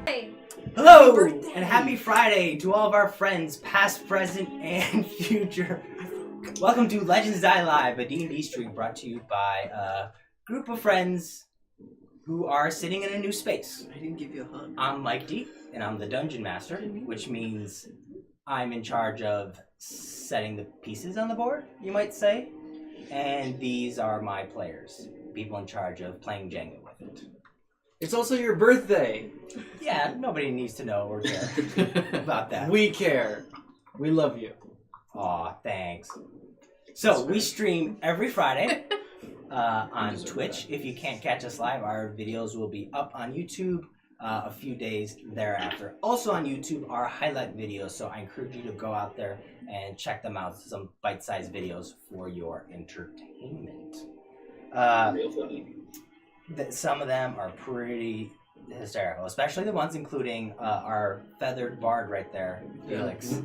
Hey. Hello, and happy Friday to all of our friends, past, present, and future. Welcome to Legends Die Live, a D&D stream brought to you by a group of friends who are sitting in a new space. I didn't give you a hug. I'm Mike D, and I'm the Dungeon Master, which means I'm in charge of setting the pieces on the board, you might say. And these are my players, people in charge of playing Jenga with it. It's also your birthday. Yeah, nobody needs to know or care about that. We care. We love you. Aw, thanks. So, we stream every Friday on Twitch. If you can't catch us live, our videos will be up on YouTube a few days thereafter. Also on YouTube are highlight videos, so I encourage you to go out there and check them out. Some bite-sized videos for your entertainment. Real funny. Some of them are pretty hysterical, especially the ones including our feathered bard right there, Felix.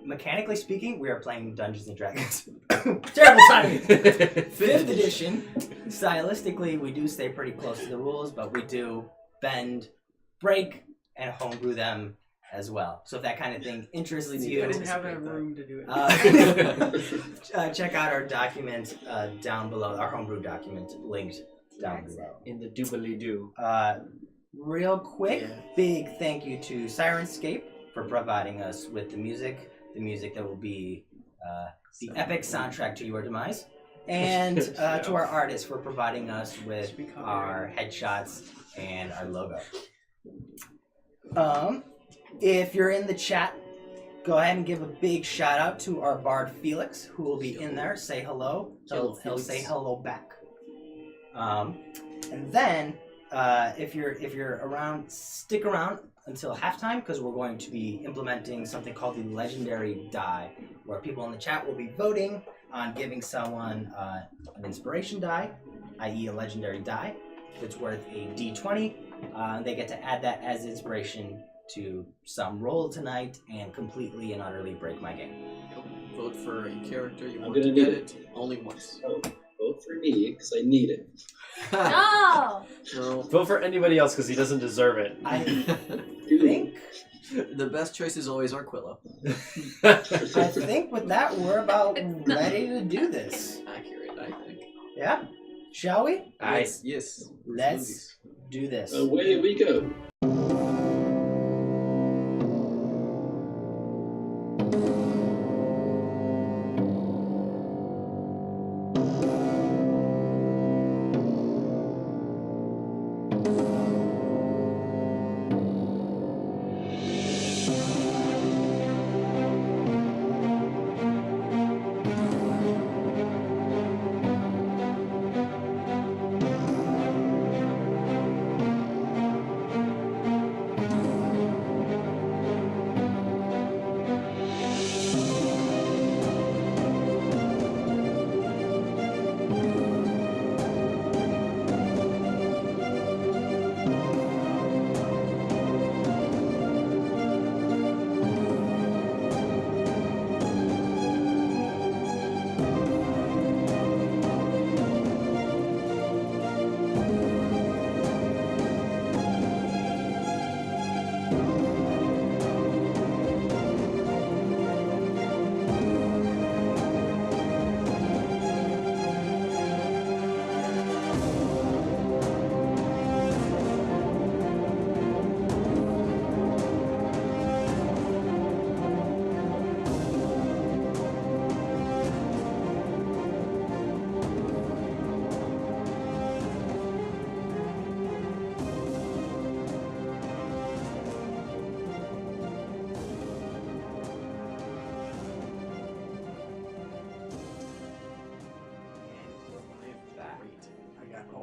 Mechanically speaking, we are playing Dungeons and Dragons. Terrible timing! 5th edition. Stylistically, we do stay pretty close to the rules, but we do bend, break, and homebrew them as well. So if that kind of thing interests you, I don't have that room to do it. check out our document down below, our homebrew document linked down below. In the doobly-doo. Real quick, big thank you to Sirenscape for providing us with the music that will be the epic soundtrack to your demise, and to our artists for providing us with our headshots and our logo. If you're in the chat, go ahead and give a big shout out to our bard Felix, who will be in there. Say hello. He'll say hello back. And then if you're around, stick around until halftime, because we're going to be implementing something called the legendary die, where people in the chat will be voting on giving someone an inspiration die, i.e. a legendary die that's worth a d20. They get to add that as inspiration to some roll tonight and completely and utterly break my game. Vote for a character you I'm want to gonna get do it only once. Oh, vote for me, because I need it. No! No. Vote for anybody else because he doesn't deserve it. I think The best choice is always Arquillo. I think with that we're about ready to do this. Accurate, I think. Yeah? Shall we? Yes. Let's do this. Away we go.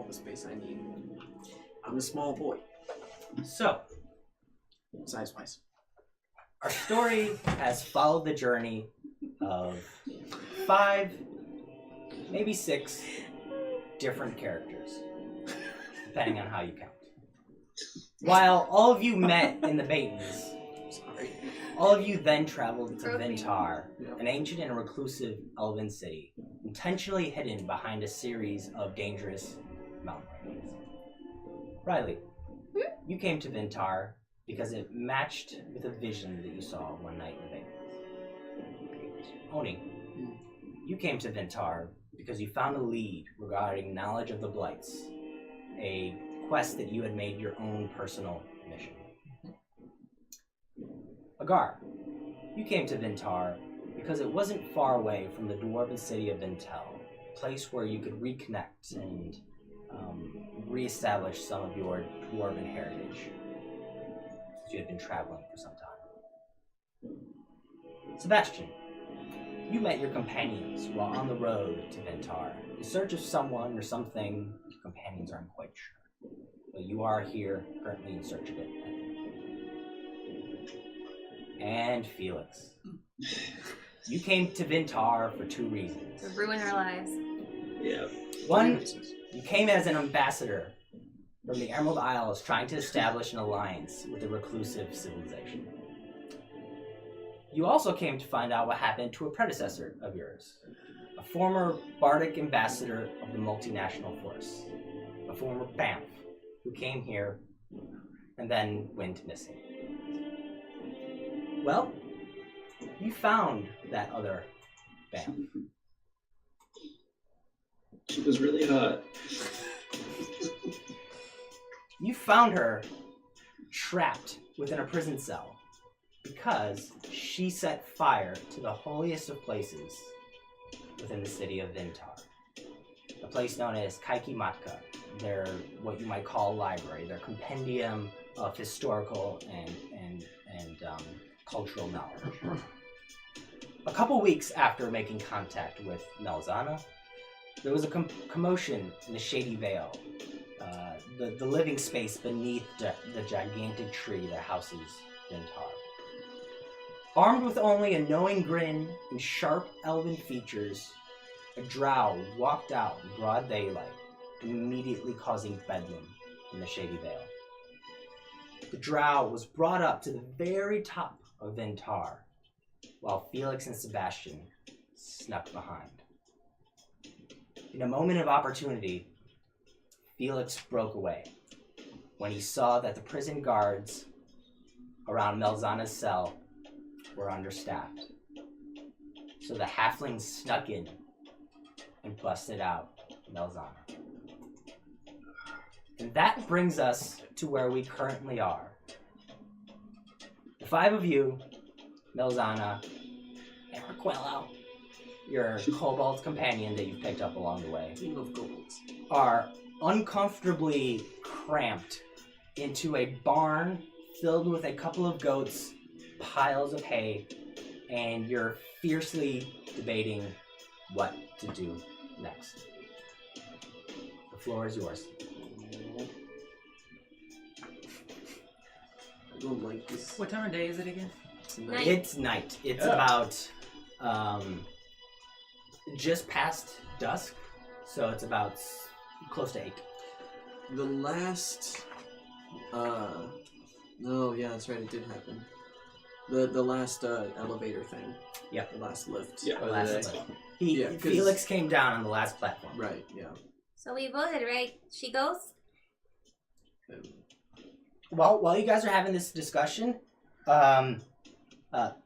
The space I need. I'm a small boy, So, size-wise. our story has followed the journey of 5, maybe 6 different characters, depending on how you count. While all of you met in the Baitons, all of you then traveled to Vin'Tar, an ancient and reclusive elven city, intentionally hidden behind a series of dangerous mountain ranges. Riley, You came to Vin'Tar because it matched with a vision that you saw one night in Vegas. Oni, you came to Vin'Tar because you found a lead regarding knowledge of the Blights, a quest that you had made your own personal mission. Agar, you came to Vin'Tar because it wasn't far away from the dwarven city of Vintel, a place where you could reconnect and reestablish some of your dwarven heritage, since you had been traveling for some time. Sebastian, you met your companions while on the road to Vin'Tar, in search of someone or something your companions aren't quite sure. But you are here, currently in search of it. And Felix, you came to Vin'Tar for 2 reasons. To ruin our lives. Yeah. One, you came as an ambassador from the Emerald Isles trying to establish an alliance with a reclusive civilization. You also came to find out what happened to a predecessor of yours, a former bardic ambassador of the multinational force, a former BAMF, who came here and then went missing. Well, you found that other BAMF. She was really hot. You found her trapped within a prison cell because she set fire to the holiest of places within the city of Vin'Tar. A place known as Kaiki Matka, their what you might call library, their compendium of historical and cultural knowledge. A couple weeks after making contact with Mel'Zanna, there was a commotion in the Shady Vale, the living space beneath the gigantic tree that houses Vin'Tar. Armed with only a knowing grin and sharp elven features, a drow walked out in broad daylight, immediately causing bedlam in the Shady Vale. The drow was brought up to the very top of Vin'Tar, while Felix and Sebastian snuck behind. In a moment of opportunity, Felix broke away when he saw that the prison guards around Mel'Zanna's cell were understaffed. So the halflings snuck in and busted out Mel'Zanna. And that brings us to where we currently are. The 5 of you, Mel'Zanna, and Raquello, your kobold companion that you've picked up along the way, Team of kobolds, are uncomfortably cramped into a barn filled with a couple of goats, piles of hay, and you're fiercely debating what to do next. The floor is yours. I don't like this. What time of day is it again? Night. It's night. It's about just past dusk, so it's about close to 8. The last, no, yeah, that's right, it did happen. The last elevator thing. Yep. The last lift. Yeah. Last that's- lift. Yeah, 'cause- Felix came down on the last platform. Right, yeah. So we voted, right? She goes? Well, while you guys are having this discussion,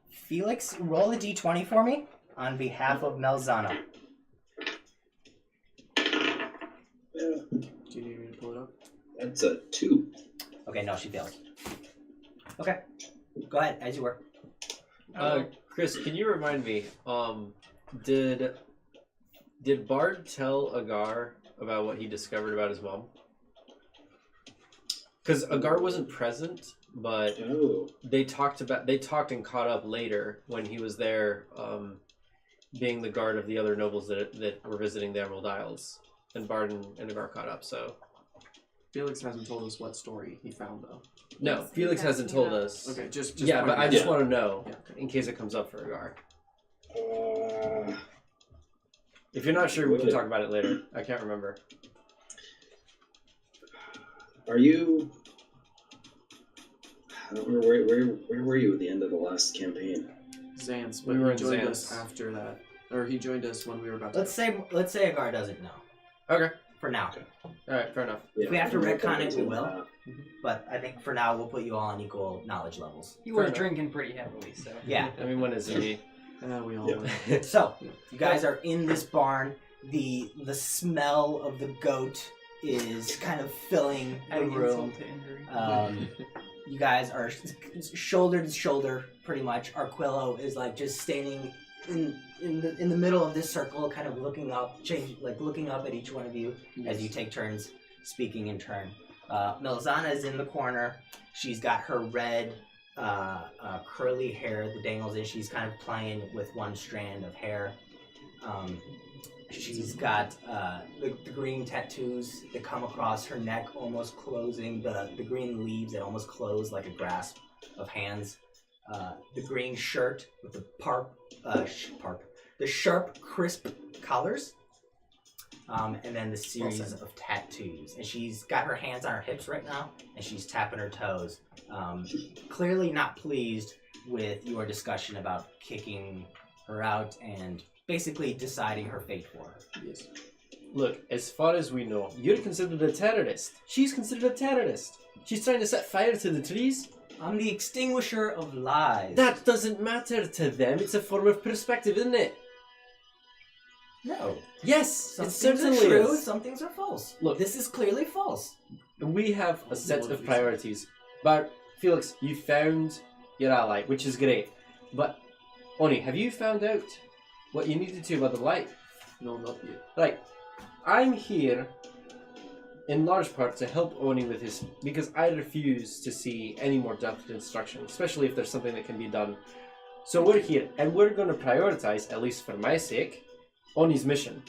Felix, roll a d20 for me on behalf of Mel'Zanna. Yeah, Do you need me to pull it up? that's a 2. Okay, no, she fails. Okay, go ahead, as you were. Chris, can you remind me? Did Bard tell Agar about what he discovered about his mom? Because Agar wasn't present, but Oh. they talked and caught up later when he was there, being the guard of the other nobles that were visiting the Emerald Isles, and Bard and Agar caught up. So Felix hasn't told us what story he found, though. no, Yes, Felix he's hasn't asking told about- us. Okay, just Yeah, but I point just Yeah. want to know Yeah. in case it comes up for Agar. Uh, If you're not sure, we can talk about it later. I can't remember. are you? I don't remember where were you at the end of the last campaign? Xanth, We but were he in joined Xanth. us after that. Or he joined us when we were about to... Let's say Agar doesn't know. Okay. for now. Alright, fair enough. If we have to Yeah, retcon it, we uh, will. But I think for now we'll put you all on equal knowledge levels. He was Fair enough. drinking pretty heavily, so. Yeah. I mean, when is he? We all Yeah. So you guys are in this barn. The smell of the goat is kind of filling the Adding room. insult to injury. You guys are shoulder to shoulder, pretty much. Arquillo is like just standing in the middle of this circle, kind of looking up, looking up at each one of you as you take turns speaking in turn. Mel'Zanna is in the corner. She's got her red curly hair that dangles in. She's kind of playing with one strand of hair. She's got the green tattoos that come across her neck, almost closing the green leaves that almost close like a grasp of hands. The green shirt with the sharp, crisp collars, and then the series of tattoos. And she's got her hands on her hips right now, and she's tapping her toes. Clearly not pleased with your discussion about kicking her out and basically deciding her fate for her. Yes. Look, as far as we know, you're considered a terrorist. She's considered a terrorist. She's trying to set fire to the trees. I'm the extinguisher of lies. That doesn't matter to them. It's a form of perspective, isn't it? No. Yes, Some it things are certainly true, is. some things are false. Look. This is clearly false. We have a set of priorities. But, Felix, you found your ally, which is great. But, Oni, have you found out what you needed to about the light? No, not yet. Right. I'm here in large part to help Oni with his... because I refuse to see any more depth instruction, especially if there's something that can be done. So we're here, and we're going to prioritize, at least for my sake, Oni's mission.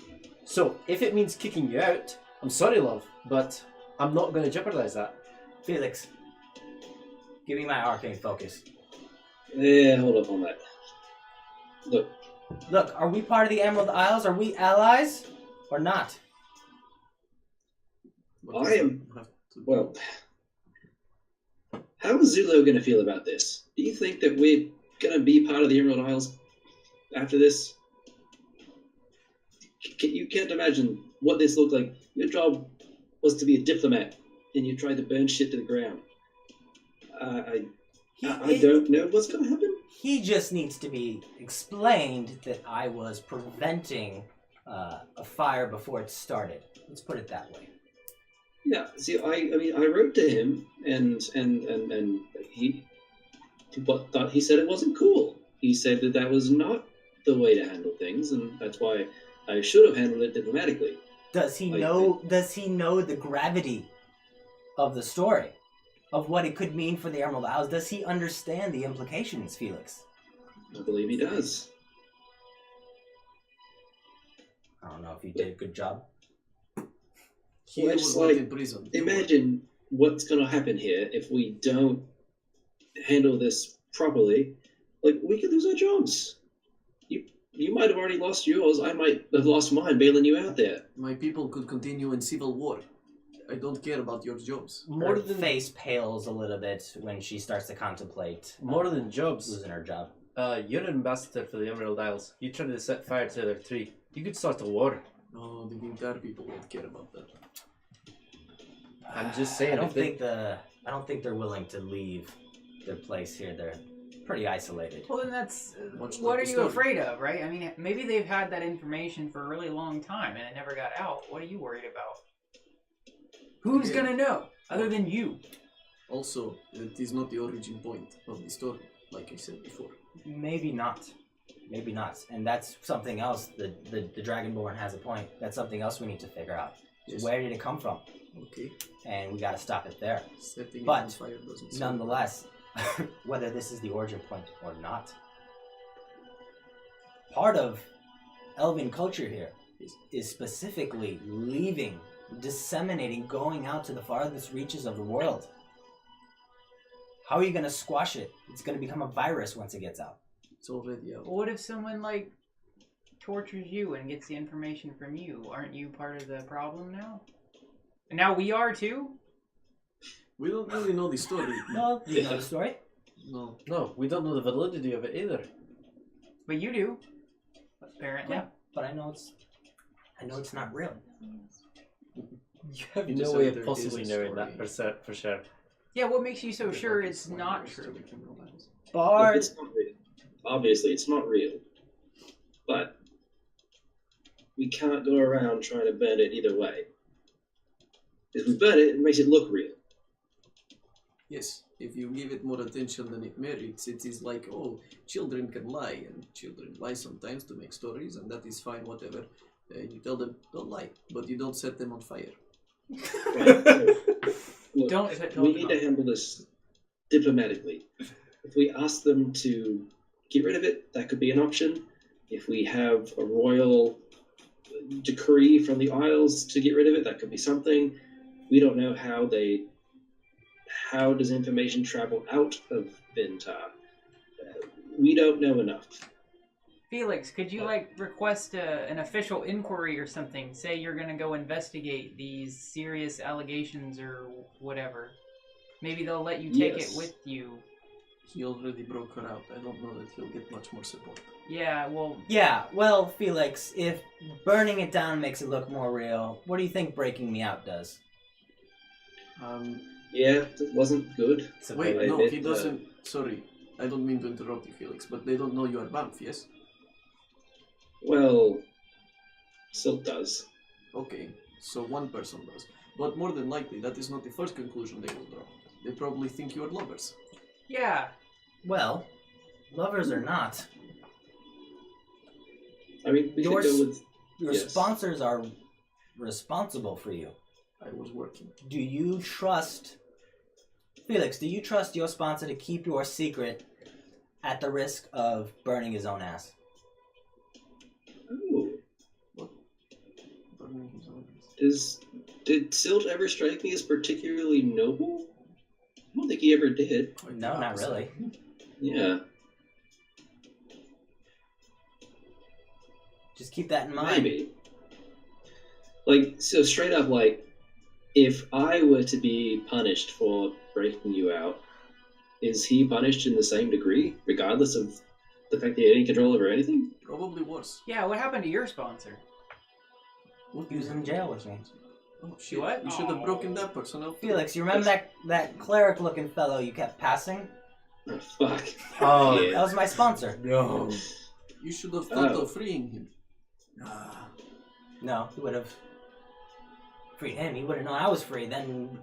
So, if it means kicking you out, I'm sorry, love, but I'm not going to jeopardize that. Felix, give me my arcane focus. Yeah, hold up on that. Look, are we part of the Emerald Isles? Are we allies or not? What I does am- that have to- Well, how is Zulo going to feel about this? Do you think that we're going to be part of the Emerald Isles after this? You can't imagine what this looked like. Your job was to be a diplomat, and you tried to burn shit to the ground. I don't know what's going to happen. He just needs to be explained that I was preventing a fire before it started. Let's put it that way. Yeah, see, I mean, I wrote to him, and he thought he said it wasn't cool. He said that was not the way to handle things, and that's why I should have handled it diplomatically. Does he know the gravity of the story? Of what it could mean for the Emerald Isles? Does he understand the implications, Felix? I believe he does. I don't know if you did a good job. He Well, was it's not like, in prison. Imagine what's going to happen here if we don't handle this properly. Like, we could lose our jobs. You might have already lost yours. I might have lost mine bailing you out there. My people could continue in civil war. I don't care about your jobs. Her face pales a little bit when she starts to contemplate More than jobs. losing her job. You're an ambassador for the Emerald Isles. You tried to set fire to their tree. You could start a war. No, the Vin'Tar people won't care about that. I'm just saying. I don't if they- think they're willing to leave their place here. They're pretty isolated. Well, then that's... Much what like are the you story. afraid of, right? I mean, maybe they've had that information for a really long time and it never got out. What are you worried about? Who's Yeah. gonna know, other than you? Also, it is not the origin point of the story, like I said before. Maybe not. Maybe not. And that's something else. The Dragonborn has a point. That's something else we need to figure out. So Yes. where did it come from? Okay, And we got to stop it there. setting But it on fire doesn't solve Nonetheless, whether this is the origin point or not, part of Elven culture here is specifically leaving, disseminating, going out to the farthest reaches of the world. How are you going to squash it? It's going to become a virus once it gets out. It's already out. What if someone, like, tortures you and gets the information from you? Aren't you part of the problem now? And now we are, too? We don't really know the story. No, do you know the story? No. No, we don't know the validity of it either. But you do, apparently. Yeah, but I know it's not real. You have no decided way there of possibly is a knowing that story. for sure. Yeah, what makes you so sure it's not true? Look, Bard. it's not real. Obviously, it's not real. But we can't go around trying to burn it either way. If we burn it, it makes it look real. Yes, if you give it more attention than it merits, it is like, oh, children can lie, and children lie sometimes to make stories, and that is fine, whatever. You tell them, don't lie, but you don't set them on fire. Right? So, look, Don't we need to handle this diplomatically. If we ask them to get rid of it, that could be an option. If we have a royal decree from the Isles to get rid of it, that could be something. We don't know how does information travel out of Vin'Tar. We don't know enough. Felix, could you like request an official inquiry or something? Say you're gonna go investigate these serious allegations or whatever. Maybe they'll let you take Yes. it with you. He already broke her out. I don't know that he'll get much more support. Yeah, well, Yeah, well, Felix, if burning it down makes it look more real, what do you think breaking me out does? Yeah, that wasn't good. It's a Wait, bit- no, admit, he doesn't. Sorry, I don't mean to interrupt you, Felix, but they don't know you are Banff, yes? Well, Silk does. Okay, so one person does. But more than likely, that is not the first conclusion they will draw. They probably think you are lovers. yeah. Well, lovers or not, I mean, we Yours- could go with. your Yes. sponsors are responsible for you. I was working. Do you trust, Felix, do you trust your sponsor to keep your secret at the risk of burning his own ass? Oh, Burning his own ass. did Silt ever strike me as particularly noble? I don't think he ever did. Quite the No, not opposite. really. Yeah, Just keep that in mind. maybe. Like, so straight up, like, if I were to be punished for breaking you out, is he punished in the same degree, regardless of the fact that he had any control over anything? Probably worse. Yeah, what happened to your sponsor? What He was in jail with me. Oh shit! What? You should have broken that person out. Felix, you remember that cleric-looking fellow you kept passing? Oh, fuck. Oh, Yeah. That was my sponsor. no. You should have thought Oh. of freeing him. Ah, No, he would have freed him. He would have known I was free. Then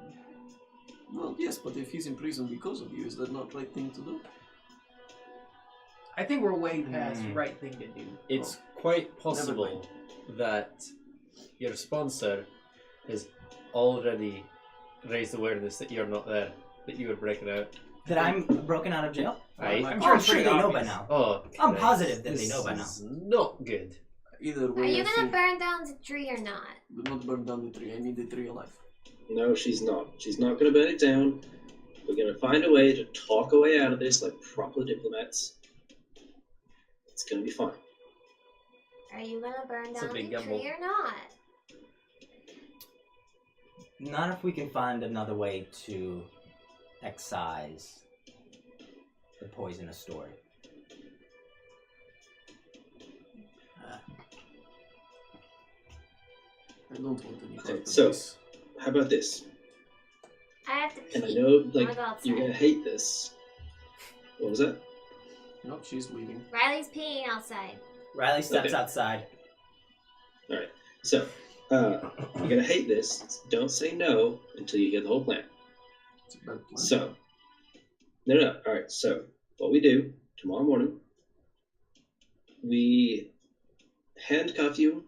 well, yes, but if he's in prison because of you, is that not right thing to do? I think we're way past Hmm. right thing to do. It's quite possible that your sponsor has already raised awareness that you're not there, that you were breaking out. that I'm broken out of jail. Right? I'm Oh, sure I'm it's sure pretty they know by obvious. now. Oh, I'm Christ. positive that they This know by now. is not good. Either Are way, you I gonna think burn down the tree or not? do not burn down the tree. I need the tree alive. No, she's not. She's not going to burn it down. We're going to find a way to talk our way out of this like proper diplomats. It's going to be fine. Are you gonna burn It's a down the big gamble. tree or not? Not if we can find another way to excise the poisonous story. I don't want any part of so- this. How about this? I have to pee. And I know, I'm like, gonna go outside. you're going to hate this. What was that? No, she's leaving. Riley's peeing outside. Riley steps Okay. outside. Alright, so, you're going to hate this. Don't say no until you hear the whole plan. It's a bad plan. So, no. Alright, so, what we do tomorrow morning, we handcuff you,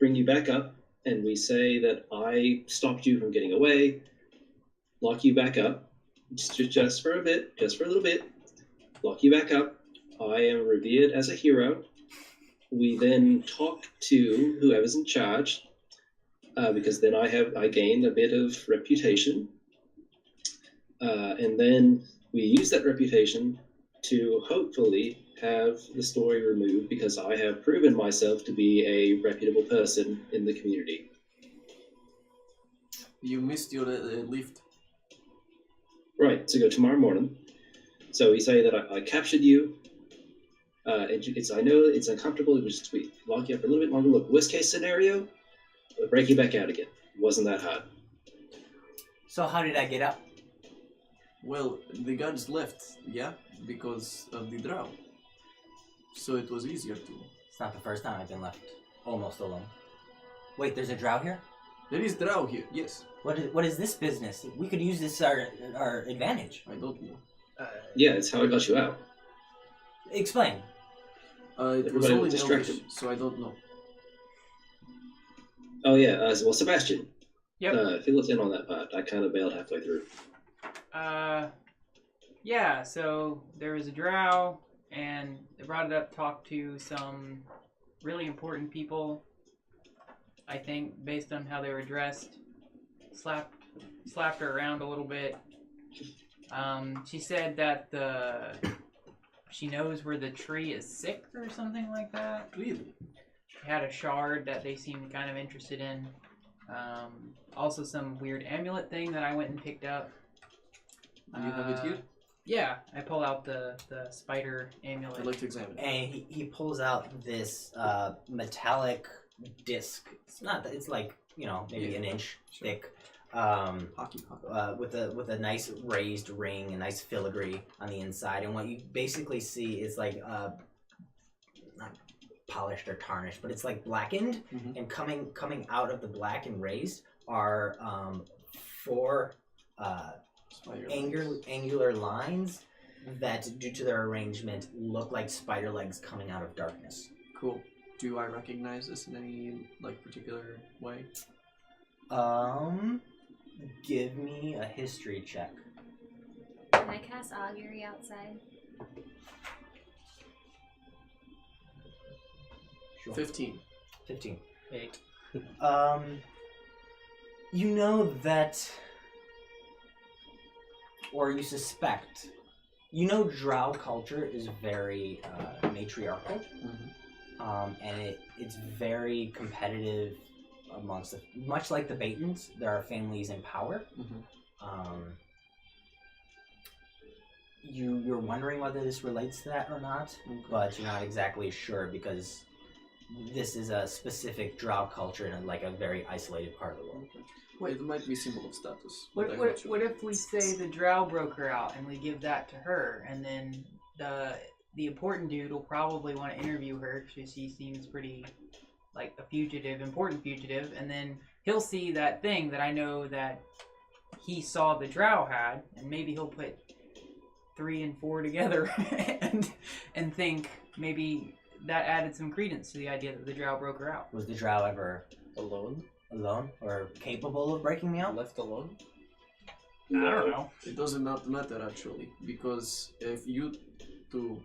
bring you back up, and we say that I stopped you from getting away, lock you back up, just for a bit, just for a little bit, lock you back up. I am revered as a hero. We then talk to whoever's in charge, because then I gained a bit of reputation, and then we use that reputation to hopefully have the story removed because I have proven myself to be a reputable person in the community. You missed your lift. Right, so go tomorrow morning. So we say that I captured you. I know it's uncomfortable. We lock you up for a little bit longer. Look, worst case scenario, we'll break you back out again. Wasn't that hot. So how did I get up? Well, the guards left, yeah, because of the drow. So it was easier to. It's not the first time I've been left almost alone. Wait, there's a drow here? There is drow here, yes. What is this business? We could use this our advantage. I don't know. Yeah, it's how I got you out. Explain. It was Everybody all was in Elvish, distracted. so I don't know. Oh yeah, well, Sebastian. Yep. Fill us in on that part. I kind of bailed halfway through. Yeah, so there was a drow, and they brought it up, talked to some really important people, I think, based on how they were dressed. Slapped her around a little bit. She said that she knows where the tree is sick or something like that. Really? She had a shard that they seemed kind of interested in. Also some weird amulet thing that I went and picked up. Do you have it here? Yeah, I pull out the spider amulet. I'd like to examine it. And he pulls out this metallic disc. It's like, maybe Yeah. an inch Sure. thick. Hockey puck. With a nice raised ring, a nice filigree on the inside, and what you basically see is like not polished or tarnished, but it's like blackened, Mhm. and coming out of the black and raised are four Spider angular lines that, due to their arrangement, look like spider legs coming out of darkness. Cool. Do I recognize this in any particular way? Give me a history check. Can I cast augury outside? Sure. 15. 15. 8. You know that, or you suspect, drow culture is very matriarchal, and it's very competitive amongst much like the Batons. There are families in power. You're wondering whether this relates to that or not, but you're not exactly sure because this is a specific drow culture in like a very isolated part of the world. Wait, it might be a symbol of status. What, but I'm what, not sure. what if we say the drow broke her out and we give that to her, and then the important dude will probably want to interview her because she seems pretty like a fugitive, important fugitive, and then he'll see that thing that I know that he saw the drow had, and maybe he'll put 3 and 4 together and think maybe that added some credence to the idea that the drow broke her out. Was the drow ever Alone? or capable of breaking me out? Left alone? I don't know. It doesn't matter actually, because if you two,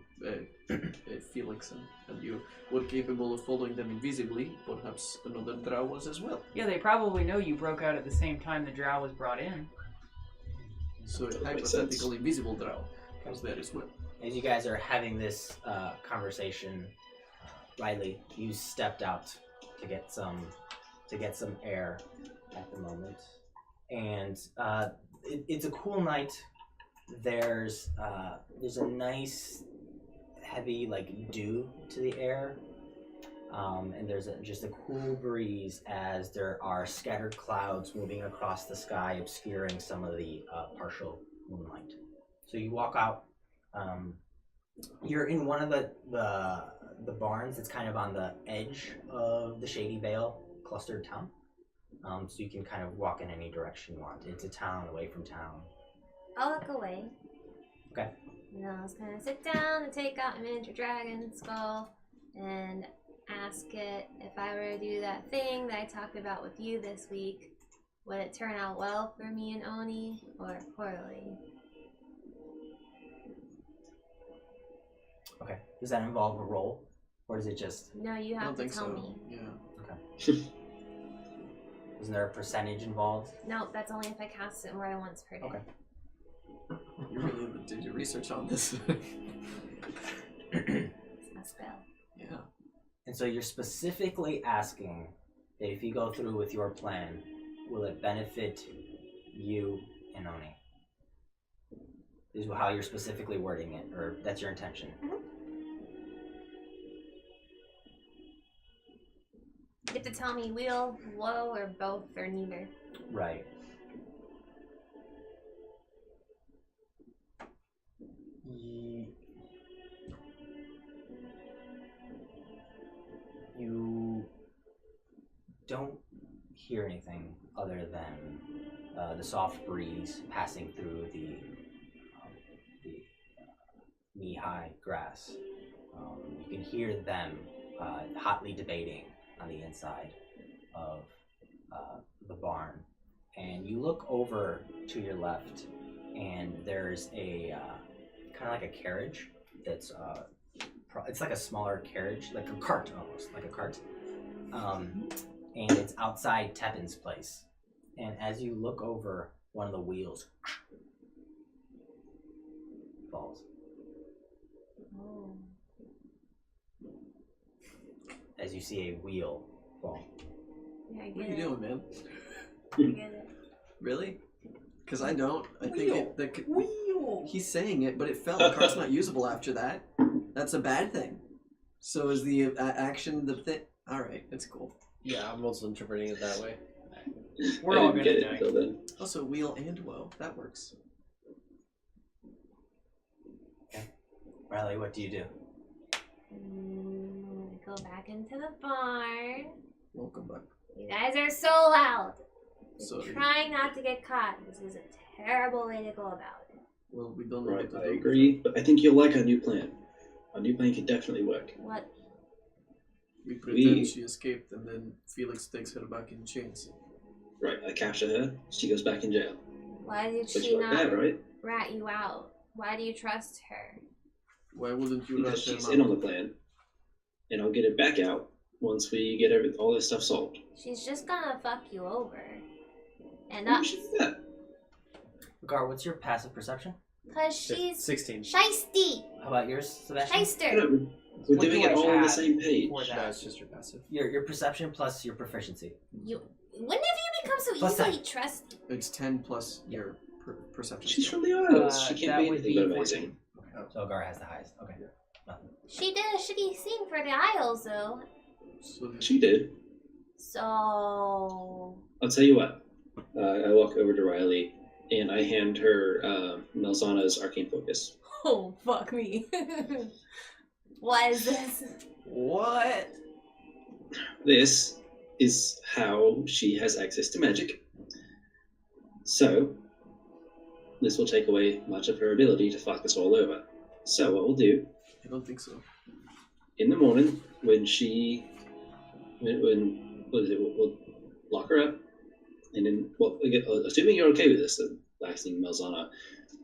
Felix and you, were capable of following them invisibly, perhaps another drow was as well. Yeah, they probably know you broke out at the same time the drow was brought in. So a That makes hypothetical invisible drow was there as well. As you guys are having this conversation, Riley, you stepped out to get some air at the moment, and it's a cool night. There's a nice heavy like dew to the air, and there's just a cool breeze as there are scattered clouds moving across the sky, obscuring some of the partial moonlight. So you walk out. You're in one of the barns that's kind of on the edge of the Shady Vale clustered town. So you can kind of walk in any direction you want, into town, away from town. I'll look away. Okay. And then I'll just kind of sit down and take out a miniature dragon skull and ask it if I were to do that thing that I talked about with you this week, would it turn out well for me and Oni or poorly? Okay. Does that involve a roll, or is it just? No, you I have don't to think tell so. me. Yeah. Isn't there a percentage involved? No, that's only if I cast it more than once per day. Okay. You really did your research on this. It's my spell. Yeah. And so you're specifically asking that if you go through with your plan, will it benefit you and Oni? Is how you're specifically wording it, or that's your intention. You have to tell me wheel, whoa, or both, or neither. Right. You don't hear anything other than the soft breeze passing through the knee-high grass. You can hear them hotly debating on the inside of the barn. And you look over to your left, and there's a kind of like a carriage that's it's like a smaller carriage, like a cart almost, like a cart. And it's outside Tepin's place. And as you look over, one of the wheels falls. Oh. As you see a wheel fall. Yeah, I get What are you it. doing, man? I get it. Really? Because I don't. I Wheel. think it. Wheel. He's saying it, but it fell. The cart's not usable after that. That's a bad thing. So is the action the thing? All right, it's cool. Yeah, I'm also interpreting it that way. We're I all didn't gonna get die. it until then. Also, wheel and woe. That works. Riley, what do you do? I go back into the barn. Welcome back. You guys are so loud. Sorry. Trying not to get caught. This is a terrible way to go about it. Well, we don't know Right, what to I do. agree, but I think you'll like our new plan. Our new plan could definitely work. What? We pretend We- she escaped, and then Felix takes her back in chains. Right, I capture her, she goes back in jail. Why did But she you like not that, right? rat you out? Why do you trust her? Why wouldn't you Because let her she's out? in on the plan, and I'll get it back out once we get all this stuff solved. She's just gonna fuck you over. And Why would us. she do that? Gar, what's your passive perception? Because she's 16. shisty. How about yours, Sebastian? No, Shyster. we're What doing do it I all on the have same page. for that? No, it's just your passive. Your perception plus your proficiency. You. When have you become so Plus easily 10. trusty? It's 10 plus your perception. She's skill. from the Isles. she That can't be would anything be but amazing. 14. So Gar has the highest. Okay. Nothing. She did a shitty thing for the Isles, though. So She did. So. I'll tell you what. I walk over to Riley, and I hand her Mel'Zanna's arcane focus. Oh, fuck me. What is this? what? This is how she has access to magic. So, this will take away much of her ability to fuck us all over. So what we'll do, I don't think so. in the morning, when what is it, we'll lock her up, and then, well, assuming you're okay with this, then asking Mel'Zanna,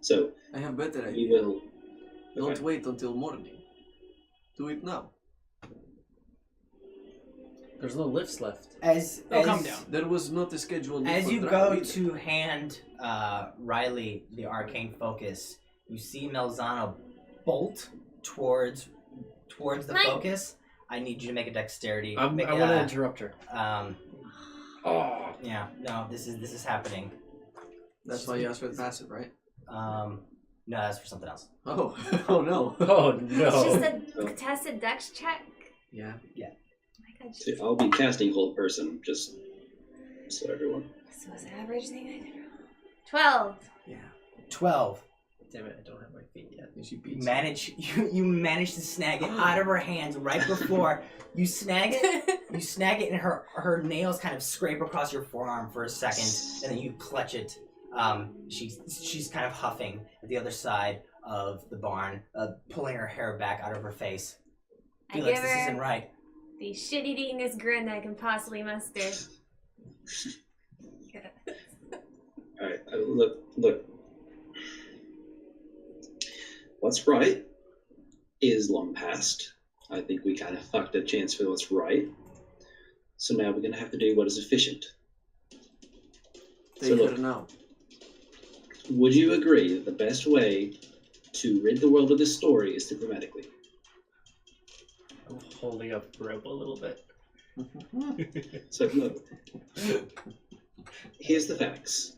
so I have better we idea. will... Don't Okay. wait until morning. Do it now. There's no lifts left. As calm down. There was not a schedule. As for you drow go either. to hand Riley the arcane focus, you see Mel'Zanna bolt towards the Mine. focus. I need you to make a dexterity. I Make want to interrupt her. Oh. Yeah, no, this is happening. That's why you asked for the passive, right? No, that's for something else. Oh, oh no. Oh It's no. just a contested dex check. Yeah. My God, So I'll be casting Hold Person, just so everyone... this was the average thing I could roll. 12. Yeah. 12. Damn it, I don't have my feet yet. And she You beats. manage you manage to snag it out of her hands right before you snag it. You snag it, and her nails kind of scrape across your forearm for a second, and then you clutch it. She's kind of huffing at the other side of the barn, pulling her hair back out of her face. I Felix, give this her isn't right. the shit-eatingest grin I can possibly muster. Alright, look. What's right is long past. I think we kind of fucked a chance for what's right. So now we're going to have to do what is efficient. Take So look. her now. Would you agree that the best way to rid the world of this story is diplomatically? I'm holding up rope a little bit. So look, here's the facts.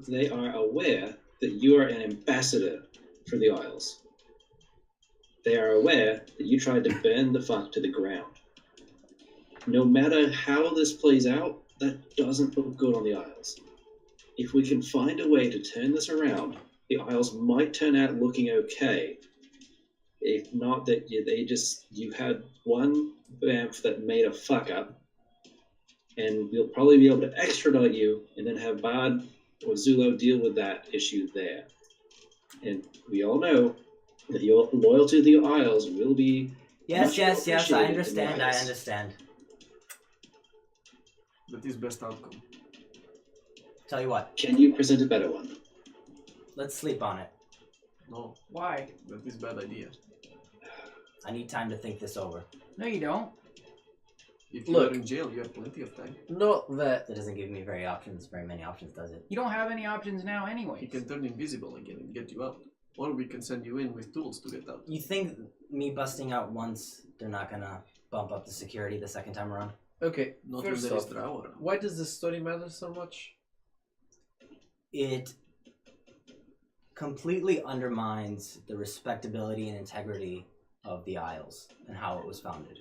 They are aware that you are an ambassador for the Isles. They are aware that you tried to burn the fuck to the ground. no matter how this plays out, that doesn't look good on the Isles. If we can find a way to turn this around, the Isles might turn out looking okay. If not, that you had one vamp that made a fuck up, and we'll probably be able to extradite you and then have Bard or Zulo deal with that issue there. And we all know that your loyalty to the Isles will be Yes, much more I appreciated in the understand. I Isles. understand. That is best outcome. Tell you what, Can you present a better one? let's sleep on it. No, Why? that is bad idea. I need time to think this over. No, you don't. If you Look. are in jail, you have plenty of time. Not that. That doesn't give me very many options, does it? You don't have any options now, He anyways. can turn invisible again and get you out. Or we can send you in with tools to get out. You think me busting out once, they're not gonna bump up the security the second time around? Okay, Not when first there is off, Drow around. why does this story matter so much? It completely undermines the respectability and integrity of the Isles and how it was founded.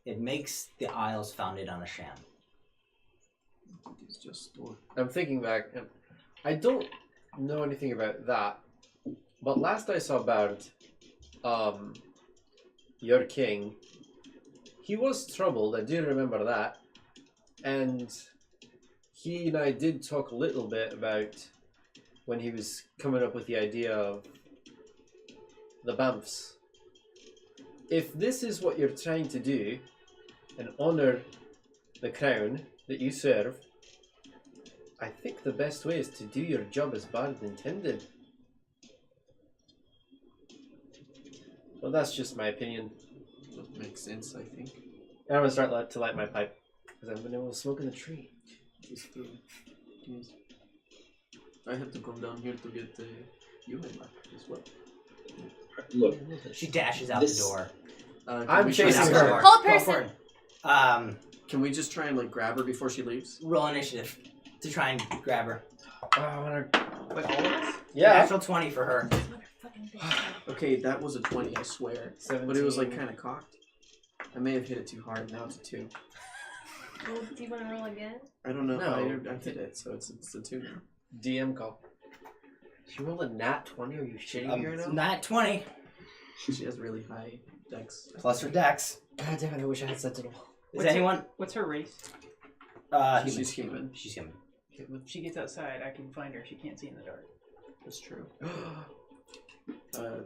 It makes the Isles founded on a sham. It is just story. I'm thinking back, and I don't know anything about that. But last I saw Bard, your king, he was troubled. I do remember that, and he and I did talk a little bit about when he was coming up with the idea of the Banffs. If this is what you're trying to do, and honor the crown that you serve, I think the best way is to do your job as Bard intended. Well, that's just my opinion. That makes sense, I think. I'm gonna start to light my pipe because I've been able to smoke in the tree. It's true. Yes. I had to come down here to get you back as well. Look, She dashes out This- the door. Can I'm we try chasing to- her. Hold Go person. for it. Can we just try and like grab her before she leaves? Roll initiative to try and grab her. Wait, all of us? Yeah. Natural 20 for her. Motherfucking bitch. Okay, that was a 20, I swear. 17. But it was like kind of cocked. I may have hit it too hard. Now it's a 2. Well, do you want to roll again? I don't know. No. I hit it, so it's a 2 now. DM call. She rolled a nat 20. Are you shitting me right now? Not 20 She has really high dex. plus her dex. God damn it! I wish I had Sentinel. Is What's anyone? What's her race? She's human. She's human. If she gets outside, I can find her. She can't see in the dark. That's true.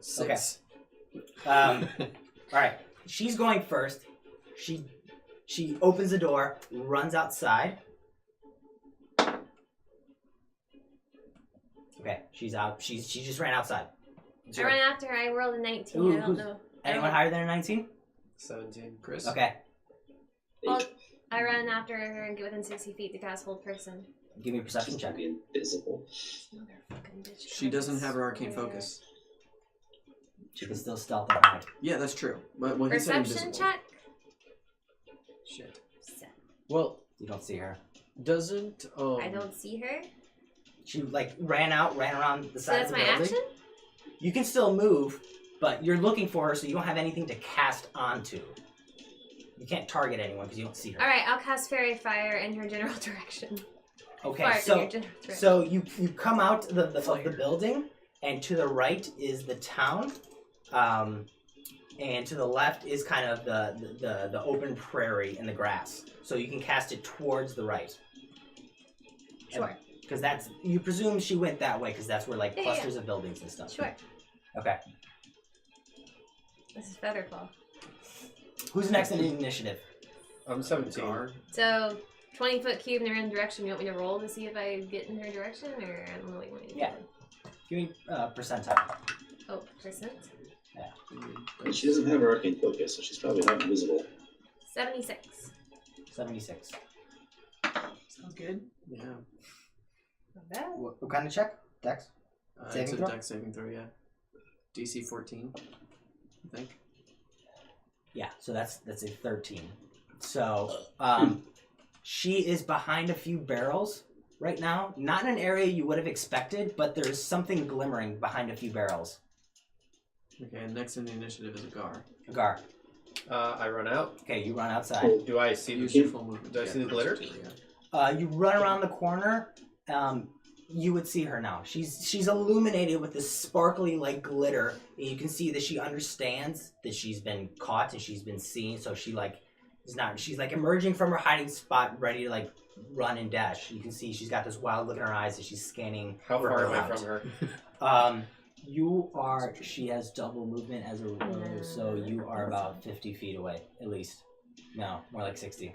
6. Okay. All right. She's going first. She opens the door, runs outside. Okay, she's out. She just ran outside. I ran after her. I rolled a 19. Ooh, I don't who's- know. Anyone higher than a 19? 17. Chris? Okay. Well, I ran after her and get within 60 feet to cast hold person. Give me a perception just check. be invisible. Motherfucking bitch. She doesn't have her arcane Swear. focus. She can still stealth and hide. Yeah, that's true. But well, he said Perception invisible. check. Shit. Well, You don't see her. doesn't I don't see her. She like ran around the So side that's of my the building. action? You can still move, but you're looking for her, so you don't have anything to cast onto. You can't target anyone because you don't see her. Alright, I'll cast Fairy Fire in her general direction. Okay, Fire in so your general direction. so you come out of the building, and to the right is the town, and to the left is kind of the open prairie and the grass. So you can cast it towards the right. Sure. Because that's you presume she went that way because that's where like Yeah, clusters of buildings and stuff. Sure. Okay. This is Featherclaw. Who's next in the initiative? I'm 17. Gar. So, 20-foot cube in the random direction. You want me to roll to see if I get in her direction, or I don't know what you want me to do? Yeah. Give me percentile. Oh, percent. And she doesn't have her arcane focus, so she's probably not invisible. 76. 76. Sounds good. Yeah. Not bad. What kind of check? Dex? It's Saving a throw? dex saving throw, yeah. DC 14, I think. Yeah, so that's a 13. So she is behind a few barrels right now. Not in an area you would have expected, but there's something glimmering behind a few barrels. Okay, and next in the initiative is a Gar. Agar. I run out. Okay, you run outside. Cool. Do I see Use the your full movement. Do I see the glitter? You run around the corner. You would see her now. She's illuminated with this sparkly like glitter, and you can see that she understands that she's been caught and she's been seen. So she like is not. She's like emerging from her hiding spot, ready to like run and dash. You can see she's got this wild look in her eyes as she's scanning. How far am I around. from her? You are. She has double movement as a rule, so you are about 50 feet away at least. No, more like 60,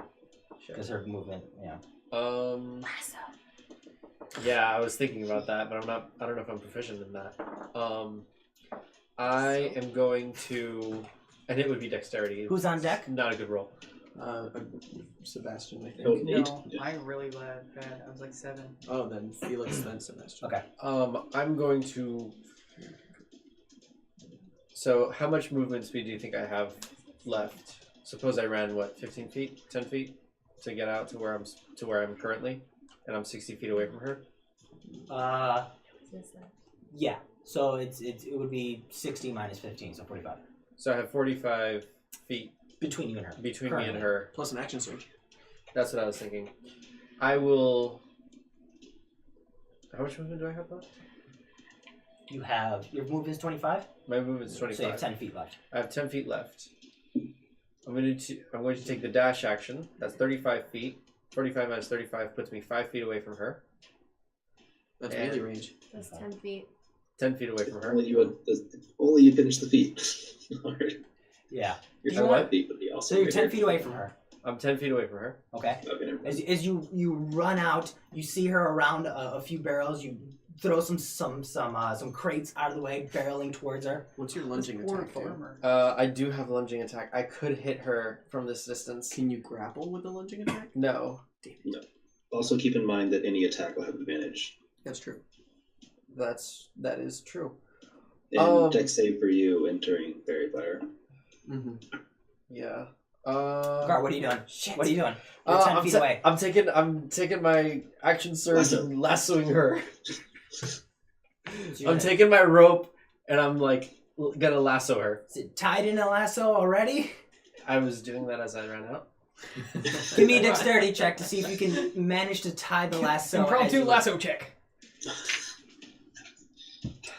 because her movement. Yeah. Lasso. Yeah, I was thinking about that, but I don't know if I'm proficient in that. I am going to, and it would be dexterity. Who's on deck? Not a good roll. Sebastian, I think. Oh, eight? No, I really bad. I was like 7. Oh, then Felix, then Sebastian. Okay. I'm going to. So, how much movement speed do you think I have left? Suppose I ran 15 feet, 10 feet, to get out to where I'm currently, and I'm 60 feet away from her. Yeah. So it would be 60 minus 15, so 45 So I have 45 feet between you and her. between Currently. me and her. Plus an action surge. That's what I was thinking. I will. How much movement do I have left? You have your movement is 25. My movement's 25. So you have 10 feet left. I have 10 feet left. I'm going to take the dash action. That's 35 feet. 45 minus 35 puts me 5 feet away from her. That's And- melee range. That's 10 feet. 10 feet away from her. Only you finished the feet. Yeah. Your You know what? 5 feet would be also. So you're 10 feet away from her. I'm 10 feet away from her. Okay. Okay, never mind. As you run out, you see her around a few barrels. You throw some crates out of the way, barreling towards her. What's your lunging Poor attack? do? farmer. I do have lunging attack. I could hit her from this distance. Can you grapple with the lunging attack? No. Also, keep in mind that any attack will have advantage. That's true. That is true. And dex save for you entering Fairy Fire. Mm-hmm. Yeah. Gar, what are you doing? Shit. What are you doing? You're 10 feet away. I'm taking my action surge Lasso. and lassoing her. So you're I'm gonna- taking my rope and I'm like gonna lasso her. Is it tied in a lasso already? I was doing that as I ran out. Give me a dexterity check to see if you can manage to tie the lasso. as Impromptu you- lasso check.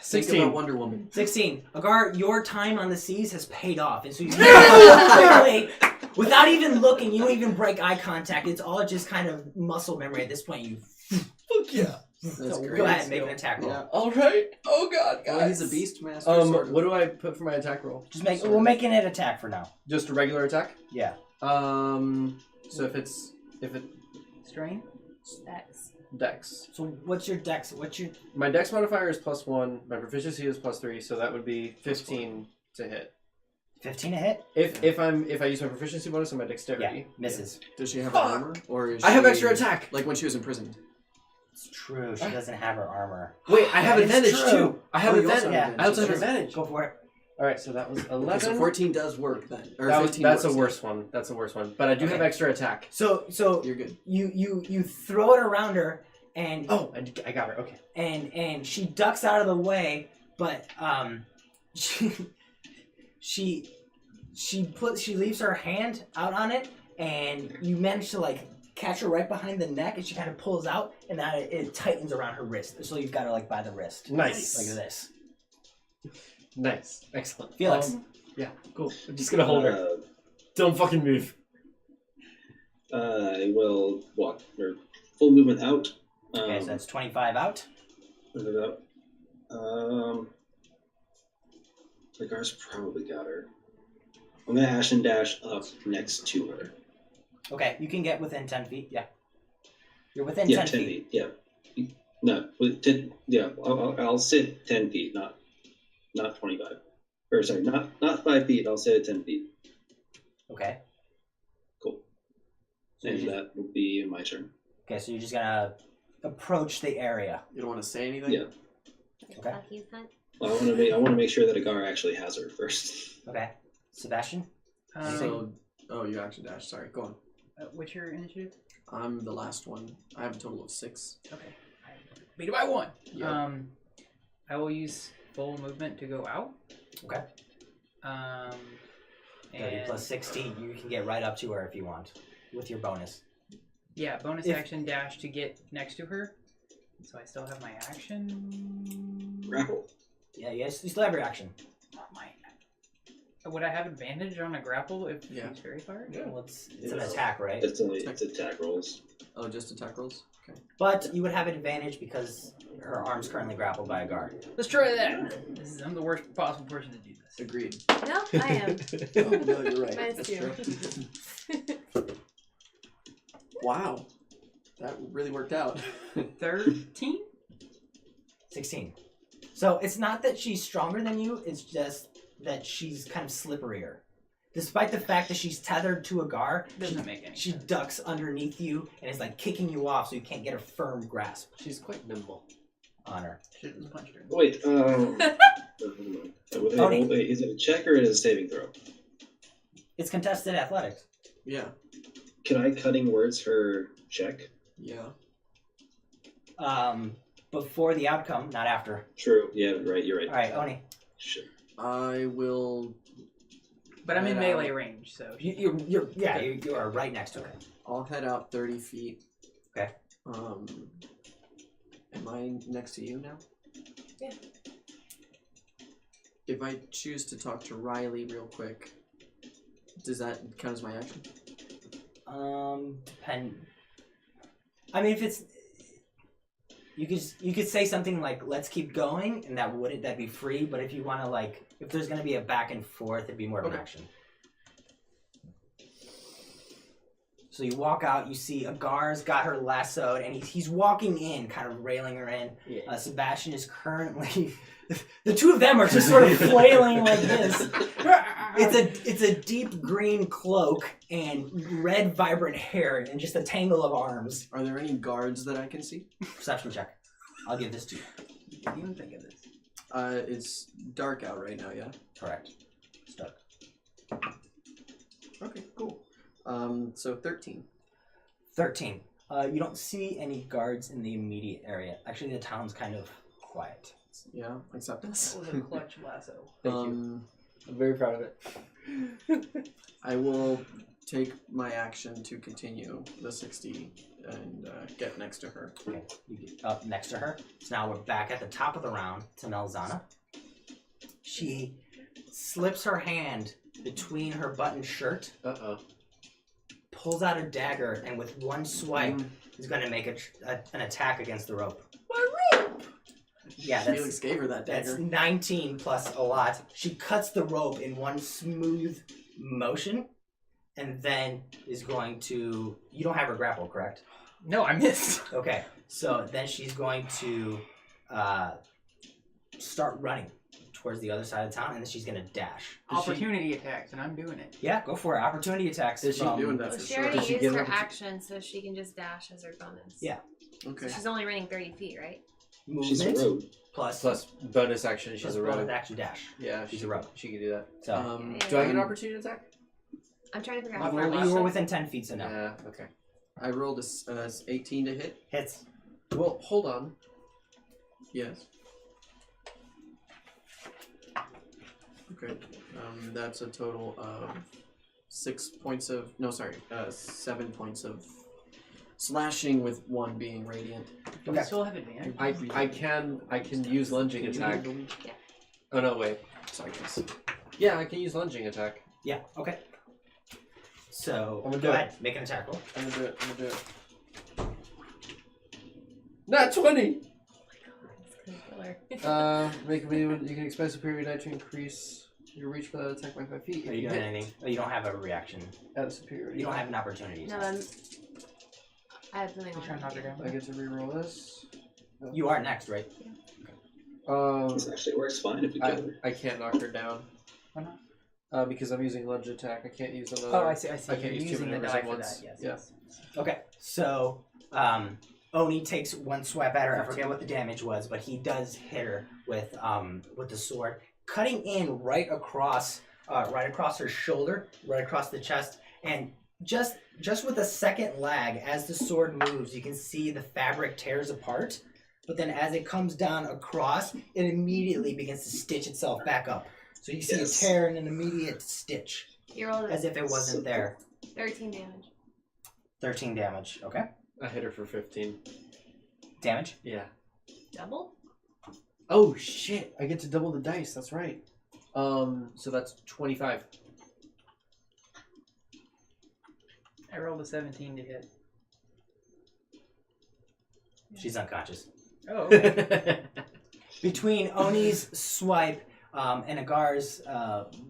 Think 16. about Wonder Woman. 16. Agar, your time on the seas has paid off, and so you quickly, without even looking, you don't even break eye contact. It's all just kind of muscle memory at this point. You Fuck yeah. That's so great. go ahead and make an attack roll. Yeah. All right. Oh god, guys. Well, he's a beast master. sort of. What do I put for my attack roll? Just we're making it attack for now. Just a regular attack? Yeah. So if it Strain? Dex. dex. So what's your dex? What's your My dex modifier is +1. My proficiency is +3, so that would be 15 to hit. 15 to hit? If I use my proficiency bonus on my dexterity. Yeah, misses. Does she have Fuck. armor, or is I have she- extra attack. Like when she was imprisoned. It's true. She doesn't have her armor. Wait, I have That is advantage true. too. I have Oh, you also advantage. have advantage. I also have That's true. advantage. Go for it. All right, so that was 11. Okay, so 14 does work then. Or That was, 15 that's works, a worse one. That's a worse one. But I do have Okay. extra attack. So You're good. you throw it around her and Oh, I got her. Okay. and she ducks out of the way, but she leaves her hand out on it, and you manage to like catch her right behind the neck, and she kind of pulls out, and now it tightens around her wrist. So you've got her like by the wrist. Nice. Like this. Nice. Excellent. Felix. Yeah, cool. I'm just gonna hold her. Don't fucking move. I will walk or full movement out. Okay, so that's 25 out. The guard's probably got her. I'm gonna ash and dash up next to her. Okay, you can get within 10 feet. Yeah, you're within Yeah, 10 feet. Yeah. No, with 10. Yeah, I'll sit 10 feet, not 25. Or sorry, not 5 feet. I'll sit at 10 feet. Okay. Cool. So And you that will be my turn. Okay, so you're just gonna approach the area. You don't want to say anything? Yeah. Okay. Lucky's hunt. Well, I want to make sure that Agar actually has her first. Okay, Sebastian. You action dash. Sorry, go on. What's your initiative? I'm the last one. I have a total of 6. Okay. Beat it by 1. Yeah. I will use full movement to go out. Okay. 30 plus 60, you can get right up to her if you want, with your bonus. Yeah, bonus If- action dash to get next to her. So I still have my action. Grapple. Yeah, yes, you still have your action. Not mine. Would I have advantage on a grapple if Yeah. she's very far? Yeah. Well, it's an attack, right? It's attack rolls. Oh, just attack rolls? Okay. But you would have advantage because her arm's currently grappled by a guard. Let's try that. I'm the worst possible person to do this. Agreed. No, I am. Oh, no, you're right. Minus That's 2. true. Wow. That really worked out. 13? 16. So it's not that she's stronger than you, it's just that she's kind of slipperier. Despite the fact that she's tethered to a guard, Doesn't make any she sense. ducks underneath you and is like kicking you off so you can't get a firm grasp She's quite nimble. on her. Shouldn't have punched her. Wait, wait, is it a check or is it a saving throw? It's contested athletics. Yeah. Can I cutting words her check? Yeah. Before the outcome, not after. True. Yeah, right. You're right. All right, Oni. Shit. I will... But I'm in Head melee out. range, so. You are right next to her. I'll head out 30 feet. Okay. Am I next to you now? Yeah. If I choose to talk to Riley real quick, does that count as my action? Depend. I mean, if it's, you could say something like "Let's keep going," and that'd be free. But if you want to if there's gonna be a back and forth, it'd be more of an Okay. action. So you walk out, you see Agar's got her lassoed, and he's walking in, kind of railing her in. Yeah. Sebastian is currently. The two of them are just sort of flailing like this. It's a deep green cloak and red vibrant hair and just a tangle of arms. Are there any guards that I can see? Perception check. I'll give this to you. You didn't even think of this. It's dark out right now, yeah? Correct. Stuck. Okay, cool. So 13. 13. You don't see any guards in the immediate area. Actually, the town's kind of quiet. Yeah, acceptance. That was a clutch lasso. Thank you. I'm very proud of it. I will take my action to continue the 60 and get next to her. Okay. You get up next to her. So now we're back at the top of the round to Mel'Zanna. She slips her hand between her buttoned shirt, Uh-oh. pulls out a dagger, and with one swipe is going to make an attack against the rope. Yeah, Felix gave her that that's dagger. 19 plus a lot. She cuts the rope in one smooth motion, and then is going to... You don't have her grapple, correct? No, I missed. Okay, so then she's going to start running towards the other side of town, and then she's going to dash. Opportunity attacks, and I'm doing it. Yeah, go for it. Opportunity attacks. Is she from- doing that? Well, for she sure. already Did she used give her her- action, so she can just dash as her bonus. Yeah. Okay. So she's only running 30 feet, right? She's a Movement rogue. plus Bonus action, she's plus a bonus rogue. action dash. Yeah, She's a rogue. She can do that. So Do I get an opportunity attack? I'm trying to figure My out how roll far you were left. within 10 feet, so no. Yeah, okay. I rolled a 18 to hit. Hits. Well, hold on. Yes. Okay. That's a total of 7 points of slashing with one being radiant. Do we Okay. still have advantage? I can use lunging Can you attack. handle me? Oh no, wait. Sorry, guys. Yeah, I can use lunging attack. Yeah, okay. So, I'm gonna go do ahead. Make an attack roll. I'm gonna do it. Not 20! Make me you can expend superior die to increase your reach for that attack by 5 feet. Are If you you doing hit, anything? Oh, you don't have a reaction. add a superiority. You don't have an opportunity. No, I have something You trying to knock her down? I get to reroll this. You are next, right? This actually works fine if we kill her. I can't knock her down. Why not? Because I'm using lunge attack. I can't use another. Oh, I see. I can't You're use two using the maneuvers die at for once. that. Yes. Yeah. yes. Okay, so Oni takes one swipe at her. I forget what the damage was, but he does hit her with the sword, cutting in right across her shoulder, right across the chest, and just with a second lag, as the sword moves, you can see the fabric tears apart. But then, as it comes down across, it immediately begins to stitch itself back up. So you see Yes. a tear and an immediate stitch. You rolled as if it wasn't there. 13 damage. 13 damage. Okay. I hit her for 15. Damage. Yeah. Double? Oh shit! I get to double the dice. That's right. So that's 25. I rolled a 17 to hit. She's unconscious. Oh, okay. Between Oni's swipe and Agar's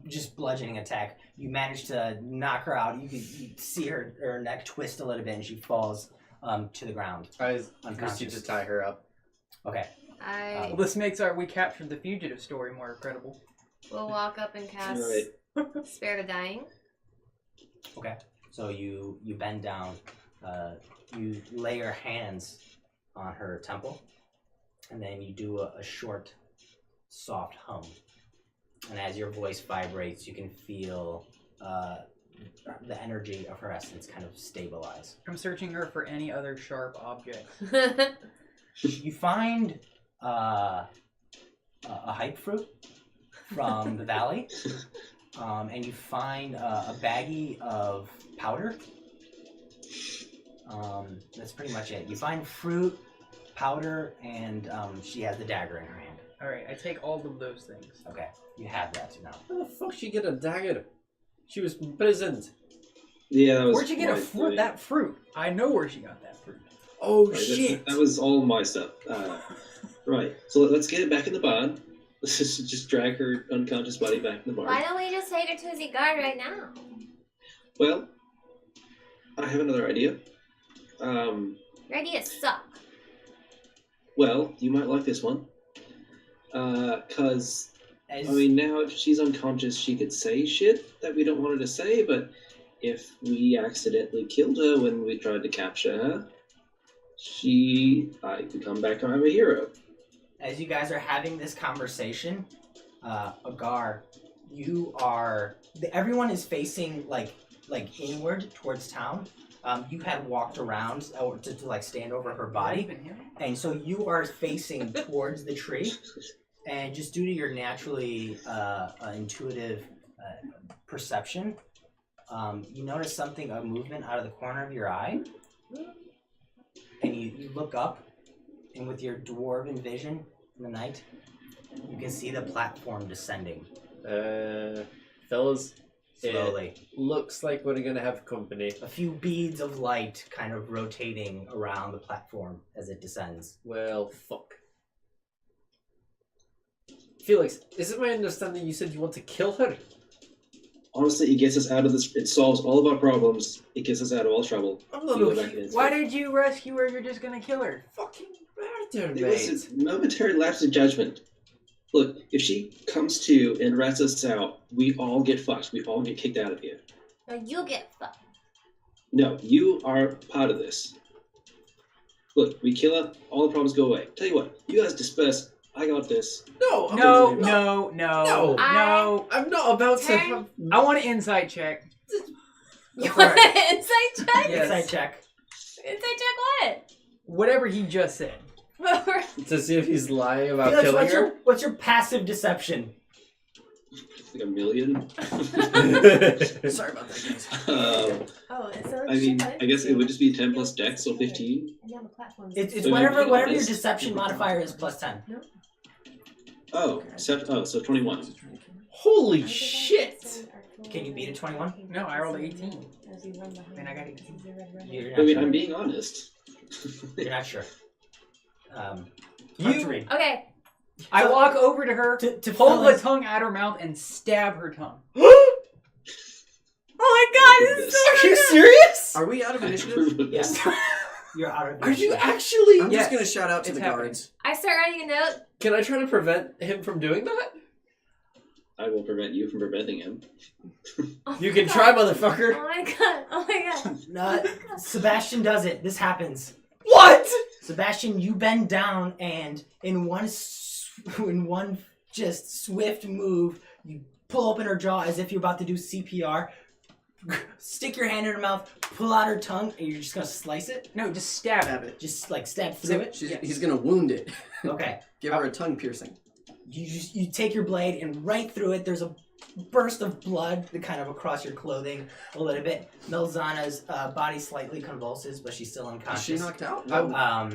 just bludgeoning attack, you manage to knock her out. You see her neck twist a little bit, and she falls to the ground. I Unconscious. proceed to tie her up. Okay. Well, this makes our we captured the fugitive story more credible. will walk up and cast Right. Spare the Dying. Okay. So you bend down. You lay your hands on her temple, and then you do a short, soft hum. And as your voice vibrates, you can feel the energy of her essence kind of stabilize. I'm searching her for any other sharp objects. You find a hype fruit from the valley, and you find a baggie of powder. That's pretty much it. You find fruit, powder, and she has the dagger in her hand. Alright, I take all of those things. Okay, you have that now. How the fuck she get a dagger? She was imprisoned. Yeah, that was. Where'd you get my- that fruit? I know where she got that fruit. Oh Right, shit! that was all my stuff. Right. So let's get it back in the barn. Let's just drag her unconscious body back in the barn. Why don't we just take her to the guard right now? Well, I have another idea. Your ideas suck. Well, you might like this one. Cause As, I mean, now if she's unconscious, she could say shit that we don't want her to say. But if we accidentally killed her when we tried to capture her, I could come back and I'm a hero. as you guys are having this conversation, Agar, everyone is facing like inward towards town. You had walked around to like stand over her body, and so you are facing towards the tree. And just due to your naturally intuitive perception, you notice something, a movement out of the corner of your eye, and you look up, and with your dwarven vision in the night, you can see the platform descending Fellas, slowly. it looks like we're gonna have company. A few beads of light kind of rotating around the platform as it descends. Well, fuck. Felix, is it my understanding you said you want to kill her? Honestly, it gets us out of this. It solves all of our problems. It gets us out of all trouble. I'm not You go back okay. in. Why did you rescue her? You're just gonna kill her. Fucking murder, It was a momentary lapse of judgment. Look, if she comes to and rats us out, we all get fucked. We all get kicked out of here. No, you get fucked. No, you are part of this. Look, we kill her, all the problems go away. Tell you what, you guys disperse. I got this. No, No. I'm not about to Turn- have... I want an insight check. You want an insight check? Yes. Insight check. Insight check Whatever he just said. what? to see if he's lying about Felix, killing her. what's your passive deception? Like 1 million. Sorry about that, guys. Oh, so I mean, I guess it would just be 10 plus dex, so 15. It's So whatever you're whatever your honest. deception modifier is plus 10. Oh, so 21. Holy shit! Can you beat a 21? No, I rolled 18. And I got 18. You're I not mean, sure. I'm being honest. You're not sure. You- Hard to read. Okay. I walk over to her, To pull the Felix- tongue out her mouth, and stab her tongue. Oh my god, this is so Are you serious? Are we out of initiative? Yes. You're out of Are you initiative. actually? I'm Yes, just gonna shout out to it's the happening. guards. I start writing a note. Can I try to prevent him from doing that? I will prevent you from preventing him. Oh You my can god. try, Oh mother-fucker. my god. Oh my god. Sebastian does it. This happens. What? Sebastian, you bend down and in one just swift move, you pull open her jaw as if you're about to do CPR. Stick your hand in her mouth, pull out her tongue, and you're just gonna slice it. No, just stab Stab it. it. Just like stab through it. He's gonna wound it. Okay. Give her a tongue piercing. You take your blade and right through it. There's a burst of blood kind of across your clothing a little bit. Mel'Zanna's body slightly convulses, but she's still Is unconscious. she knocked out? No.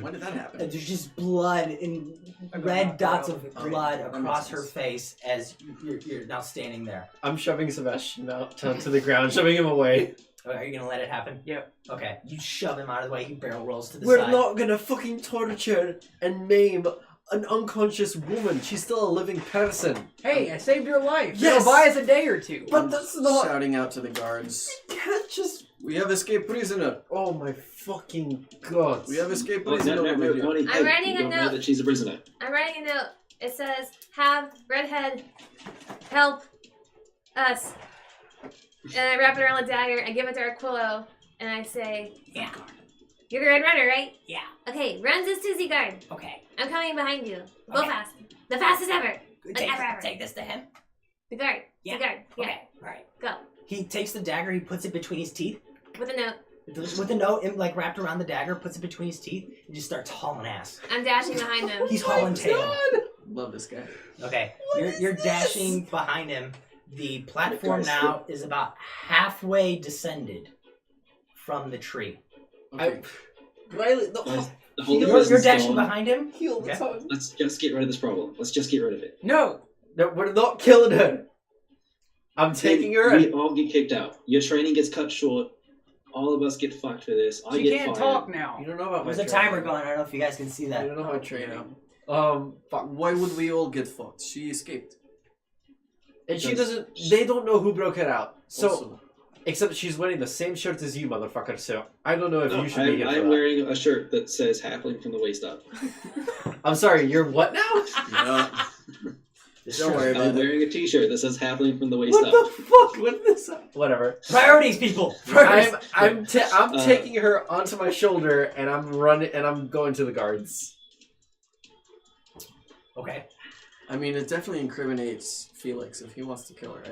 When did that happen? There's just blood and red dots of blood that across makes her sense. face as you're now standing there. I'm shoving Sebastian out to the ground, shoving him away. Are you gonna let it happen? Yep. Okay. You shove him out of the way. He barrel rolls to the We're side. not gonna fucking torture and maim an unconscious woman. She's still a living person. Hey, I saved your life. Yes! It'll buy us a day or two. But that's not. Shouting out to the guards. Can't just. We have escaped prisoner. Oh my fucking god. We have escaped Oh, prisoner over here. I'm writing you a don't know note. that she's a prisoner. I'm writing a note. It says, "Have Redhead help us." And I wrap it around the dagger. I give it to Arquillo, and I say, Yeah. "You're the Red Runner, right?" Yeah. Okay, run to Susie Guard. Okay. I'm coming behind you. Go Okay. fast. The fastest ever. Take, ever. take this to him. The guard. Yeah. The guard. Yeah. Okay. All right. Go. He takes the dagger. He puts it between his teeth. With a note. With the note like wrapped around the dagger, puts it between his teeth, and just starts hauling ass. I'm dashing behind him. He's hauling tail. Love this guy. Okay, What you're is dashing behind him. The platform now is about halfway descended from the tree. Okay. Riley, no. Guys, the Holy You're Presence dashing gone. behind him. Heal the Okay. tongue. Let's just get rid of this problem. Let's just get rid of it. No. No, we're not killing her. I'm taking her We and all get kicked out. Your training gets cut short. All of us get fucked for this. I She get can't fired. talk now. you don't know about There's my a timer training. going. I don't know if you guys can see You that. don't know my training. Fuck. Why would we all get fucked? She escaped. And she Because- doesn't. They don't know who broke her out. So, Also, except she's wearing the same shirt as you, motherfucker. So I don't know if No, you should be here for I'm that. wearing a shirt that says halfling from the waist up. I'm sorry. You're what now? yeah. Don't worry I'm about it. wearing a t-shirt that says halfling from the waist What up. the fuck? What is this? Whatever. Priorities, people. Priorities. I'm Uh, taking her onto my shoulder and I'm running and I'm going to the guards. Okay. I mean, it definitely incriminates Felix if he wants to kill her.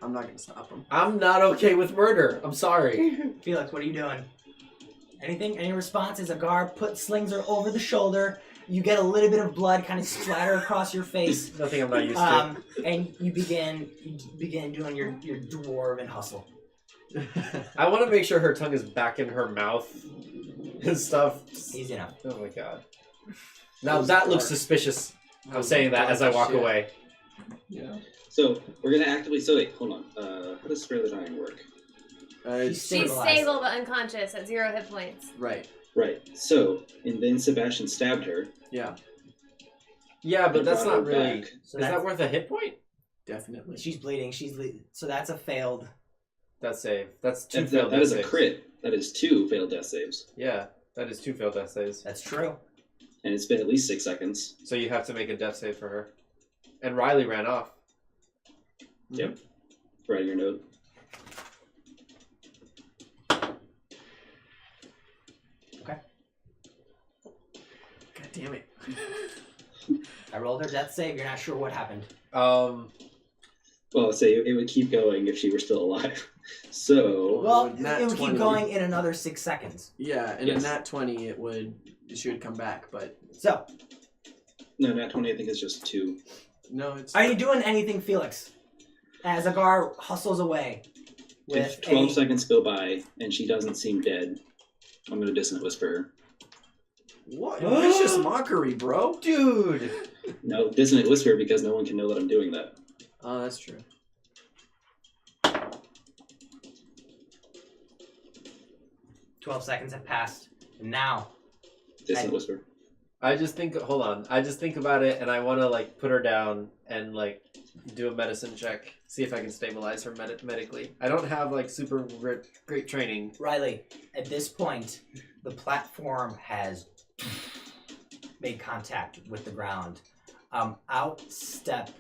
I'm not gonna stop him. I'm not okay with murder. I'm sorry. Felix, what are you doing? Anything? Any responses? A guard slings her over the shoulder. You get a little bit of blood kind of splatter across your face. Nothing I'm not used to. And you begin doing your dwarven hustle. I want to make sure her tongue is back in her mouth and stuff. Easy enough. Oh my god. Now that looks suspicious. I'm saying that as I walk Shit. away. Yeah. So we're gonna actively. So wait, hold on. How does Spare the Dying work? She's She's stabilized. stable but unconscious at 0 hit points. Right. Right. So and then Sebastian stabbed her. Yeah. Yeah, but and that's brought not her really. back. So Is that that's, worth a hit point? Definitely. she's bleeding. So that's a failed. That save. That's two That failed death is a saves. crit. That is 2 failed death saves, Yeah, that is 2 failed death saves. That's true. and it's been at least 6 seconds. So you have to make a death save for her. And Riley ran off. Yep. Write your note. God damn it. I rolled her death save. You're not sure what happened. Well, I'll say it would keep going if she were still alive. So Well, nat it would 20. keep going in another 6 seconds. Yeah, and Yes. in that 20, she would come back, but So, no, nat 20 I think is just 2. no, it's. are you doing anything, Felix? As Agar hustles away with If 12 a... seconds go by and she doesn't seem dead, I'm gonna dissonant whisper her. What? Vicious mockery, bro. Dude! No, dissonant whisper because no one can know that I'm doing that. Oh, that's true. 12 seconds have passed. And now, Dissonant whisper. I just think, hold on. I just think about it and I want to, like, put her down and, like, do a medicine check. See if I can stabilize her medically. I don't have, like, super great training. Riley, at this point, the platform has made contact with the ground. Out step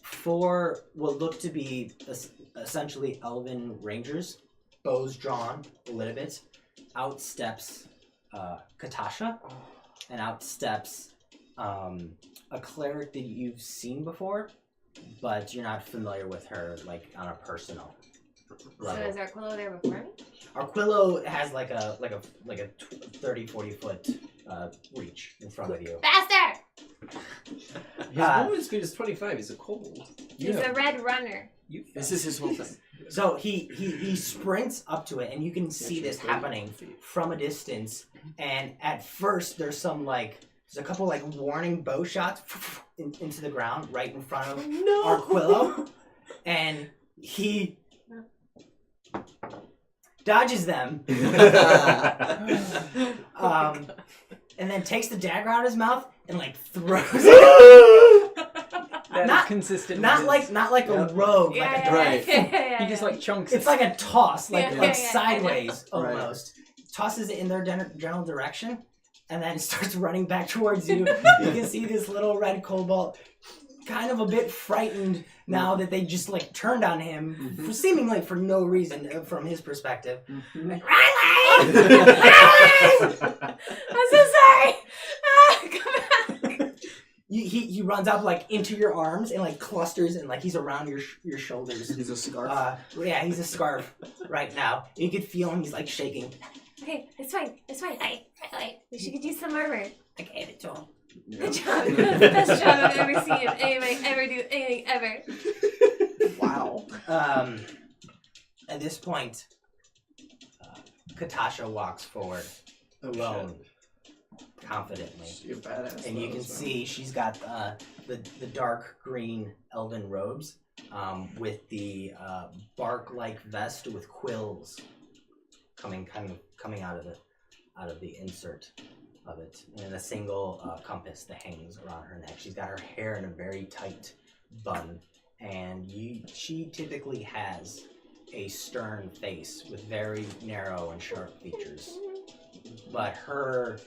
4 will look to be essentially elven rangers, bows drawn a little bit. Out steps Katasha, and out steps a cleric that you've seen before, but you're not familiar with her like on a personal level. So is Arquillo there before me? Arquillo has like a 30-40 foot reach in front of you. Faster! His movement speed is 25. He's a kobold. He's a red runner. This is his whole thing. So he sprints up to it, and you can see this happening from a distance. And at first, there's a couple like warning bow shots into the ground right in front of Arquillo, and he dodges them, and then takes the dagger out of his mouth and like throws it. That's consistent. Not like a rogue, like a Right. He just like chunks. It's like a toss, like Yeah, sideways I know. almost. Tosses it in their general direction, and then starts running back towards you. You can see this little red cobalt, kind of a bit frightened now that they just like turned on him, seemingly for no reason from his perspective. Like, Riley! Riley! I'm so sorry. Come back. He runs up like into your arms and like clusters and like he's around your shoulders. He's a scarf. Yeah, he's a scarf right now. You can feel him. He's like shaking. Okay, it's fine. It's fine. We should use some armor. I gave it to him. Good job. That's the best job I've ever seen. Anybody ever do anything ever. Wow. At this point, Katasha walks forward alone, confidently. She's a badass. And you can see she's got the dark green elven robes with the bark-like vest with quills coming out of the insert of it, and a single compass that hangs around her neck. She's got her hair in a very tight bun, and she typically has a stern face with very narrow and sharp features, but her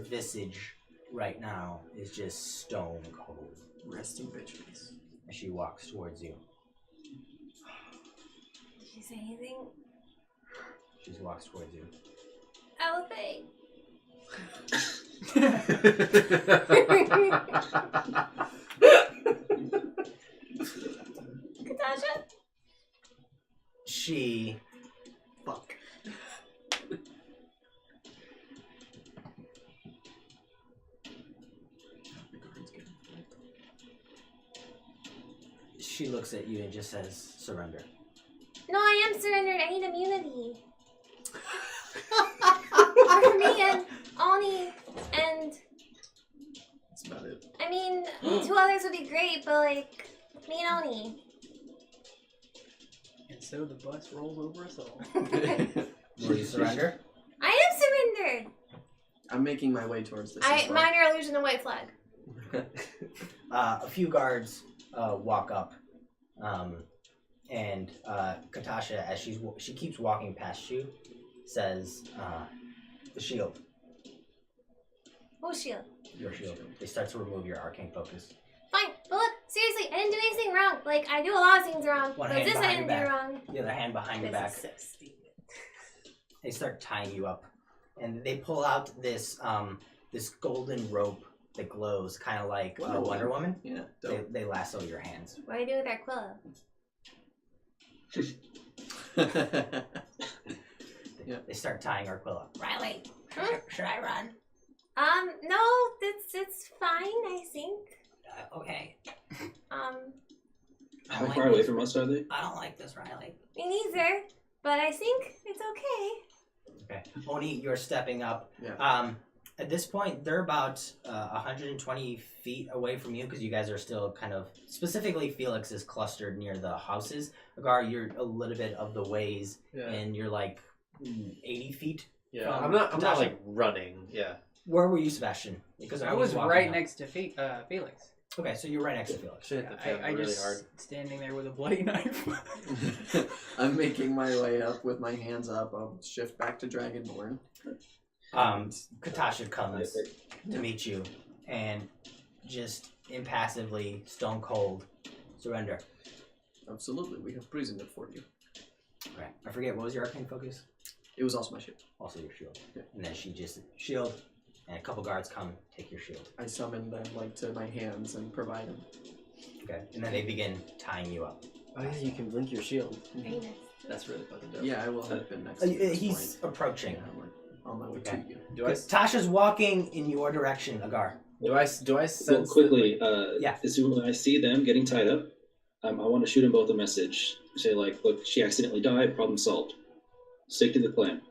visage right now is just stone cold. Resting bitch face. As she walks towards you. Did you say anything? She walks towards you. Elephant. Katasha? She Fuck. She looks at you and just says, "Surrender." No, I am surrendered. I need immunity. For me and Ani and... That's about it. I mean, 2 others would be great, but like, me and Ani. And so the bus rolls over us all. Will you surrender? I am surrendered. I'm making my way towards this. as well. Minor illusion of white flag. A few guards walk up, and Katasha, as she keeps walking past you, says, "The shield, Oh, shield. your shield." They start to remove your arcane focus. Fine, but look, seriously, I didn't do anything wrong. Like, I do a lot of things wrong, One but hand this I behind didn't your do back. wrong. The other hand behind your back. This is so stupid. They start tying you up, and they pull out this this golden rope that glows, kind of like Wonder Woman. Yeah. Dope. They lasso your hands. What do I do with that quill? They start tying Arquilla up. Riley, should I run? No, it's fine, I think. Okay. How far away from us are they? I don't like this, Riley. Me neither, but I think it's okay. Okay. Oni, you're stepping up. Yeah. At this point, they're about 120 feet away from you because you guys are still kind of... Specifically, Felix is clustered near the houses. Agar, you're a little bit of the ways, and you're like 80 feet. Yeah, from I'm not Katasha. like running. Yeah. Where were you, Sebastian? Because I Oni's was walking right up. next to Felix. Okay, so you're right next to Felix. Should hit the tab I really just hard. standing there with a bloody knife. I'm making my way up with my hands up. I'll shift back to Dragonborn. Katasha comes to meet you and just impassively, stone cold, surrender. Absolutely, we have prisoned it for you. Okay. I forget, what was your arcane focus? It was also my shield. Also your shield. Yeah. And then she just shield, and a couple guards come, take your shield. I summon them like to my hands and provide them. Okay. And then they begin tying you up. Oh yeah, you can blink your shield. Very nice. That's really fucking dope. Yeah, I will have been next to you at this He's point. approaching. Yeah, I'm like, on my way Okay. to you. Tasha's walking in your direction, Agar. Do I sense Well, quickly, yeah. as soon as I see them getting tied up, I want to shoot them both a message. Say, like, look, she accidentally died, problem solved. Stick to the plan.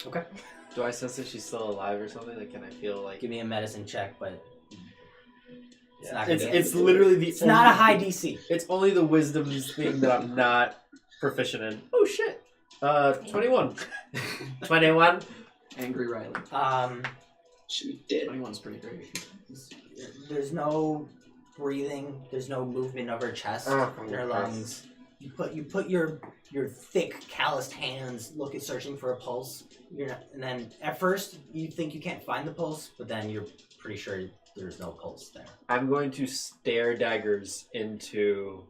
Okay. Do I sense that she's still alive or something? Like, can I feel like? Give me a medicine check, but it's Yeah. not gonna It's be literally the. It's not a high DC. It's only the wisdom's thing that I'm not proficient in. Oh shit. 21. 21. Angry Riley. Should be dead. 21's pretty great. There's no breathing. There's no movement of her chest, Oh, her lungs. You put your thick, calloused hands searching for a pulse. And then at first you think you can't find the pulse, but then you're pretty sure there's no pulse there. I'm going to stare daggers into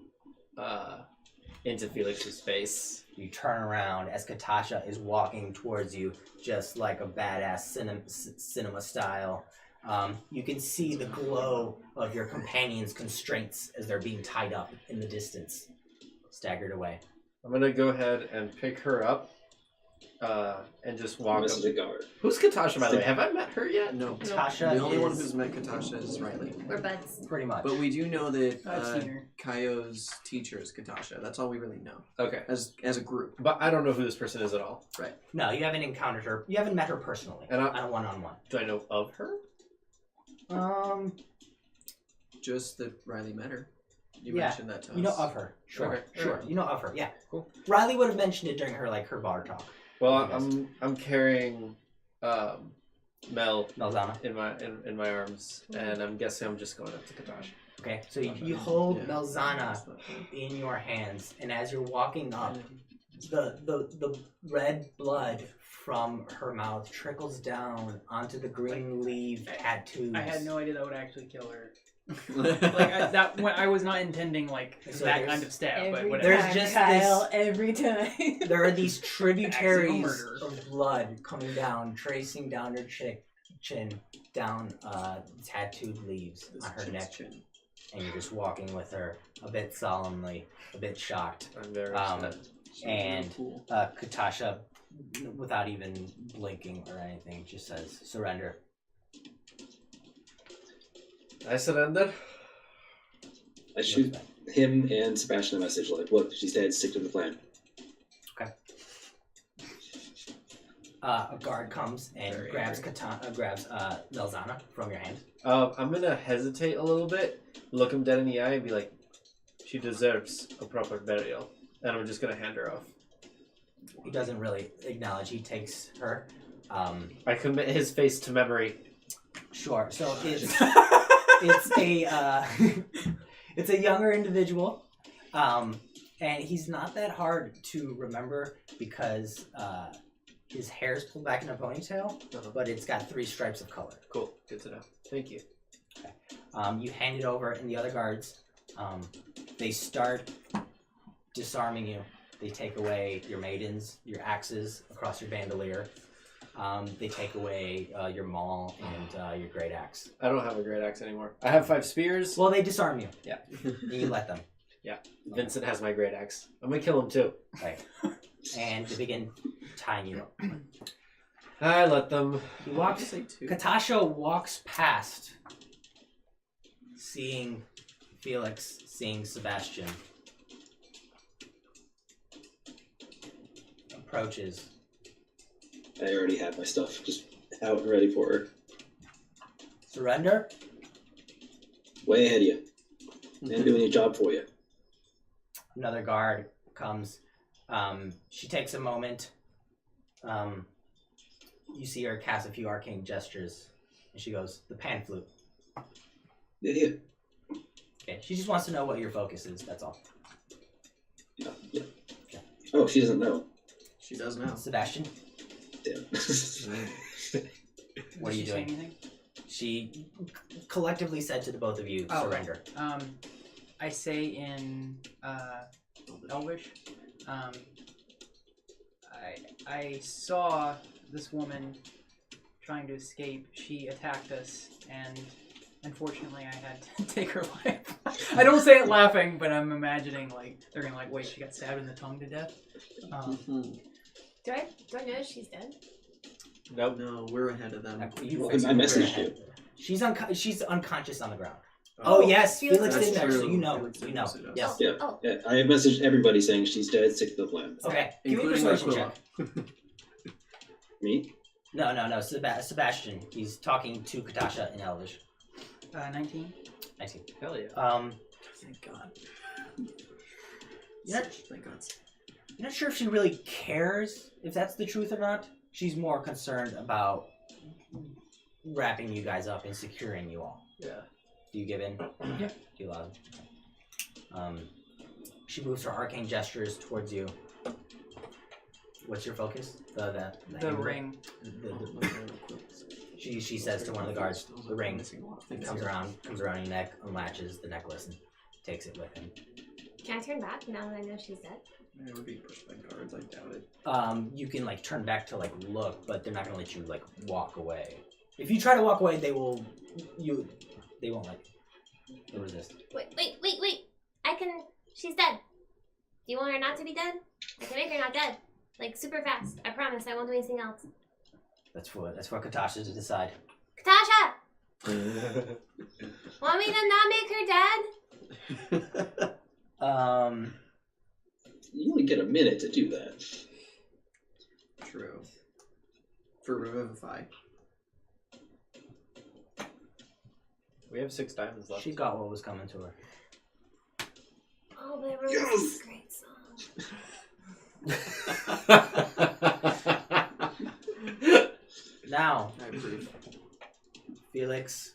Felix's face. You turn around as Katasha is walking towards you, just like a badass cinema style. You can see the glow of your companions' constraints as they're being tied up in the distance, staggered away. I'm gonna go ahead and pick her up, and just walk up. Message a guard. Who's Katasha, by the way? Have I met her yet? No. Tasha The only one is- who's met Katasha is Riley. We're buds. Pretty much. But we do know that I've seen her. Kaio's teacher is Katasha. That's all we really know. Okay. As a group. But I don't know who this person is at all. No, you haven't encountered her. You haven't met her personally. And on a one-on-one. Do I know of her? Just that Riley met her. You Yeah, mentioned that to us. You know of her. Sure. Okay, Sure. alright. You know of her. Yeah. Cool. Riley would have mentioned it during her bar talk. Well, Yes. I'm carrying Mel Mel'Zanna. in my arms, and I'm guessing I'm just going up to Katasha. Okay. So you hold Yeah. Mel'Zanna in your hands, and as you're walking up, the red blood from her mouth trickles down onto the green leaf tattoos. I had no idea that would actually kill her. I was not intending So that there's- kind of stab, but Every whatever. There's time, just Kyle, this- every time. There are these Accidental tributaries murder. of blood coming down, tracing down her chin, down tattooed leaves on her neck, and you're just walking with her, a bit solemnly, a bit shocked. I'm very Um, upset. And Cool. Katasha, without even blinking or anything, just says, "Surrender." I surrender. I shoot him and Sebastian a message like, look, she said stick to the plan. A guard comes and Very grabs Mel'Zanna from your hand. I'm gonna hesitate a little bit, look him dead in the eye, and be like, "She deserves a proper burial," and I'm just gonna hand her off. He doesn't really acknowledge. He takes her. I commit his face to memory. Sure. So it's it's a younger individual, and he's not that hard to remember because his hair's pulled back in a ponytail, but it's got 3 stripes of color. Cool. Good to know. Thank you. You hand it over, and the other guards, they start disarming you. They take away your maidens, your axes across your bandolier. They take away your maul and your great axe. I don't have a great axe anymore. I have 5 spears. Well, they disarm you. Yeah. And you let them. Vincent has my great axe. I'm gonna kill him too. Right. And they begin tying you up. I let them. He walks. Katasha walks past, seeing Felix, seeing Sebastian. Approaches. I already have my stuff just out and ready for her. Surrender? Way ahead of you. And doing your job for you. Another guard comes. She takes a moment. You see her cast a few arcane gestures. And she goes, "The pan flute." Yeah. Okay. She just wants to know what your focus is, that's all. Yeah. Oh, she doesn't know. She does now. Sebastian, Damn. what are you Did she say doing? anything? She collectively said to the both of you, Oh. surrender. I say in Elvish, I saw this woman trying to escape. She attacked us, and unfortunately, I had to take her life. I don't say it laughing, but I'm imagining like they're gonna like, wait, she got stabbed in the tongue to death. Do I know she's dead? Nope. No, we're ahead of them. You I messaged you. She's unconscious on the ground. Oh, yes, Felix Felix is did That's know. So true. you know. Felix You did know. message us. Yes. Yeah. Oh. Yeah, I have messaged everybody saying she's dead, stick to the plan. Okay. Give me a Including persuasion Aquila. check. Me? No. Sebastian. He's talking to Katasha in Elvish. 19. I see. Hell yeah. Thank God. You're Thank God. not sure if she really cares if that's the truth or not. She's more concerned about wrapping you guys up and securing you all. Yeah. Do you give in? Yeah. Do you allow it? She moves her arcane gestures towards you. What's your focus? The Ring. She says to one of the guards, the ring comes around your neck, unlatches the necklace, and takes it with him. Can I turn back now that I know she's dead? It would be pushed by guards, I doubt it. You can like turn back to like look, but they're not gonna let you like walk away. If you try to walk away, they won't like they'll resist. Wait. She's dead. Do you want her not to be dead? I can make her not dead. Like, super fast. I promise I won't do anything else. That's for Katasha to decide. Katasha! Want me to not make her dead? You only get a minute to do that. True. For Revivify. We have 6 diamonds left. She got what was coming to her. Oh, but it really is a great song. Now, I approve. Felix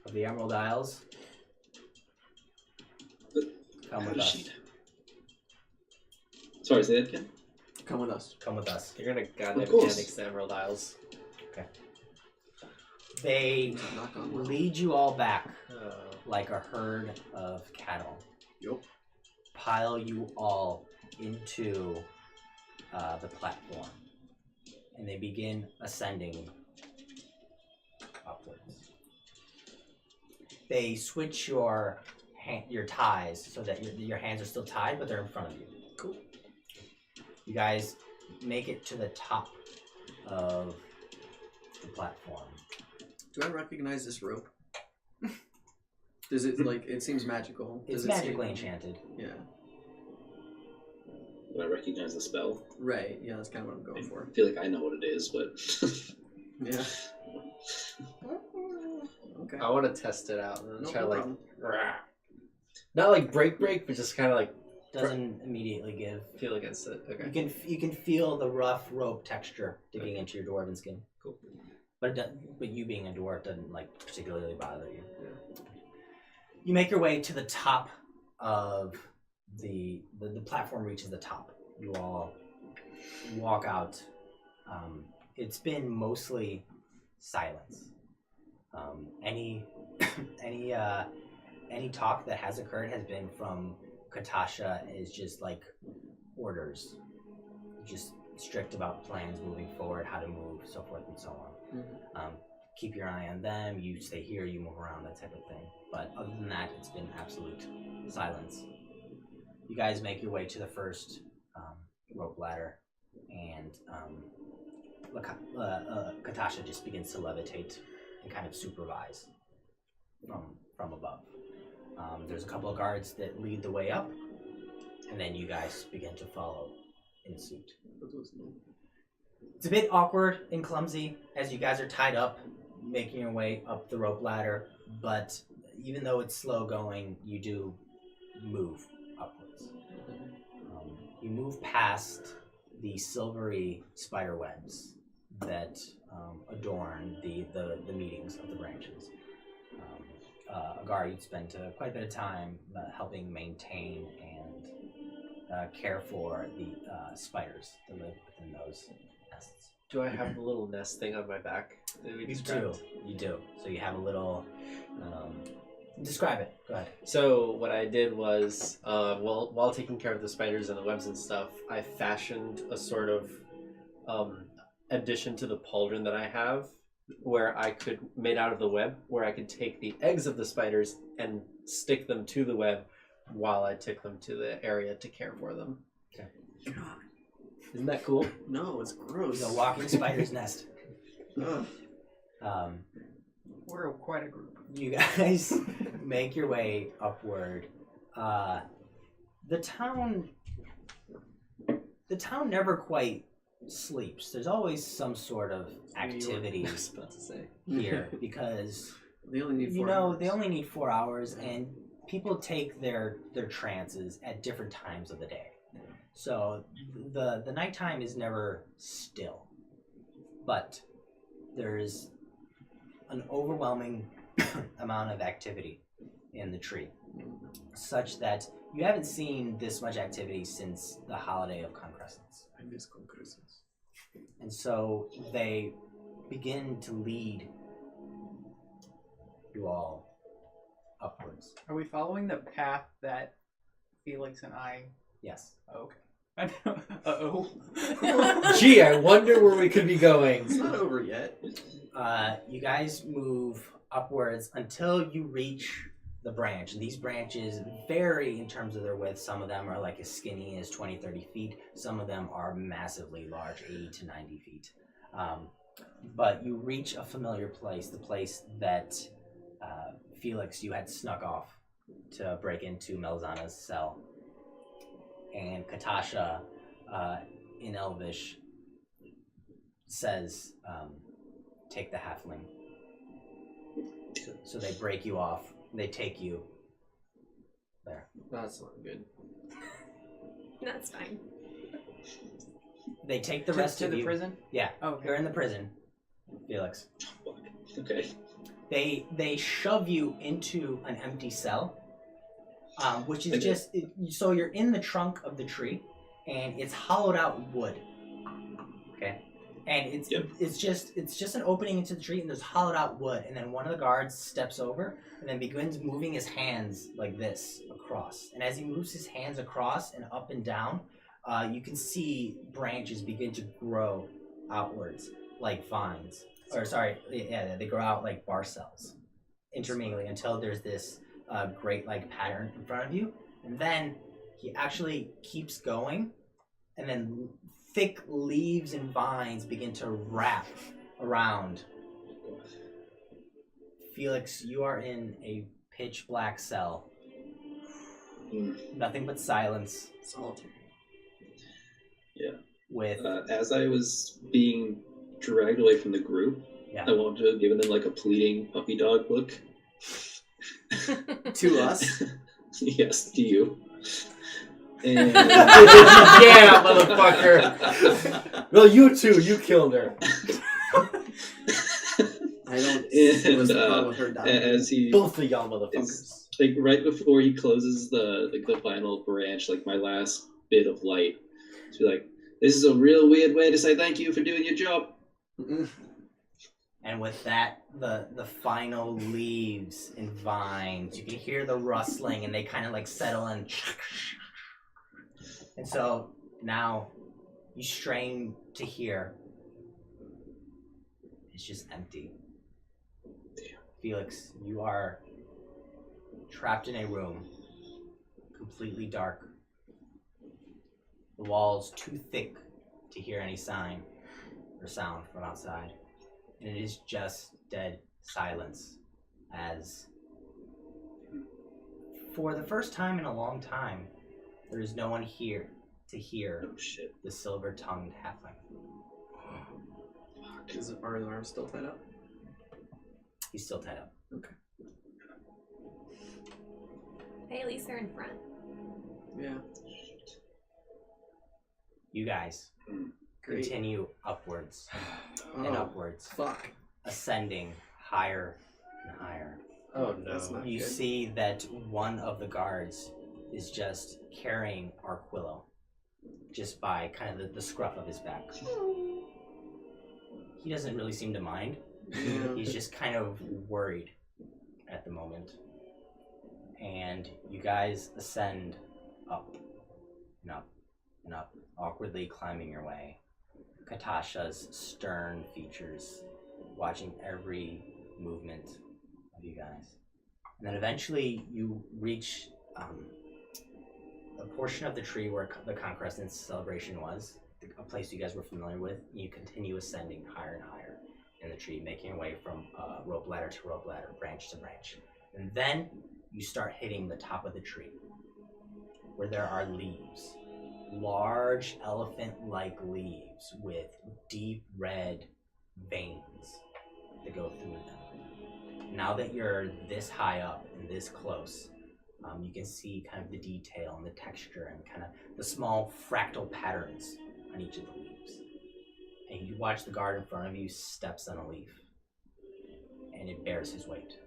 of the Emerald Isles, come with us. Sorry, say that again? Come with us. Come with us. You're gonna goddamn Of course. annex the Emerald Isles. They Knock on wood. lead you all back like a herd of cattle. Yup. Pile you all into the platform, and they begin ascending upwards. They switch your ties so that your hands are still tied, but they're in front of you. Cool. You guys make it to the top of the platform. Do I recognize this rope? Does it, like, it seems magical. It's Does it magically seem- enchanted. Yeah. Do I recognize the spell? Right, yeah, that's kind of what I'm going for. I feel like I know what it is, but... Yeah. Okay. I want to test it out and No try to, like, problem. rah. Not like break, but just kind of like Doesn't immediately give. feel against it. Okay. You can feel the rough rope texture digging into your dwarven skin. Cool. But you being a dwarf doesn't like particularly bother you. Yeah. You make your way to the top of the platform. Reaches the top. You all walk out. It's been mostly silence. Any talk that has occurred has been from Katasha. Is just like orders, just strict about plans moving forward, how to move, so forth and so on. Mm-hmm. Keep your eye on them. You stay here. You move around, that type of thing. But other than that, it's been absolute silence. You guys make your way to the first rope ladder, and Katasha just begins to levitate and kind of supervise from above. There's a couple of guards that lead the way up, and then you guys begin to follow in suit. It's a bit awkward and clumsy as you guys are tied up, making your way up the rope ladder, but even though it's slow going, you do move upwards. You move past the silvery spider webs that adorn the meetings of the branches. A guard you'd spend quite a bit of time helping maintain and care for the spiders that live within those nests. Do I have the little nest thing on my back that we described? You do. So you have a little... describe it. Go ahead. So what I did was, while taking care of the spiders and the webs and stuff, I fashioned a sort of addition to the pauldron that I have where I could, made out of the web, where I could take the eggs of the spiders and stick them to the web while I took them to the area to care for them. God. Isn't that cool? No, it's gross. The walking spider's nest. Ugh. We're quite a group. You guys make your way upward. The town never quite sleeps. There's always some sort of activity I was about to say. here because They only need 4 they hours. only need 4 hours, and people take their trances at different times of the day. So the nighttime is never still, but there's an overwhelming amount of activity in the tree, such that you haven't seen this much activity since the holiday of Concrescence. I miss concrescence. And so they begin to lead you all upwards. Are we following the path that Felix and I? Yes. Oh, okay. Uh-oh. Gee, I wonder where we could be going. It's not over yet. You guys move upwards until you reach the branch. And these branches vary in terms of their width. Some of them are like as skinny as 20, 30 feet. Some of them are massively large, 80 to 90 feet. But you reach a familiar place, the place that Felix, you had snuck off to break into Mel'Zanna's cell. And Katasha, in Elvish, says, take the halfling. So they break you off. They take you there. That's not good. That's fine. They take the To- rest to of the you. prison? Yeah, Oh, okay. you're in the prison, Felix. Okay. They shove you into an empty cell, which is Okay. just so you're in the trunk of the tree, and it's hollowed out wood. Okay, and it's just an opening into the tree, and there's hollowed out wood, and then one of the guards steps over and then begins moving his hands like this across, and as he moves his hands across and up and down, you can see branches begin to grow outwards like vines. Or sorry, yeah, they grow out like bar cells, intermingling until there's this great like pattern in front of you, and then he actually keeps going, and then thick leaves and vines begin to wrap around. Felix, you are in a pitch black cell. Nothing but silence. Solitary. With As I was being dragged away from the group, yeah. I wanted to have given them like a pleading puppy dog look. To us? Yes, to you. And Yeah, motherfucker. Well, you too. You killed her. I don't see what's the problem with her dying. as he Both of y'all motherfuckers. like right before he closes the final branch, like my last bit of light, to be like, this is a real weird way to say thank you for doing your job. And with that, the final leaves and vines, you can hear the rustling, and they kind of like settle in. And so now you strain to hear. It's just empty. Felix, you are trapped in a room, completely dark. The walls too thick to hear any sign or sound from outside. And it is just dead silence as, for the first time in a long time, there is no one here to hear Oh shit. the silver-tongued halfling. Are his arms still tied up? He's still tied up. Okay. Hey, at least they're in front. Yeah. You guys Great. continue upwards and Oh, upwards, fuck. ascending higher and higher. Oh no. That's not You good. see that one of the guards is just carrying Arquillo, just by kind of the scruff of his back. He doesn't really seem to mind. Yeah. He's just kind of worried at the moment. And you guys ascend up and up and up, awkwardly climbing your way. Katasha's stern features watching every movement of you guys. And then eventually you reach a portion of the tree where the Concrescent celebration was, a place you guys were familiar with. You continue ascending higher and higher in the tree, making your way from rope ladder to rope ladder, branch to branch. And then you start hitting the top of the tree, where there are leaves. Large elephant-like leaves with deep red veins that go through them. Now that you're this high up and this close, you can see kind of the detail and the texture and kind of the small fractal patterns on each of the leaves. And you watch the guard in front of you steps on a leaf, and it bears his weight.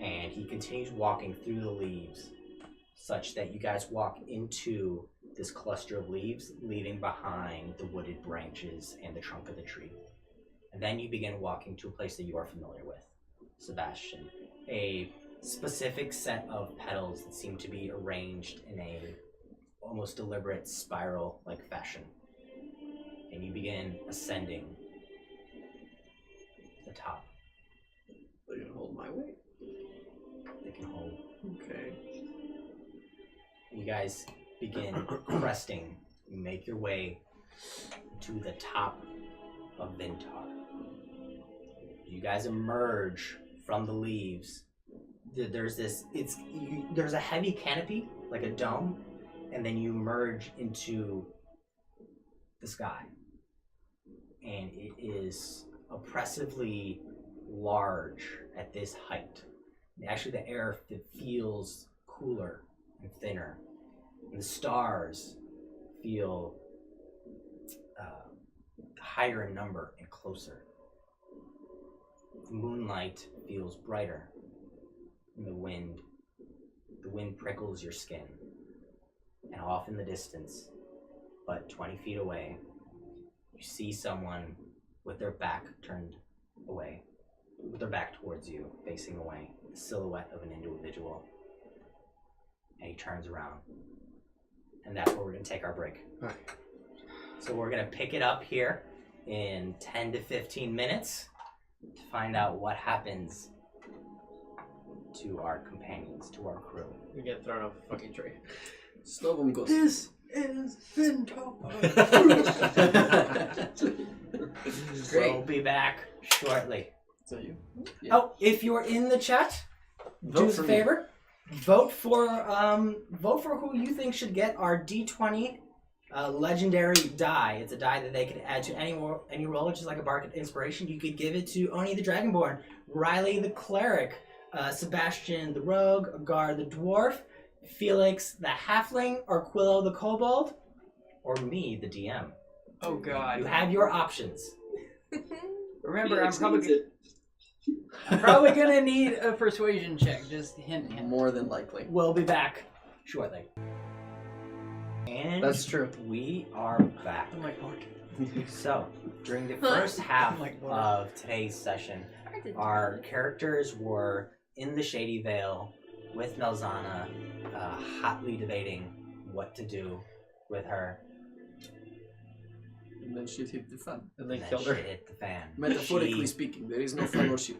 And he continues walking through the leaves such that you guys walk into this cluster of leaves, leaving behind the wooded branches and the trunk of the tree. And then you begin walking to a place that you are familiar with, Sebastian. A specific set of petals that seem to be arranged in a almost deliberate spiral-like fashion. And you begin ascending the top. They're gonna hold my weight. They can hold. Okay. You guys begin cresting. You make your way to the top of Vin'Tar. You guys emerge from the leaves. There's there's a heavy canopy, like a dome, and then you emerge into the sky. And it is oppressively large at this height. Actually, the air feels cooler and thinner. And the stars feel higher in number and closer. The moonlight feels brighter. And the wind prickles your skin. And off in the distance, but 20 feet away, you see someone with their back turned away, with their back towards you, facing away, the silhouette of an individual. And he turns around. And that's where we're going to take our break. Okay. So we're going to pick it up here in 10 to 15 minutes to find out what happens to our companions, to our crew. We get thrown off a fucking tree. Some of them go. This is Vin'Tar. We'll be back shortly. So you? Oh, if you're in the chat, do us a favor. Vote for who you think should get our D20 legendary die. It's a die that they could add to any roll, which is like a bark inspiration. You could give it to Oni the Dragonborn, Riley the Cleric, Sebastian the Rogue, Gar the Dwarf, Felix the Halfling, or Quillo the Kobold, or me, the DM. Oh god. You have your options. Remember, I'm probably gonna need a persuasion check. Just hint. More than likely. We'll be back shortly. And That's true. we are back. Oh my god. So, during the first half of today's session, our characters were in the Shady Vale with Mel'Zanna, hotly debating what to do with her. And then shit hit the fan. And they And then killed her. shit hit the fan. Metaphorically speaking, there is no fan or shit.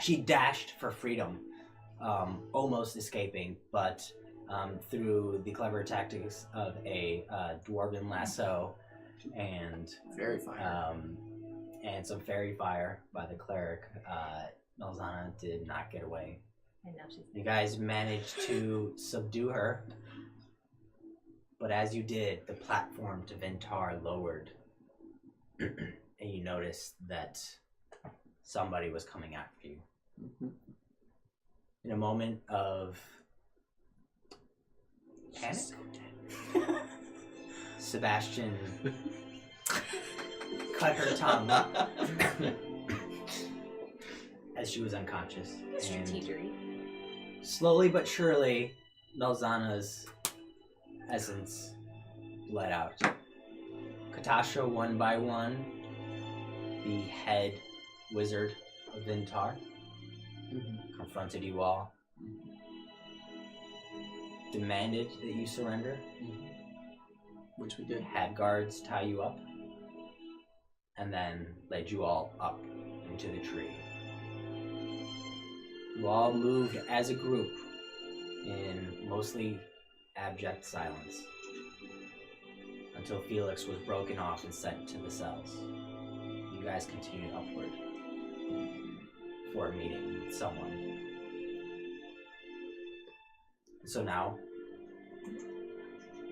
She dashed for freedom, almost escaping, but through the clever tactics of a dwarven lasso and Very fine. and some fairy fire by the cleric, Mel'Zanna did not get away. I know she's You guys managed to subdue her, but as you did, the platform to Vin'Tar lowered, and you noticed that somebody was coming after you. Mhm. In a moment of panic, Sebastian cut her tongue as she was unconscious. And strategery. slowly but surely, Mel'Zanna's essence bled out. Katasha, one by one, the head wizard of Vin'Tar, confronted you all, demanded that you surrender, Which we did. had guards tie you up, and then led you all up and into the tree. You all moved as a group in mostly abject silence until Felix was broken off and sent to the cells. You guys continued upward for a meeting with someone. So now,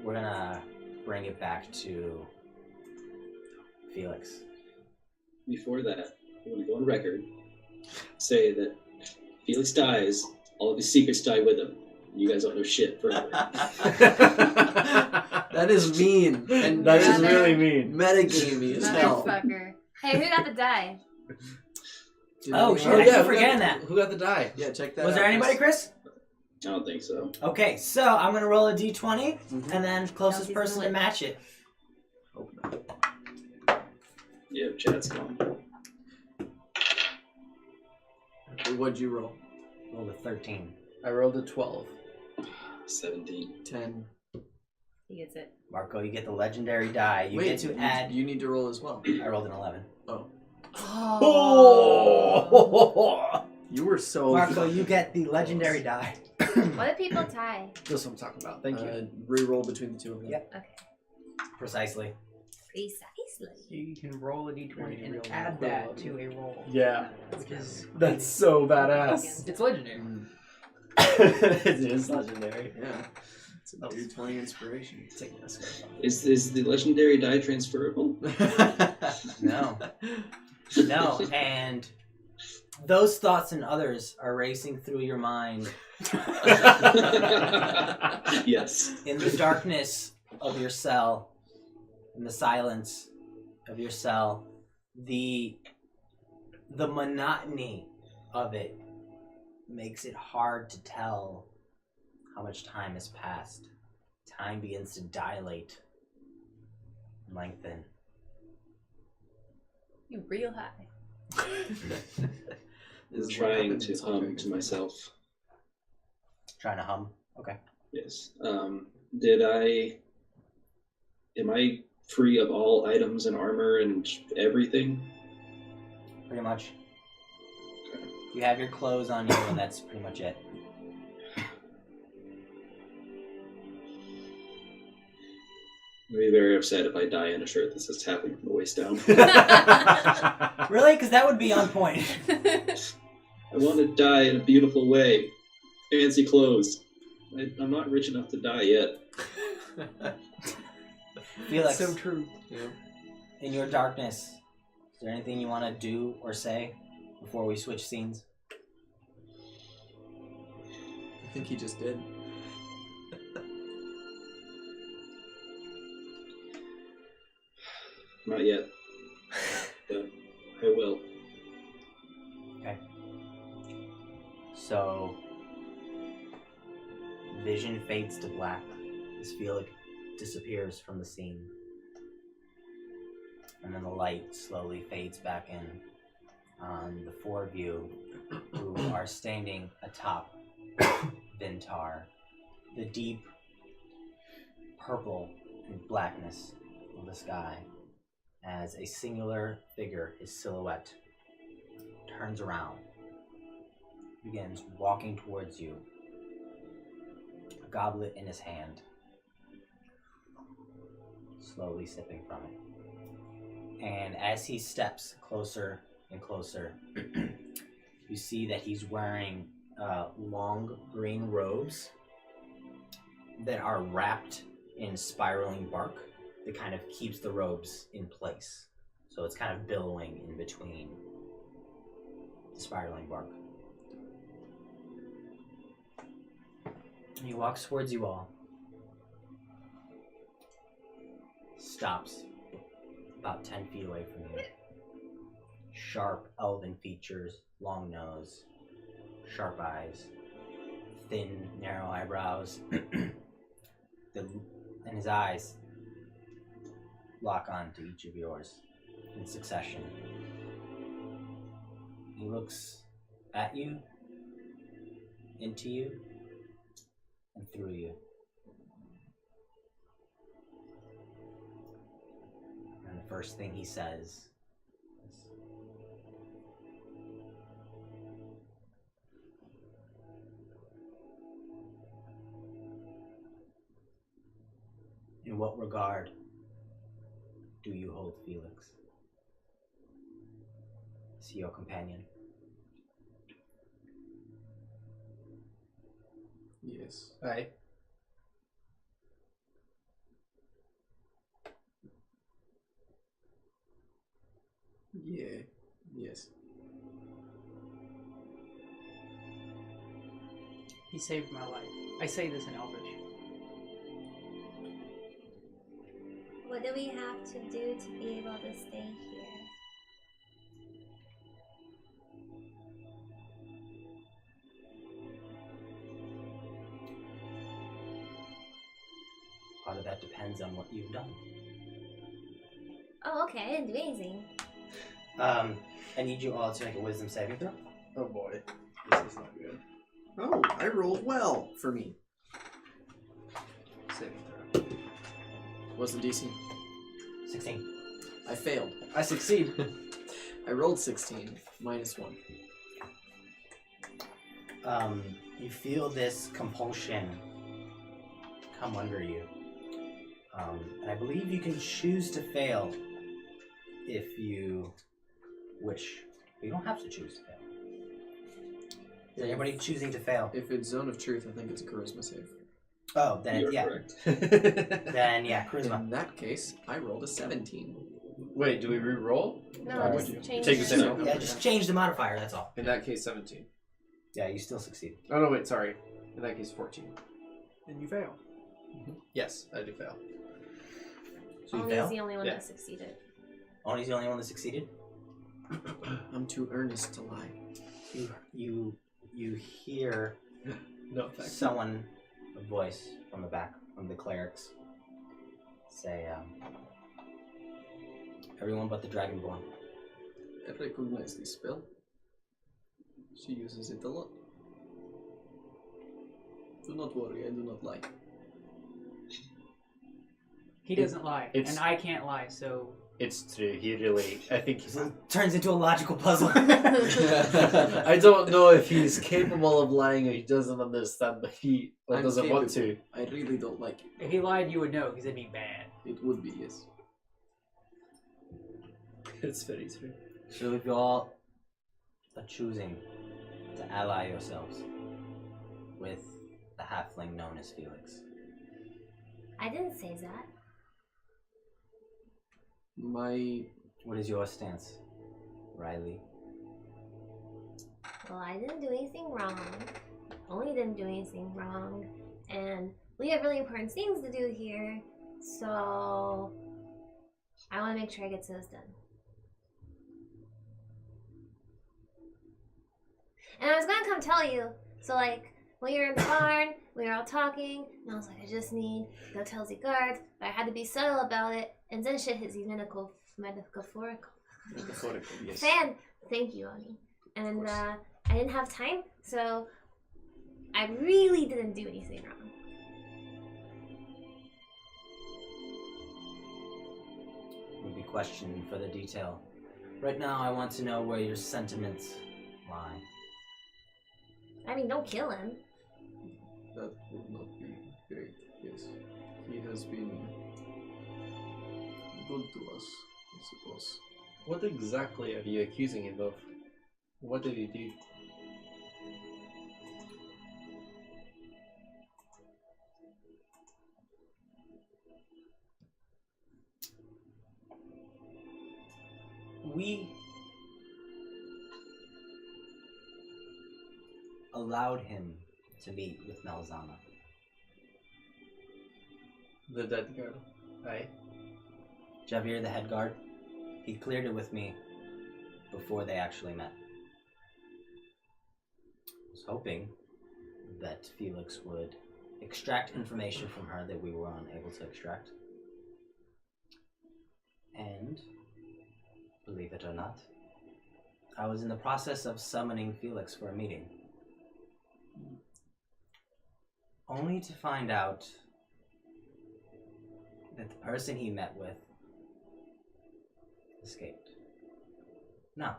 we're gonna bring it back to Felix. Before that, I'm going to go on record, say that Felix dies, all of his secrets die with him. You guys don't know shit forever. That is mean. And That is Brother. really mean. metagamey as hell. Motherfucker. Hey, who got the die? Oh, Did shit, anyone- I keep who forgetting got, that. Who got the die? Yeah, check that Was out. there anybody, Chris? I don't think so. Okay, so I'm gonna roll a d20 Mhm. and then closest he's person gonna to match it. Hope not. Yeah, Chad's gone. What'd you roll? Roll a 13. I rolled a 12. 17. 10. He gets it. Marco, you get the legendary die. You get to add. You need to roll as well. I rolled an 11. Oh. Oh! You were so... Marco, you get the legendary die. What do people tie? That's what I'm talking about. Thank you. Re-roll between the two of them. Yep. Okay. Precisely. Precisely. You can roll a d20 Really and real add real that level. to a roll. Yeah. Which is That's so badass. it's legendary. Mm, It is legendary. yeah. It's a dude 20 inspiration. Take this. Is the legendary die transferable? No. No, and those thoughts and others are racing through your mind Yes. in the darkness of your cell, in the silence of your cell. The monotony of it makes it hard to tell how much time has passed. Time begins to dilate and lengthen. You real high. This is what Trying happens to in Star hum Trek. to myself. Trying to hum. Okay. Yes. Am I free of all items and armor and everything? Pretty much. You have your clothes on you, and that's pretty much it. I'd be very upset if I die in a shirt that says tapping from the waist down. Really? Because that would be on point. I want to die in a beautiful way. Fancy clothes. I'm not rich enough to die yet. Felix, So true. Yeah. in your darkness, is there anything you want to do or say before we switch scenes? I think he just did. Not yet. But I will. So, vision fades to black as Felix disappears from the scene. And then the light slowly fades back in on the four of you who are standing atop Vin'Tar. The deep purple and blackness of the sky as a singular figure, his silhouette, turns around, begins walking towards you, a goblet in his hand, slowly sipping from it. And as he steps closer and closer, you see that he's wearing long green robes that are wrapped in spiraling bark that kind of keeps the robes in place. So it's kind of billowing in between the spiraling bark. And he walks towards you all. Stops about 10 feet away from you. Sharp elven features, long nose, sharp eyes, thin, narrow eyebrows. And his eyes lock on to each of yours in succession. He looks at you, into you, and through you. And the first thing he says is, regard do you hold Felix? Is he your companion? Yes. Aye. Yeah. Yes. He saved my life. I say this in Elvish. What do we have to do to be able to stay here? Part of that depends on what you've done. Oh, okay. I didn't do anything. I need you all to make a wisdom saving throw. Oh boy. This is not good. Oh, I rolled well for me. Saving throw. What's the DC? 16. I failed. I succeed. I rolled 16, minus 1. You feel this compulsion come under you. And I believe you can choose to fail if you wish. But you don't have to choose to fail. Is anybody choosing to fail? If it's Zone of Truth, I think it's a charisma save. Oh, then You're yeah. correct. Then yeah, charisma. In that case, I rolled a 17. Wait, do we re-roll? No, Or just would you change take the it. same So, number? yeah, just change the modifier, that's all. In that case, 17. Yeah, you still succeed. Oh no, wait, sorry. In that case, 14. Then you fail. Yes, I do fail. So you Only's fail? the only one Yeah. that succeeded. Only's the only one that succeeded? I'm too earnest to lie. You hear No effect. someone, a voice from the back, from the clerics, say, everyone but the Dragonborn. I recognize this spell. She uses it a lot. Do not worry, I do not lie. He doesn't lie, it's- and I can't lie, so It's true. He really. I think he's. Turns into a logical puzzle. I don't know if he's capable of lying or he doesn't understand, but he I'm doesn't want to. capable. I really don't like it. if he lied, you would know because it'd be bad. It would be, yes. It's very true. So if you all are choosing to ally yourselves with the halfling known as Felix, I didn't say that. what is your stance, Riley? Well, I didn't do anything wrong. Only didn't do anything wrong. And we have really important things to do here. So I want to make sure I get those done. And I was going to come tell you. So, like, when you were in the barn, we were all talking. And I was like, I just need to go tell the guards. But I had to be subtle about it. And then shit hit the metaphorical. Metaphorical, yes. Fan. Thank you, Ani. And I didn't have time, so I really didn't do anything wrong. We'll be questioning further detail. Right now, I want to know where your sentiments lie. I mean, don't kill him. That would not be great, yes. He has been good to us, I suppose. What exactly are you accusing him of? What did he do? We allowed him to meet with Mel'Zanna. The dead girl. Aye. Javier, the head guard, he cleared it with me before they actually met. I was hoping that Felix would extract information from her that we were unable to extract. And, believe it or not, I was in the process of summoning Felix for a meeting. Only to find out that the person he met with escaped. Now,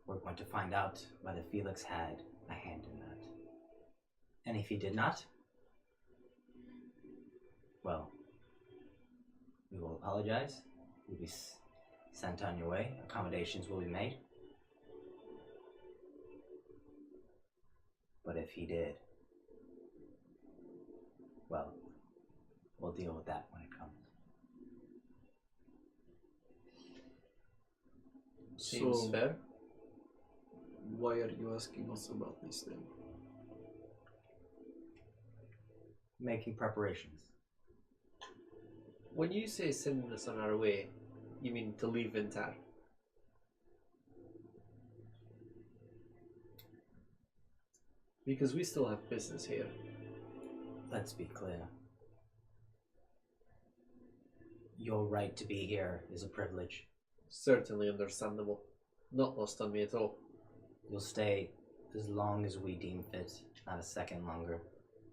we're going to find out whether Felix had a hand in that. And if he did not, Well, we will apologize. You'll be sent on your way. Accommodations will be made. But if he did, well, we'll deal with that when it comes. Seems So, fair. why are you asking us about this then? Making preparations. When you say sending us on our way, you mean to leave Vin'Tar? Because we still have business here. Let's be clear. Your right to be here is a privilege. Certainly understandable. Not lost on me at all. You'll stay as long as we deem fit, not a second longer.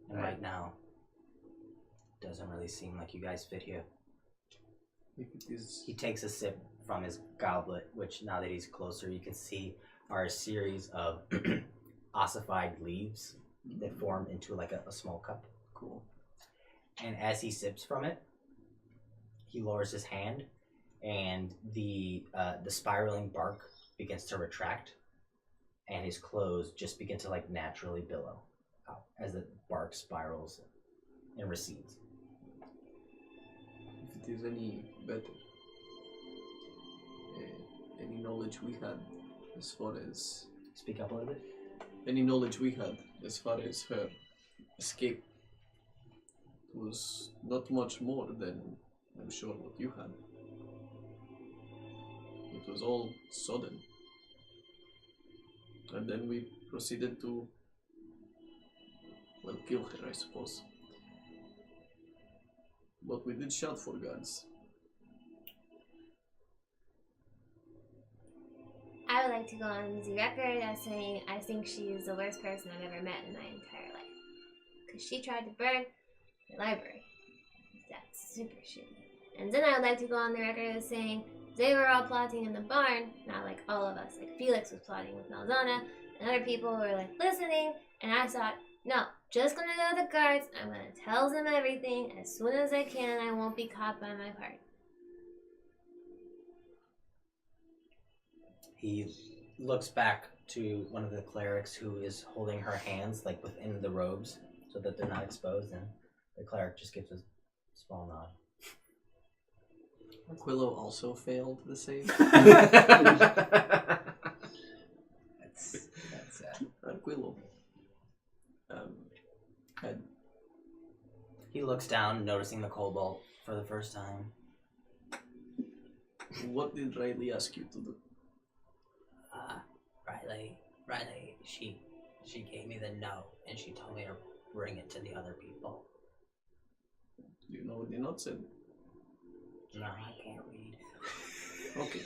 And right now, doesn't really seem like you guys fit here. If it is... He takes a sip from his goblet, which now that he's closer, you can see are a series of ossified leaves that form into like a small cup. Cool. And as he sips from it, he lowers his hand, and the spiraling bark begins to retract, and his clothes just begin to like naturally billow out as the bark spirals and recedes. If it is any better, any knowledge we had as far as... Speak up a little bit. Any knowledge we had as far as her escape was not much more than I'm sure what you had. It was all sudden. And then we proceeded to, well, kill her, I suppose. But we did shout for guards. I would like to go on the record as saying I think she is the worst person I've ever met in my entire life. Because she tried to burn the library. That's super shitty. And then I would like to go on the record as saying they were all plotting in the barn, not like all of us. Like Felix was plotting with Mel'Zanna, and other people were like listening, and I thought, no, just gonna go to the guards, I'm gonna tell them everything as soon as I can, I won't be caught by my party. He looks back to one of the clerics who is holding her hands like within the robes so that they're not exposed, and the cleric just gives a small nod. Aquilo also failed the save. That's sad. Aquilo had... He looks down, noticing the cobalt for the first time. What did Riley ask you to do? Riley, she gave me the note and she told me to bring it to the other people. Do you know what the note said? No, I can't read. Okay,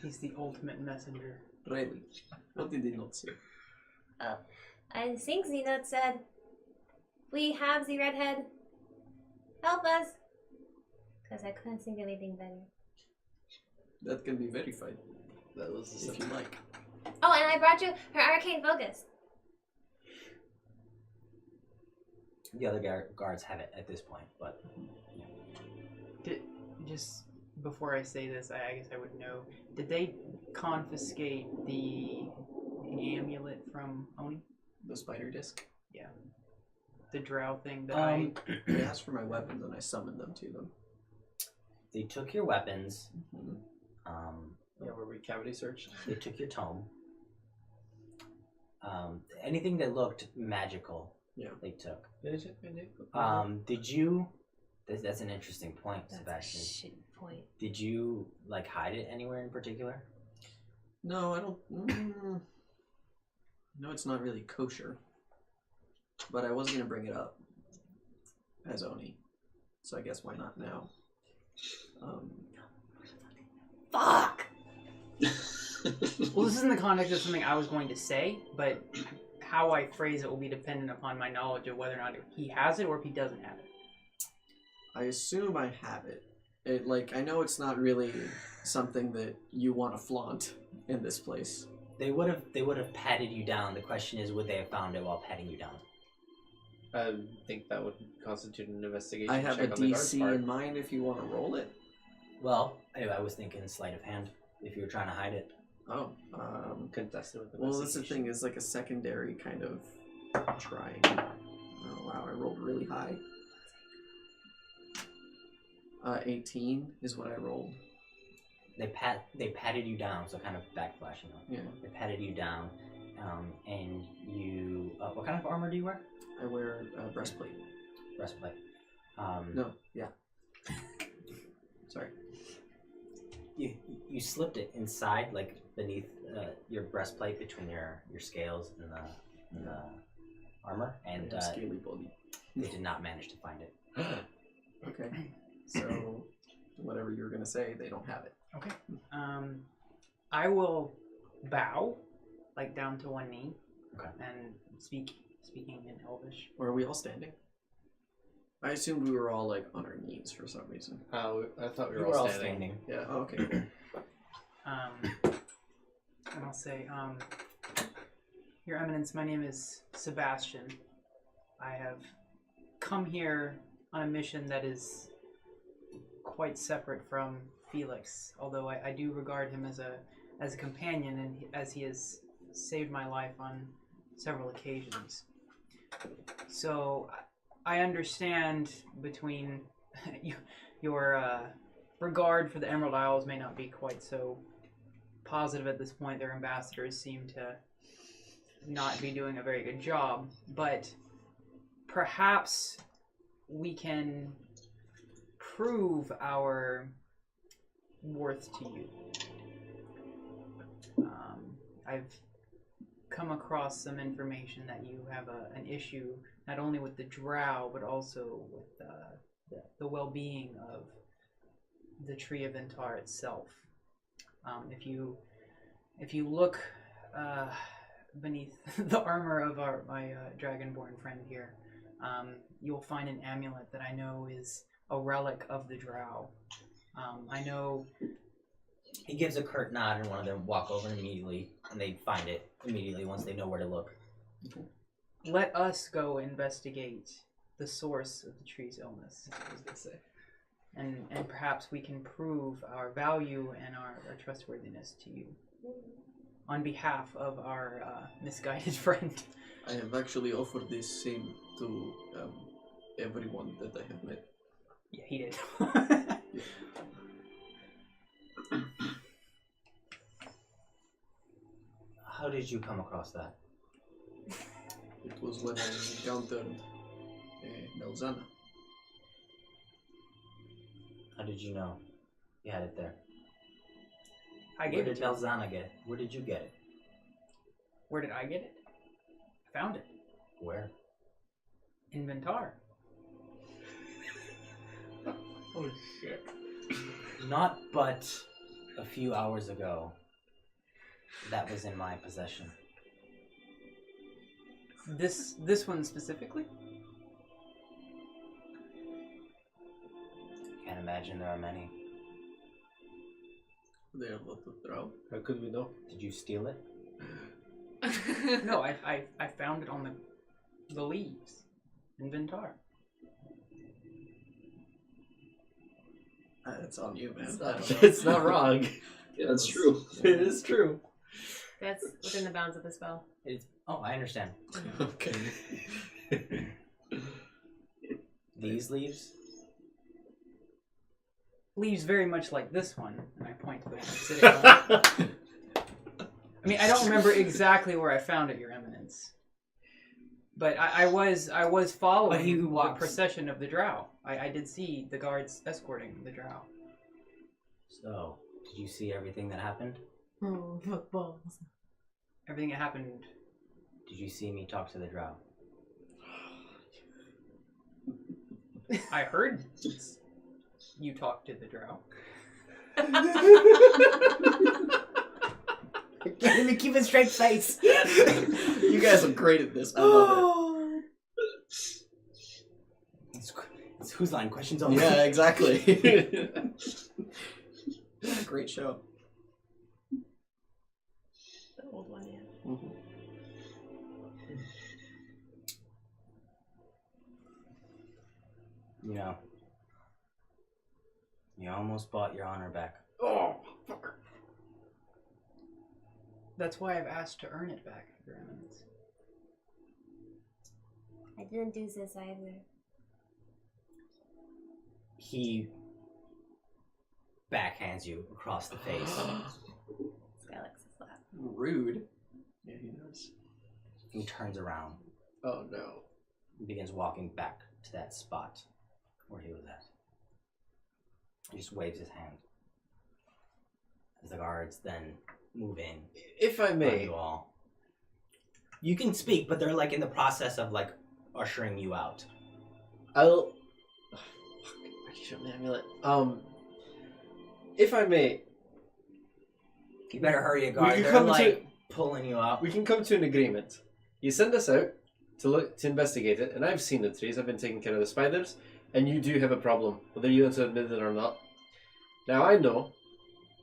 He's the ultimate messenger. Riley, what did the note say? I think Zenot said, we have the redhead. Help us. Because I couldn't think of anything better. That can be verified, That was the if you like. Oh, and I brought you her arcane focus. The other guards have it at this point, but Just before I say this, I guess I would know. Did they confiscate the amulet from Oni? The spider disc? The drow thing that They asked for my weapons and I summoned them to them. they took your weapons. Yeah, were we cavity searched? They took your tome. Anything that looked magical, Yeah. they took. Did Did you? That's an interesting point, That's Sebastian. a shit point. Did you like hide it anywhere in particular? No, I don't... No, it's not really kosher. But I was going to bring it up as Oni. So I guess why not now? Fuck! Well, this is in the context of something I was going to say, but how I phrase it will be dependent upon my knowledge of whether or not he has it or if he doesn't have it. I assume I have it. I know it's not really something that you want to flaunt in this place. They would have patted you down. The question is, would they have found it while patting you down? I think that would constitute an investigation. I have check a on the guard's DC part. in mind if you want to roll it. Well, anyway, I was thinking sleight of hand if you were trying to hide it. Oh, Contested with well, that's the investigation. thing, is like a secondary kind of trying. Oh wow, I rolled really high. 18 is what I rolled. They patted you down, so kind of backflash, you know. Yeah. They patted you down, and you. What kind of armor do you wear? I wear a breastplate. Breastplate. No, yeah. Sorry. You slipped it inside, like beneath your breastplate, between your scales and the armor, and Scaly body. they did not manage to find it. Okay. So, whatever you're gonna say, they don't have it. Okay. I will bow, like down to one knee, Okay. and speaking in Elvish. Or are we all standing? I assumed we were all like on our knees for some reason. I thought we You were all standing. Yeah. Oh, okay. Cool. And I'll say, Your Eminence, my name is Sebastian. I have come here on a mission that is quite separate from Felix, although I do regard him as a companion, and as he has saved my life on several occasions. So I understand between your regard for the Emerald Isles may not be quite so positive at this point. Their ambassadors seem to not be doing a very good job, but perhaps we can prove our worth to you. I've come across some information that you have an issue not only with the drow, but also with the well-being of the tree of Vin'Tar itself. If you look beneath the armor of my dragonborn friend here, you'll find an amulet that I know is a relic of the drow. I know. He gives a curt nod, and one of them walk over immediately, and they find it immediately once they know where to look. Let us go investigate the source of the tree's illness, I was going to say. And perhaps we can prove our value and our trustworthiness to you on behalf of our misguided friend. I have actually offered this same to everyone that I have met. Yeah, he did. How did you come across that? It was when I encountered Mel'Zanna. How did you know you had it there? I Where gave did it to him. Mel'Zanna get it? Where did you get it? Where did I get it? I found it. Where? In Vin'Tar. Oh shit. Not but a few hours ago. That was in my possession. This one specifically? Can't imagine there are many. There are a lot of drow. How could we know? Did you steal it? No, I found it on the leaves in Vin'Tar. It's on you, man. It's not wrong. Yeah, that's true. It is true. That's within the bounds of the spell. Oh, I understand. Okay. These leaves? Leaves very much like this one, and I point to the one I'm sitting on. I mean, I don't remember exactly where I found it, Your Eminence, but I was following he the walks. procession of the drow. I did see the guards escorting the drow. So, did you see everything that happened? Oh, fuck balls. Everything that happened. Did you see me talk to the drow? I heard you talk to the drow. Get him to keep a straight face. You guys are great at this. I love It's whose line? Questions it. only. Yeah, exactly. Great show. The old one, yeah. Mm-hmm. You know, you almost bought your honor back. Oh, fucker. That's why I've asked to earn it back, Your Eminence. I didn't do this either. He backhands you across the face. Felix is laughing. Rude. Yeah, he does. He turns around Oh no. and begins walking back to that spot where he was at. He just waves his hand. As the guards then move in. If I on may, you all. You can speak, but they're like in the process of like ushering you out. I'll. Oh, fuck. I can show the amulet. If I may, You better hurry, you we guard. can They're come like to pulling you out. we can come to an agreement. You send us out to investigate it, and I've seen the trees. I've been taking care of the spiders, and you do have a problem, whether you want to admit it or not. Now I know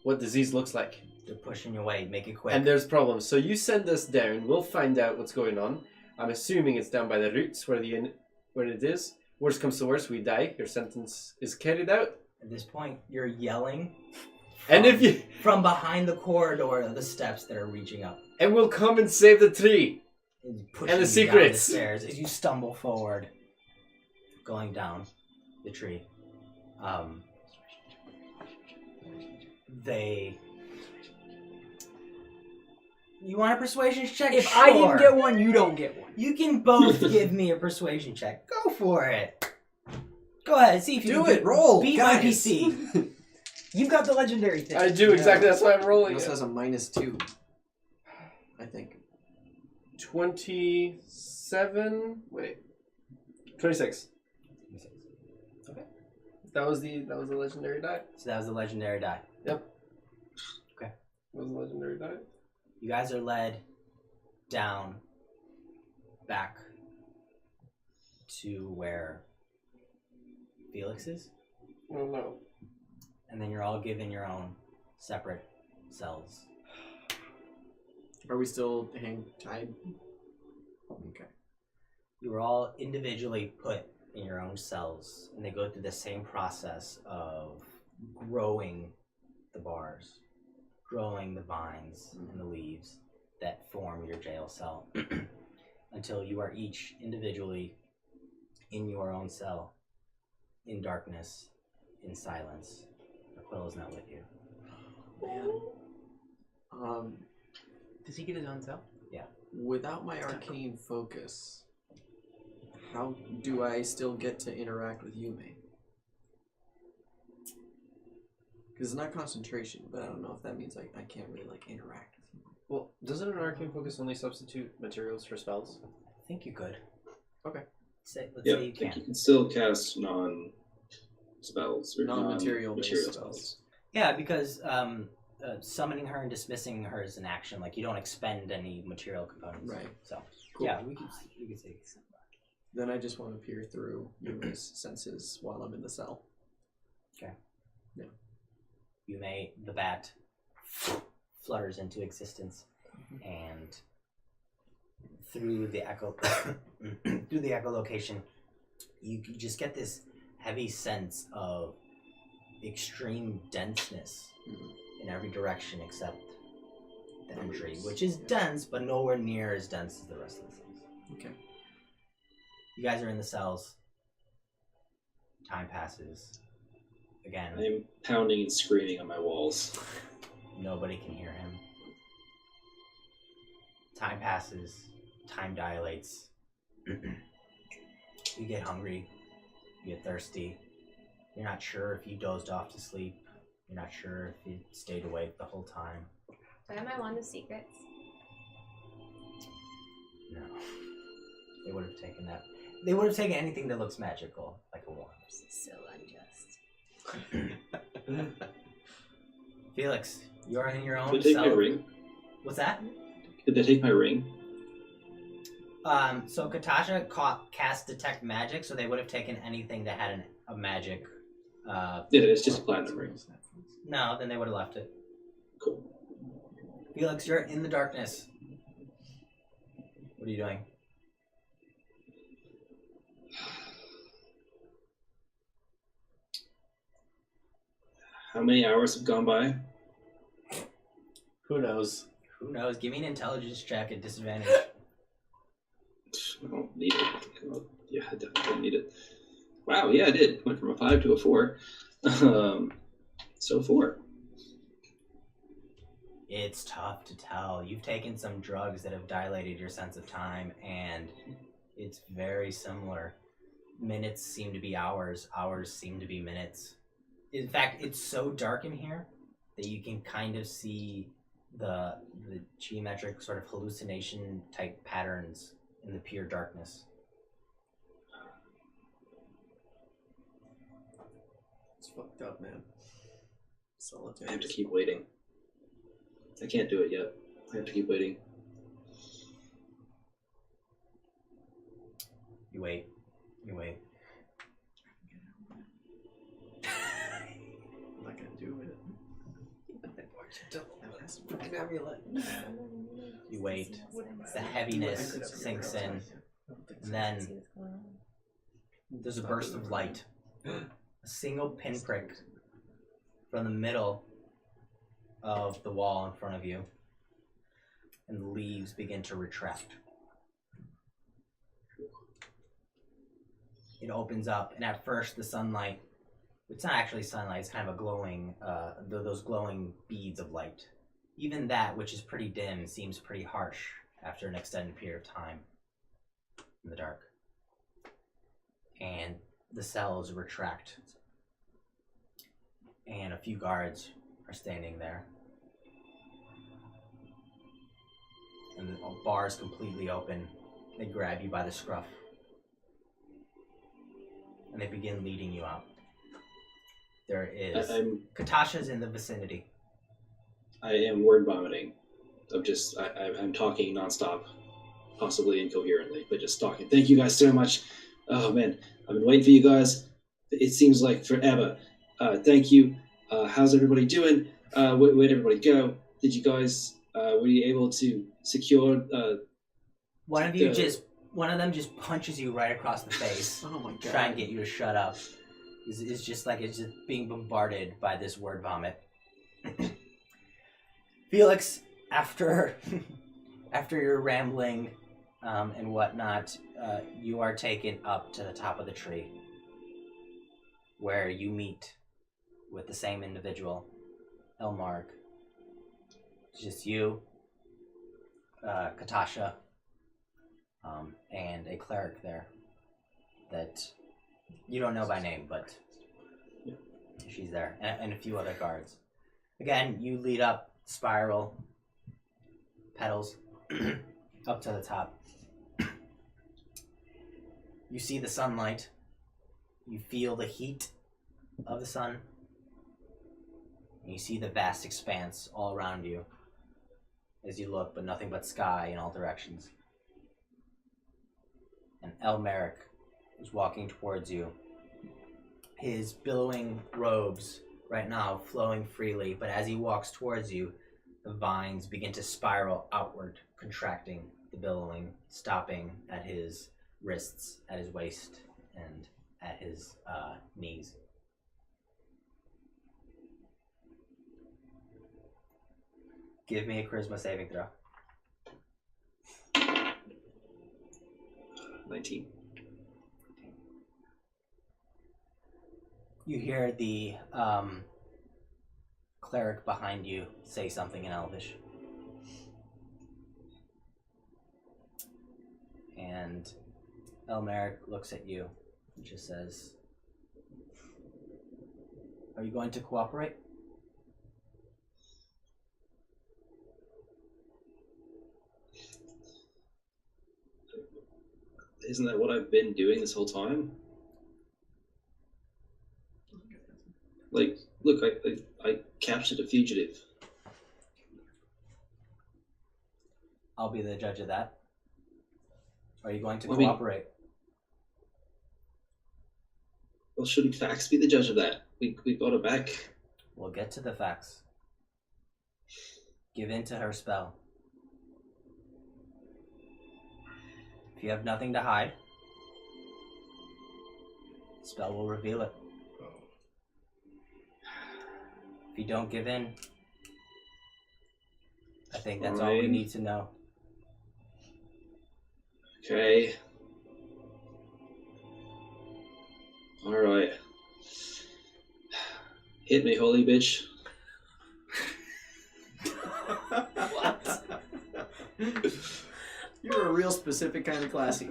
what disease looks like, They're pushing you away. Make it quick. and there's problems. So you send us down. We'll find out what's going on. I'm assuming it's down by the roots where it is. Worst comes to worst, we die. Your sentence is carried out. At this point, you're yelling. And if you from behind the corridor of the steps that are reaching up, and we'll come and save the tree. and pushing And the you down secrets. the stairs as you stumble forward, going down the tree. You want a persuasion check? If Sure. I didn't get one, you don't get one. You can both give me a persuasion check. Go for it. Go ahead. See if you Do can it, roll, beat my guys. PC. You've got the legendary thing. I do exactly. That's why I'm He rolling. also it. has a -2. I think. 27. Wait. 26. Okay. That was the legendary die. So that was the legendary die. That was the legendary die. You guys are led down back to where Felix is, Oh no. and then you're all given your own separate cells. Are we still hang tied? Okay. You were all individually put in your own cells, and they go through the same process of growing the bars, growing the vines and the leaves that form your jail cell until you are each individually in your own cell, in darkness, in silence. Quill is not with you. Man. Does he get his own cell? Without my arcane focus, how do I still get to interact with Yume? Because it's not concentration, but I don't know if that means I can't really like interact with Yume. Well, doesn't an arcane focus only substitute materials for spells? I think you could. Okay. Let's Yeah, say I you think can. you can still cast non-spells or Non-material non-material based spells. Yeah, because summoning her and dismissing her is an action. Like, you don't expend any material components. Right. So, Cool. yeah, we could say. Then I just want to peer through Yume's senses while I'm in the cell. The bat flutters into existence, and through the echolocation, you just get this heavy sense of extreme denseness in every direction except the entry, which is dense, but nowhere near as dense as the rest of the cells. Okay. You guys are in the cells. Time passes. Again, I'm pounding and screaming on my walls. nobody can hear him. Time passes. Time dilates. You get hungry. You get thirsty. You're not sure if you dozed off to sleep. You're not sure if you stayed awake the whole time. Do I have my wand of secrets? No. They would have taken that. They would have taken anything that looks magical, like a wand. This is so unjust. Felix, you're in your own Did they take my cell. ring? What's that? Did they take my ring? So Katasha cast detect magic, so they would have taken anything that had a magic. Yeah, it's just a platinum ring. No, then they would have left it. Cool. Felix, you're in the darkness. What are you doing? How many hours have gone by? Who knows? Who knows? Give me an intelligence check at disadvantage. I don't need it. Yeah, I definitely need it. Wow, yeah, I did. Went from a 5 to a 4. So 4. It's tough to tell. You've taken some drugs that have dilated your sense of time, and it's very similar. Minutes seem to be hours. Hours seem to be minutes. In fact, it's so dark in here that you can kind of see the geometric sort of hallucination type patterns in the pure darkness. It's fucked up, man. I have to keep waiting. I can't do it yet. I have to keep waiting. You wait. You wait. I'm not gonna do it. You wait. The heaviness sinks in. And then there's a burst of light. A single pinprick from the middle of the wall in front of you. And the leaves begin to retract. It opens up, and at first the sunlight, it's not actually sunlight, it's kind of a glowing, those glowing beads of light. Even that, which is pretty dim, seems pretty harsh after an extended period of time in the dark. And the cells retract. And a few guards are standing there. And the bar is completely open. They grab you by the scruff. And they begin leading you out. There is... Katasha's in the vicinity. I am word vomiting. I'm talking nonstop, possibly incoherently, but just talking. Thank you guys so much. Oh man, I've been waiting for you guys. It seems like forever. Thank you. How's everybody doing? Where'd everybody go? Did you guys, were you able to secure, One of them just punches you right across the face. Oh my god. Try and get you to shut up. It's just being bombarded by this word vomit. Felix, after your rambling and whatnot, you are taken up to the top of the tree, where you meet with the same individual, Elmark. It's just you, Katasha, and a cleric there that you don't know by name, but she's there, and a few other guards. Again, you lead up spiral petals up to the top. You see the sunlight. You feel the heat of the sun. And you see the vast expanse all around you as you look, but nothing but sky in all directions. And Elmeric is walking towards you. His billowing robes right now flowing freely, but as he walks towards you, the vines begin to spiral outward, contracting the billowing, stopping at his wrists, at his waist, and at his knees. Give me a charisma saving throw. 19. You hear the cleric behind you say something in Elvish. And Elmeric looks at you and just says, "Are you going to cooperate?" Isn't that what I've been doing this whole time? Like, look, I captured a fugitive. I'll be the judge of that. Are you going to I mean- cooperate? Well, shouldn't facts be the judge of that? We got her back. We'll get to the facts. Give in to her spell. If you have nothing to hide, the spell will reveal it. If you don't give in, I think that's all we Fine. need to know. Okay. Alright. Hit me, holy bitch. What? You're a real specific kind of classy.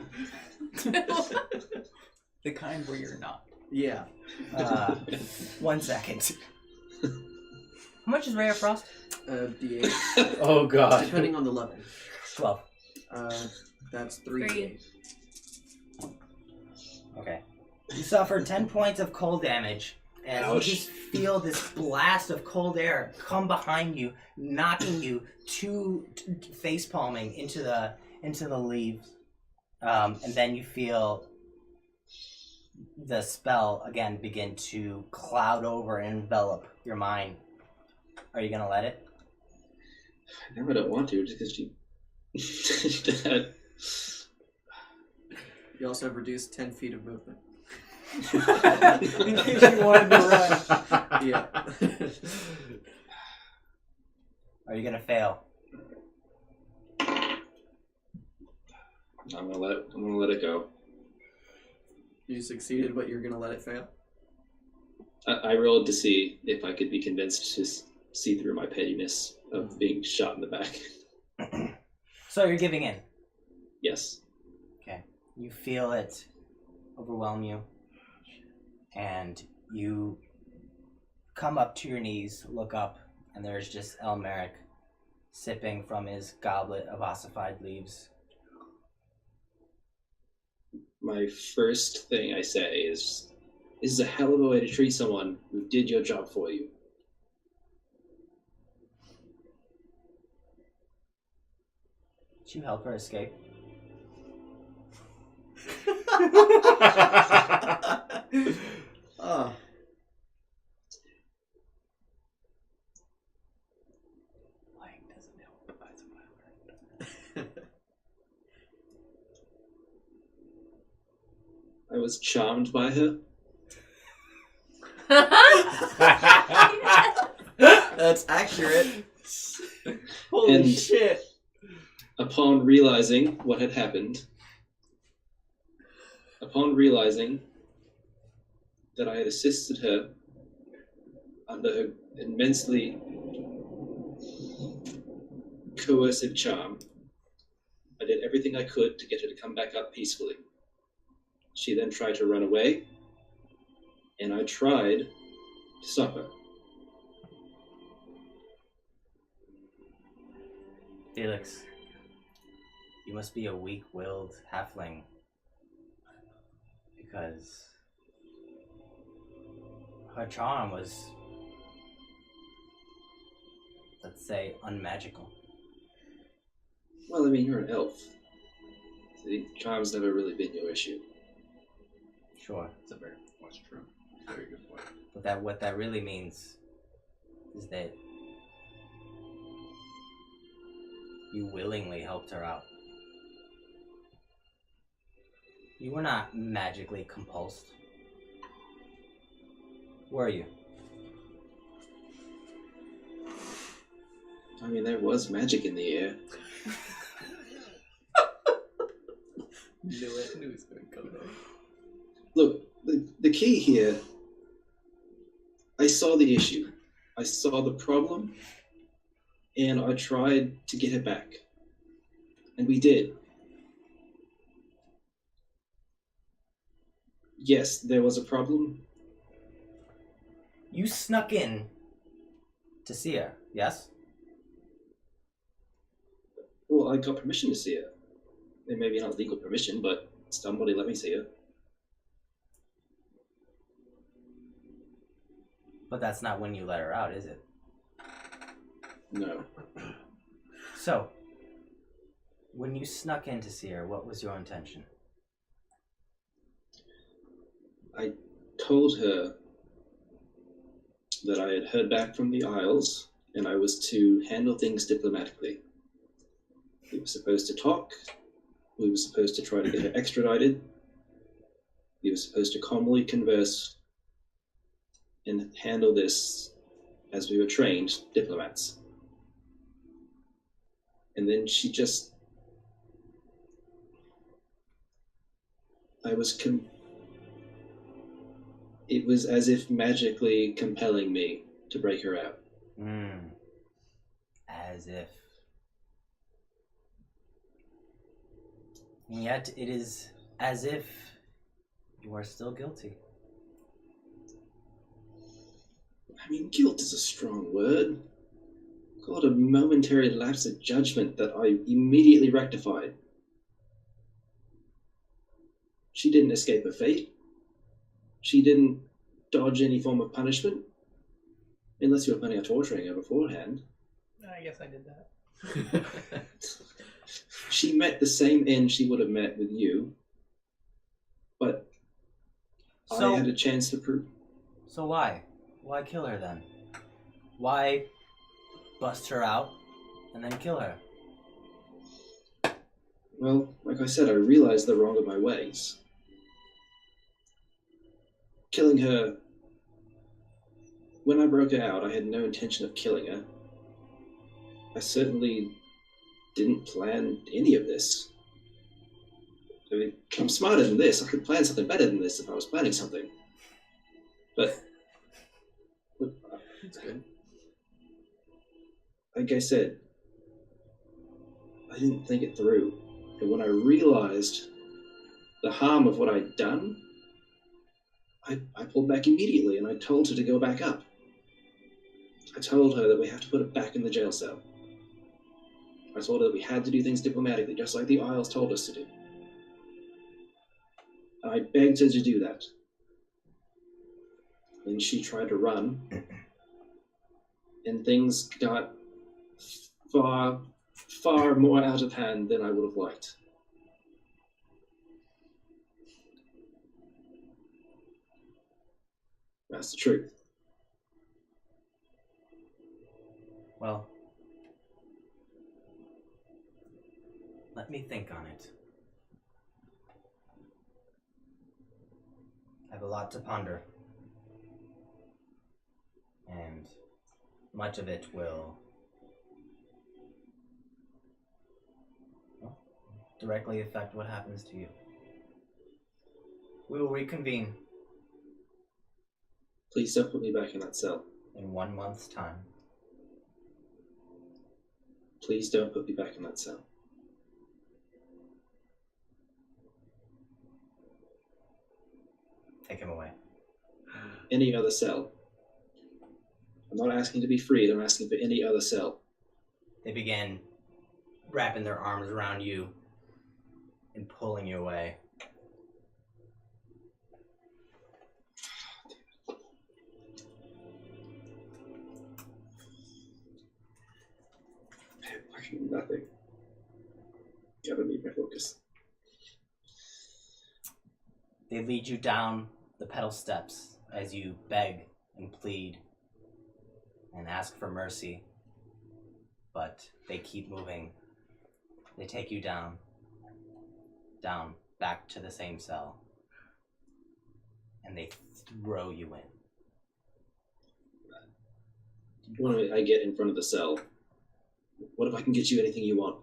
The kind where you're not. Yeah. 1 second. How much is Ray of Frost? D8. Oh god. Depending on the level. 12. That's 3 Three. D8. Okay. You suffer 10 points of cold damage, and Ouch. you just feel this blast of cold air come behind you, knocking you face palming into the leaves. And then you feel the spell again begin to cloud over and envelop your mind. Are you gonna let it? Now I don't want to, just because she did that. You also have reduced 10 feet of movement. In case you wanted to run. Yeah. Are you gonna fail? I'm gonna let it go. You succeeded, but you're gonna let it fail? I rolled to see if I could be convinced to see through my pettiness of being shot in the back. So you're giving in. Yes. Okay. You feel it overwhelm you, and you come up to your knees, look up, and there's just Elmeric sipping from his goblet of ossified leaves. My first thing I say is, this is a hell of a way to treat someone who did your job for you. Did you help her escape? Ah. Lying doesn't help. That's what I learned. I was charmed by her. That's accurate. Holy And- shit. Upon realizing what had happened, upon realizing that I had assisted her under her immensely coercive charm, I did everything I could to get her to come back up peacefully. She then tried to run away, and I tried to stop her. Felix, you must be a weak-willed halfling, because her charm was, let's say, unmagical. Well, I mean, you're an elf. See, charm's never really been your issue. Sure, That's a very much true. Very good point. but what that really means is that you willingly helped her out. You were not magically compulsed, were you? I mean, there was magic in the air. Knew it. Knew it was going to come there. Look, the key here, I saw the issue. I saw the problem, and I tried to get it back. And we did. Yes, there was a problem. You snuck in to see her, yes? Well, I got permission to see her. It maybe not legal permission, but somebody let me see her. But that's not when you let her out, is it? No. So, when you snuck in to see her, what was your intention? I told her that I had heard back from the Isles, and I was to handle things diplomatically. We were supposed to talk. We were supposed to try to get her extradited. We were supposed to calmly converse and handle this as we were trained diplomats. And then she just... It was as if magically compelling me to break her out. As if. And yet it is as if you are still guilty. I mean, guilt is a strong word. Call it a momentary lapse of judgment that I immediately rectified. She didn't escape her fate. She didn't dodge any form of punishment. Unless you were planning on torturing her beforehand. I guess I did that. She met the same end she would have met with you. But I had a chance to prove... So why? Why kill her then? Why bust her out and then kill her? Well, like I said, I realized the wrong of my ways. Killing her... When I broke her out, I had no intention of killing her. I certainly didn't plan any of this. I mean, I'm smarter than this. I could plan something better than this if I was planning something. But... That's good. Like I said, I didn't think it through. And when I realized the harm of what I'd done, I pulled back immediately and I told her to go back up. I told her that we have to put her back in the jail cell. I told her that we had to do things diplomatically, just like the Isles told us to do. And I begged her to do that. And she tried to run. And things got far, far more out of hand than I would have liked. That's the truth. Well, let me think on it. I have a lot to ponder. And much of it will directly affect what happens to you. We will reconvene Please don't put me back in that cell. in 1 month's time. Please don't put me back in that cell. Take him away. Any other cell. I'm not asking to be freed, I'm asking for any other cell. They begin wrapping their arms around you and pulling you away. Fucking nothing. Gotta need my focus. They lead you down the pedal steps as you beg and plead and ask for mercy, but they keep moving. They take you down, back to the same cell, and they throw you in. When I get in front of the cell, what if I can get you anything you want?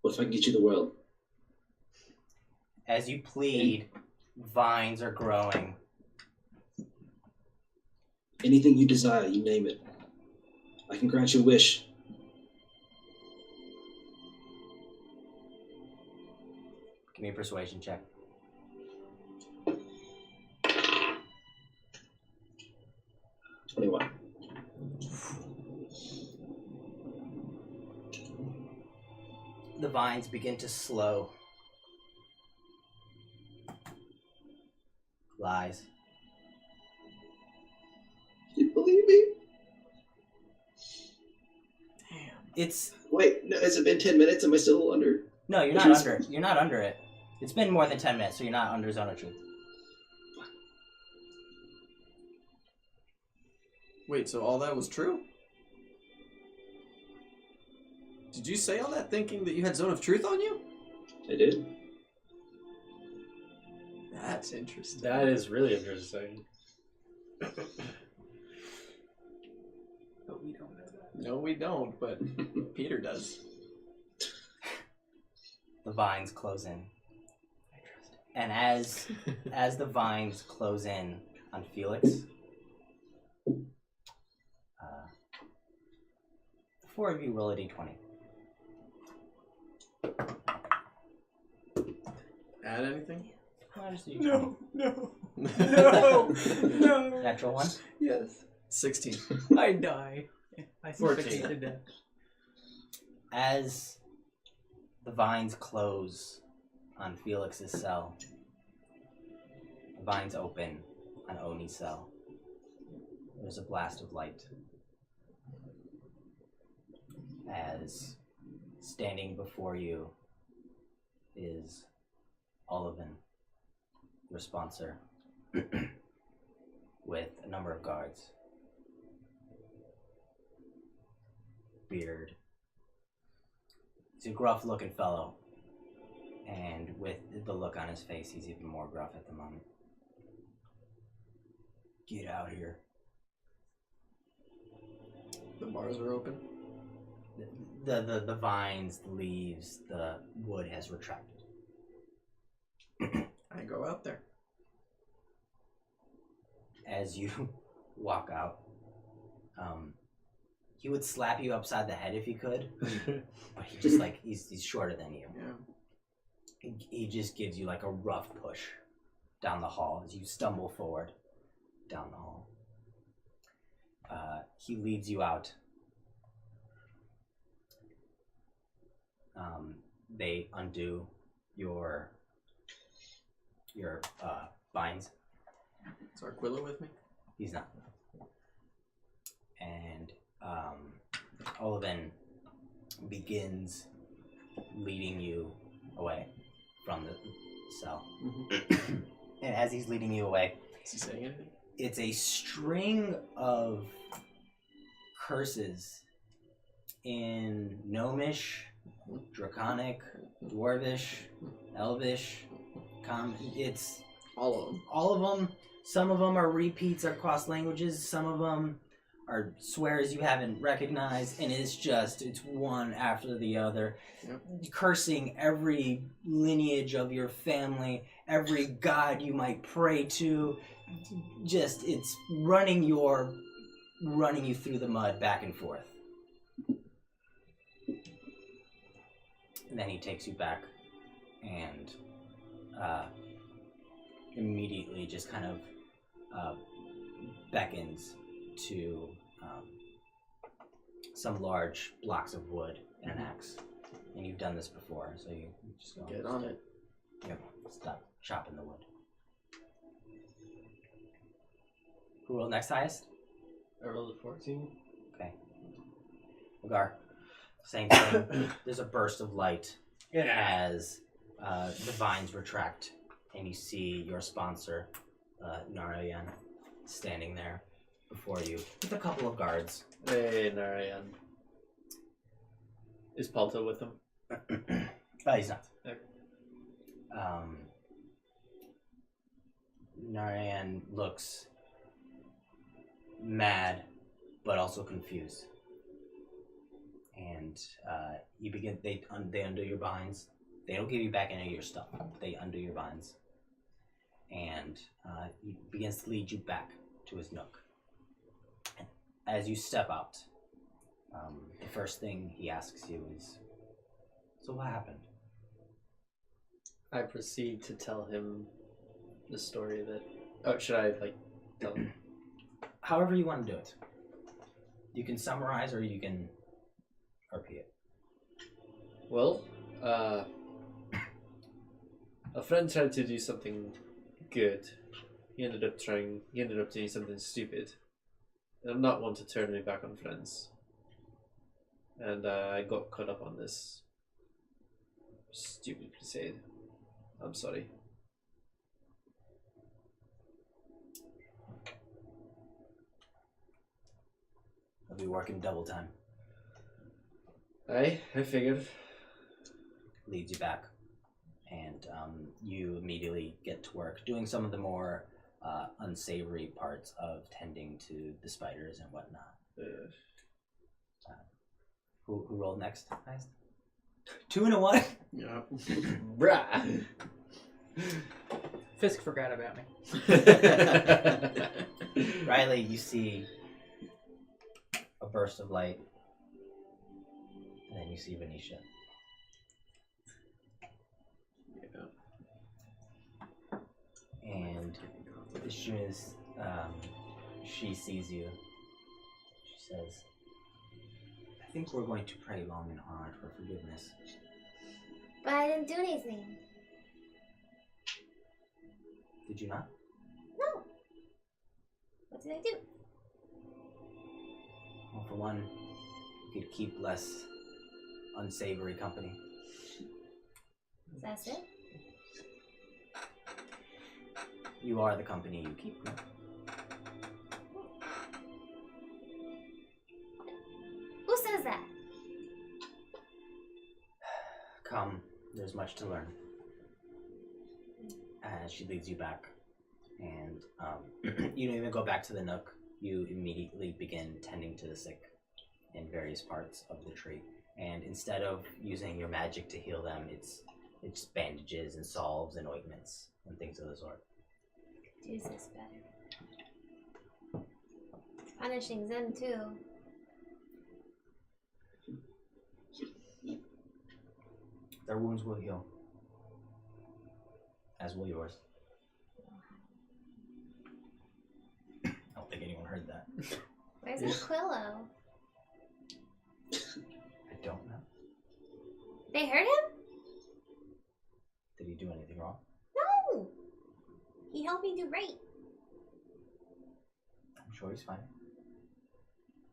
What if I can get you the world? As you plead, vines are growing. Anything you desire, you name it. I can grant your wish. Give me a persuasion check. $21. The vines begin to slow. Lies. You believe me? Damn. It's Wait, no, has it been 10 minutes? Am I still under? no, you're Which not is- under. You're not under it. It's been more than 10 minutes, so you're not under zone of truth. Wait, so all that was true? Did you say all that thinking that you had Zone of Truth on you? I did. That's interesting. That is really interesting. We don't know that. No, we don't, but Peter does. The vines close in. I trust him. And as the vines close in on Felix, the four of you roll a d20. Add anything? No. No. Natural one. Yes. 16. I die. I 14. suffocate to death. As the vines close on Felix's cell, the vines open on Oni's cell. There's a blast of light. As standing before you is Olivan, your sponsor, with a number of guards. Beard. He's a gruff-looking fellow, and with the look on his face, he's even more gruff at the moment. Get out here. The bars are open. The vines, the leaves, the wood has retracted. I go out there. As you walk out, he would slap you upside the head if he could, but he just he's shorter than you. Yeah. He just gives you like a rough push down the hall as you stumble forward down the hall. He leads you out. They undo your vines. Is Arquilla with me? He's not. And Olivan begins leading you away from the cell. Mm-hmm. And as he's leading you away, Is he saying anything? it's a string of curses in Gnomish, Draconic, Dwarvish, Elvish. It's All of them. all of them. Some of them are repeats across languages. Some of them are swears you haven't recognized, and it's one after the other. Yep. Cursing every lineage of your family, every god you might pray to. Just it's running you through the mud back and forth. And then he takes you back and immediately just kind of beckons to some large blocks of wood and an axe. And you've done this before, so you just go Get on it. Yep, stop chopping the wood. Who rolled next highest? I rolled a 14. Okay. Agar. Same thing. There's a burst of light as the vines retract, and you see your sponsor, Narayan, standing there before you with a couple of guards. Hey, Narayan. Is Palto with him? He's not. Okay. Narayan looks mad, but also confused. And they undo your binds. They don't give you back any of your stuff. They undo your binds. And he begins to lead you back to his nook. And as you step out, the first thing he asks you is, "So what happened?" I proceed to tell him the story that... Oh, should I, tell him? However you want to do it. You can summarize or you can repeat it. Well, a friend tried to do something good. He ended up doing something stupid. And I'm not one to turn my back on friends. And I got caught up on this stupid crusade. I'm sorry. I'll be working double time. I figured. Leads you back. And you immediately get to work doing some of the more unsavory parts of tending to the spiders and whatnot. Who rolled next? 2 and a 1. Yeah. Bruh. Fisk forgot about me. Riley, you see a burst of light, and then you see Venetia. And as soon as she sees you, she says, I think we're going to pray long and hard for forgiveness. But I didn't do anything. Did you not? No. What did I do? Well, for one, you could keep less unsavory company. That's it? You are the company you keep. No? Who says that? Come, there's much to learn. As she leads you back, and you don't even go back to the nook. You immediately begin tending to the sick in various parts of the tree. And instead of using your magic to heal them, it's bandages and salves and ointments and things of the sort. Do this better. Punishing them too. Their wounds will heal, as will yours. I don't think anyone heard that. Where's Aquilo? I don't know. They hurt him? Did he do anything wrong? No! He helped me do right. I'm sure he's fine.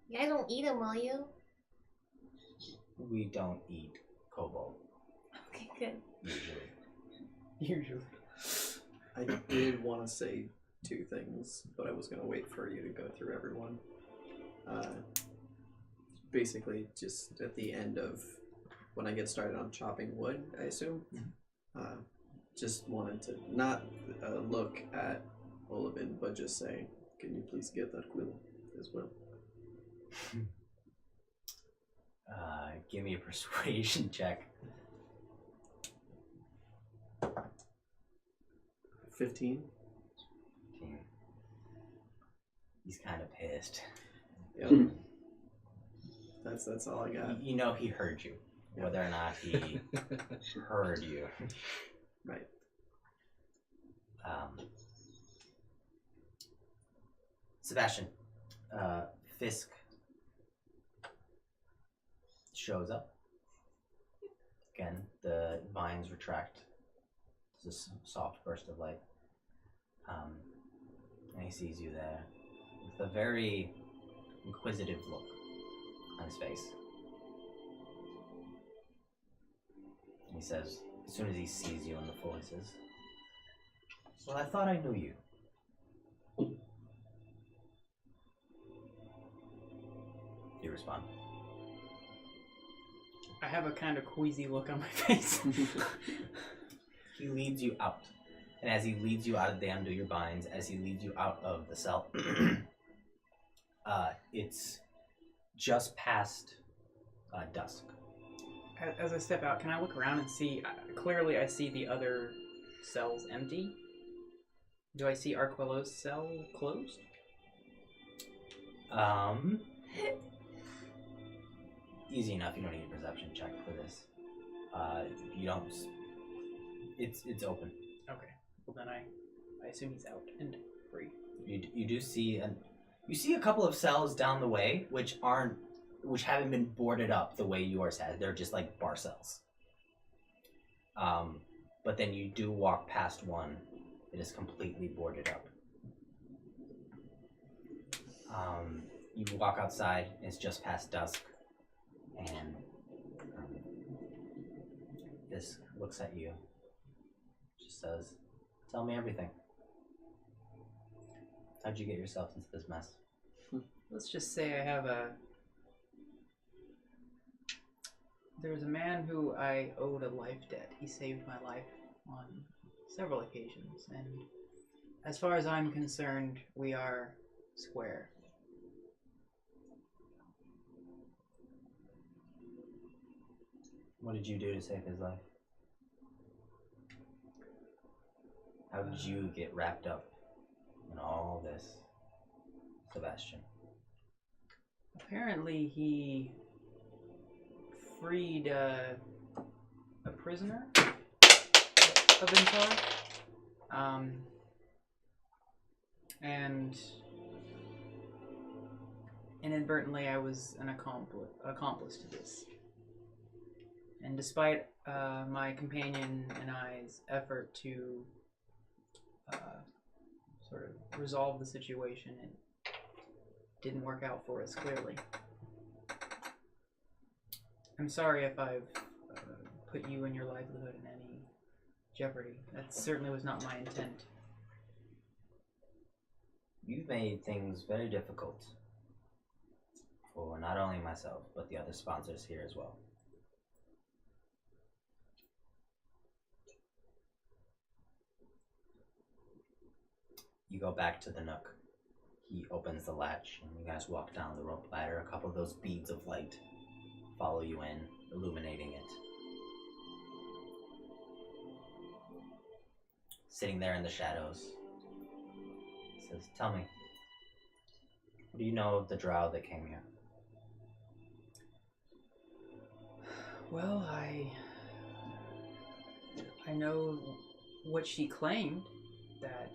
You guys won't eat him, will you? We don't eat kobold, Okay, good. usually. Usually. I did want to say 2 things, but I was going to wait for you to go through everyone. Basically, just at the end of when I get started on chopping wood, I assume. Just wanted to not look at Olivin, but just say, can you please get that quill as well? Give me a persuasion check. 15. He's kind of pissed. Yep. That's all I got. You know he heard you, whether or not he heard you. Right. Sebastian, Fisk shows up. Again, the vines retract. It's a soft burst of light. And he sees you there with a very inquisitive look on his face. And he says, as soon as he sees you on the floor, he says, well, I thought I knew you. You respond. I have a kind of queasy look on my face. He leads you out. And as he leads you out of the undo your binds, as he leads you out of the cell, it's just past dusk. As I step out, can I look around and see? Clearly, I see the other cells empty. Do I see Arquillo's cell closed? Easy enough. You don't need a perception check for this. You don't. It's open. Okay. Well, then I assume he's out and free. You do see you see a couple of cells down the way which haven't been boarded up the way yours has. They're just like bar cells. But then you do walk past one that is completely boarded up. You walk outside, and it's just past dusk, and this looks at you. Just says, "Tell me everything. How'd you get yourself into this mess?" Let's just say I have There's a man who I owed a life debt. He saved my life on several occasions, and as far as I'm concerned, we are square. What did you do to save his life? How did you get wrapped up in all this, Sebastian? Apparently, he freed a prisoner of Vin'Tar. And inadvertently, I was an accomplice to this. And despite my companion and I's effort to sort of resolve the situation, it didn't work out for us, clearly. I'm sorry if I've put you and your livelihood in any jeopardy. That certainly was not my intent. You've made things very difficult for not only myself, but the other sponsors here as well. You go back to the nook. He opens the latch, and you guys walk down the rope ladder. A couple of those beads of light follow you in, illuminating it. Sitting there in the shadows, says, "Tell me, what do you know of the drow that came here?" Well, I know what she claimed, that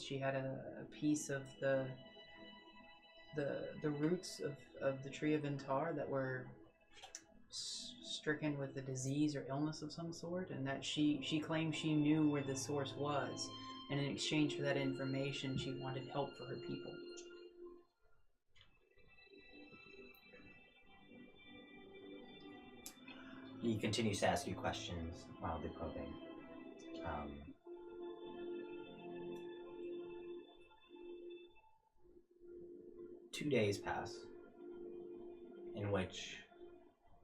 she had a piece of the roots of the tree of Vin'Tar that were stricken with a disease or illness of some sort, and that she claimed she knew where the source was, and in exchange for that information she wanted help for her people. He continues to ask you questions, mildly probing. 2 days pass, in which,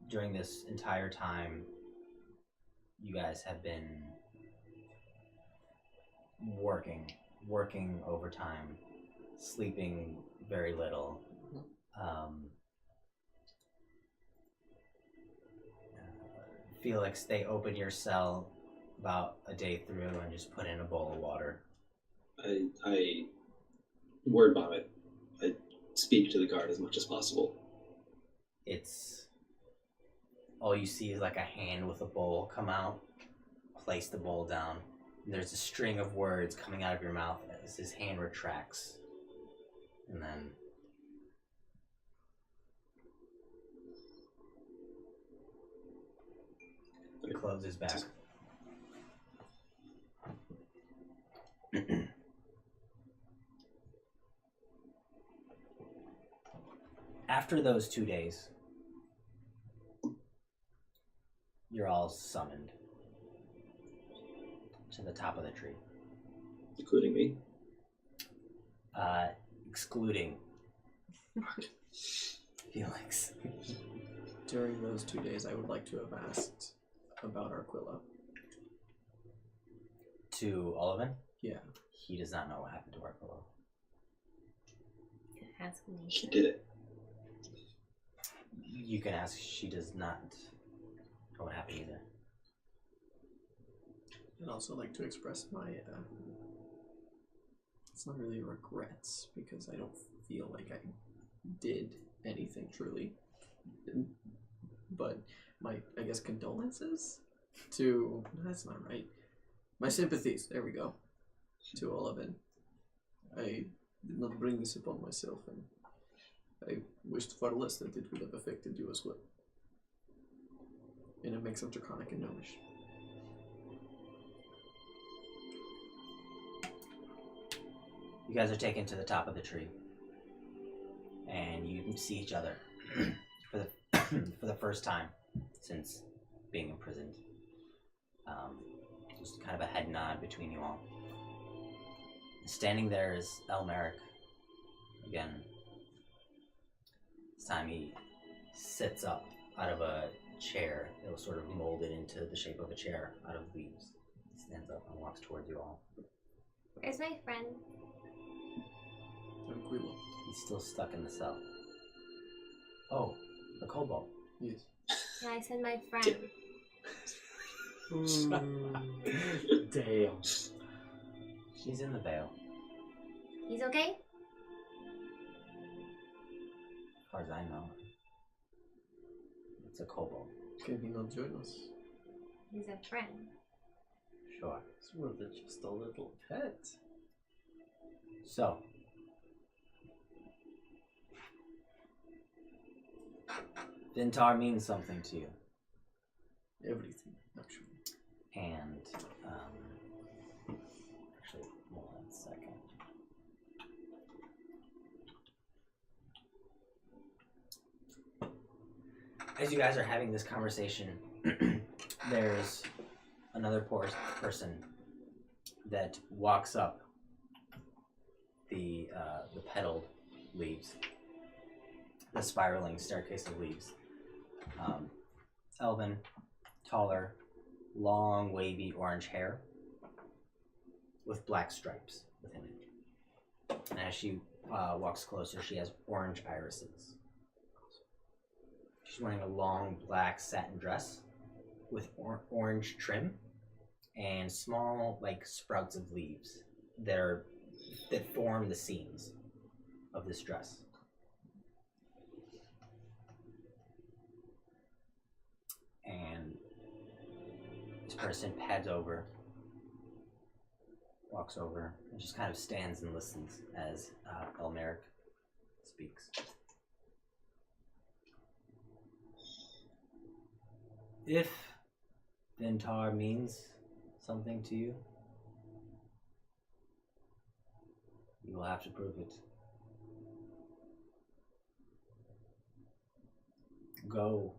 during this entire time, you guys have been working overtime, sleeping very little. Felix, they open your cell about a day through and just put in a bowl of water. I word vomit. I speak to the guard as much as possible. It's all you see is like a hand with a bowl come out, place the bowl down, and there's a string of words coming out of your mouth as his hand retracts, and then he closes back. After those 2 days, you're all summoned to the top of the tree. Including me? Excluding Felix. During those 2 days, I would like to have asked about Arquilla. To Olivan? Yeah. He does not know what happened to Arquilla. Ask me. She did it. You can ask. She does not know what happened either. I'd also like to express my, it's not really regrets, because I don't feel like I did anything truly. But my, I guess, condolences to, that's not right. My sympathies, there we go, to Olivan. I did not bring this upon myself, and I wished far less that it would have affected you as well. And it makes him draconic and gnomish. You guys are taken to the top of the tree, and you can see each other for the first time since being imprisoned. Just kind of a head nod between you all. Standing there is Elmeric. Again, this time he sits up out of a chair. It was sort of molded into the shape of a chair out of leaves. He stands up and walks towards you all. Where's my friend? Tranquilo. He's still stuck in the cell. Oh, the kobold. Yes. Can I send my friend? Damn. She's in the veil, He's okay? as far as I know. It's a kobold. Can he not join us? He's a friend. Sure. It's more than just a little pet. So, Vin'Tar means something to you, Everything, actually. and actually, 1 second. As you guys are having this conversation, there's another person that walks up the petaled leaves, the spiraling staircase of leaves. Elven, taller, long, wavy orange hair with black stripes within it. And as she walks closer, she has orange irises. She's wearing a long black satin dress with orange trim and small, like, sprouts of leaves that form the seams of this dress. And this person walks over, and just kind of stands and listens as Elmeric speaks. If Vin'Tar means something to you, you will have to prove it. Go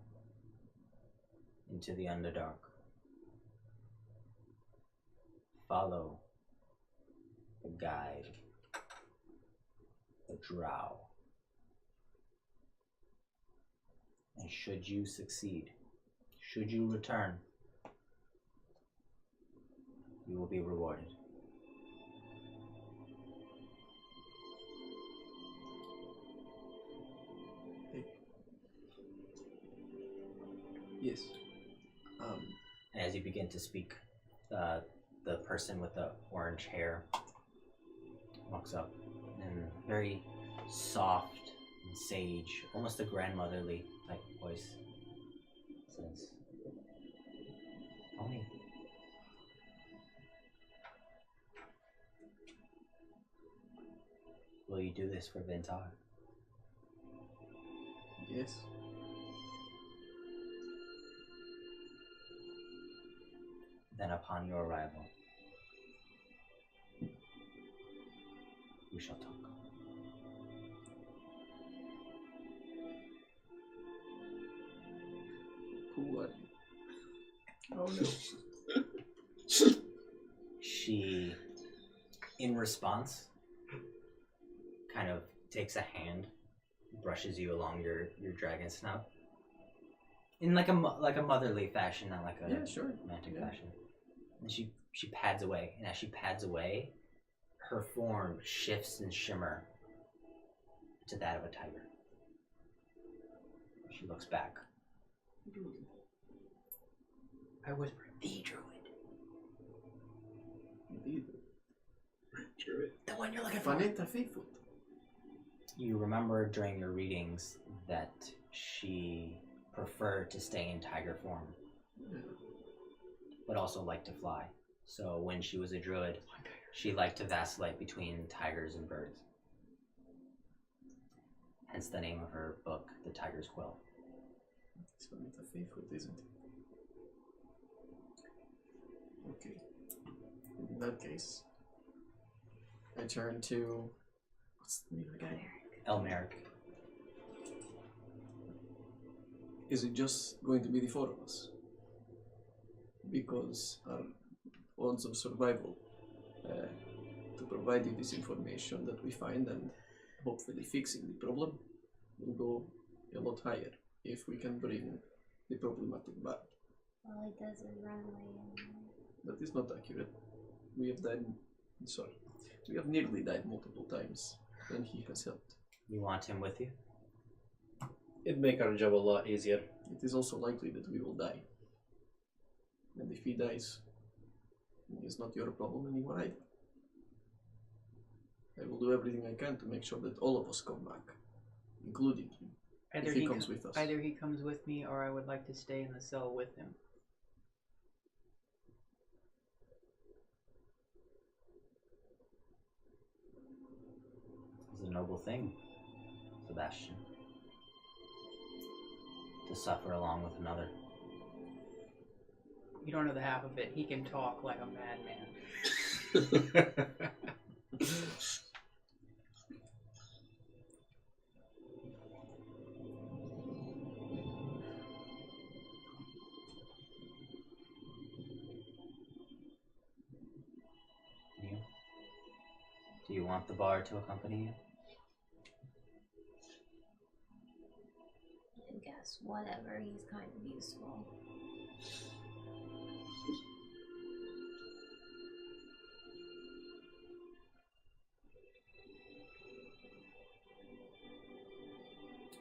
into the Underdark. Follow the guide, the drow. And should you succeed, should you return, you will be rewarded. Yes. And as you begin to speak, the person with the orange hair walks up in a very soft and sage, almost a grandmotherly type voice. Says, Oni, will you do this for Vin'Tar? Yes. Then upon your arrival, we shall talk. Who are you? Oh no. She, in response, kind of takes a hand, brushes you along your dragon snout, in like a motherly fashion, not like a romantic fashion. And she pads away, and as she pads away, her form shifts and shimmer to that of a tiger. She looks back. I whisper, the druid. Indeed. Druid. The one you're looking for. Vanetta Faithful. You remember during your readings that she preferred to stay in tiger form, but also liked to fly. So when she was a druid, she liked to vacillate between tigers and birds. Hence the name of her book, The Tiger's Quill. It's Vanetta Faithful, isn't it? Okay. In that case, I turn to... What's the name of the guy? Elmeric. Is it just going to be the four of us? Because our odds of survival to provide you this information that we find and hopefully fixing the problem will go a lot higher if we can bring the problematic back. All he does is run away. That is not accurate. We have died, we have nearly died multiple times and he has helped. You want him with you? It'd make our job a lot easier. It is also likely that we will die. And if he dies, it's not your problem anymore either. I will do everything I can to make sure that all of us come back, including him. Either If he comes with us. Either he comes with me, or I would like to stay in the cell with him. It's a noble thing, Sebastian. To suffer along with another. You don't know the half of it. He can talk like a madman. You? Do you want the bard to accompany you? I guess whatever, he's kind of useful.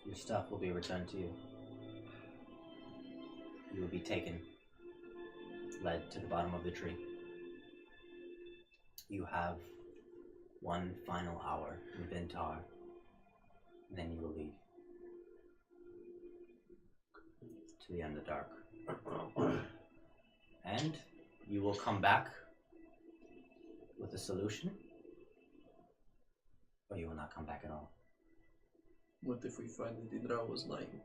Your stuff will be returned to you. You will be taken, led to the bottom of the tree. You have one final hour in Vin'Tar, and then you will leave to the Underdark. And you will come back with a solution, or you will not come back at all. What if we find that the drow was lying?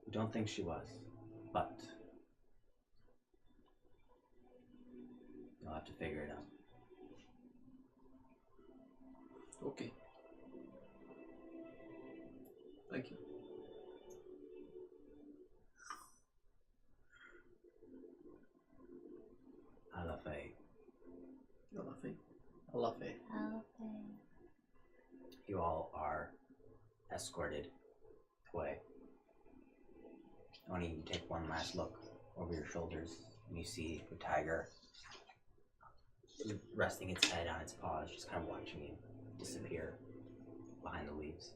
I don't think she was, but you'll have to figure it out. Okay. Thank you. Alafe. Alafe. You all are escorted away. Only you take one last look over your shoulders and you see the tiger resting its head on its paws, just kind of watching you disappear behind the leaves.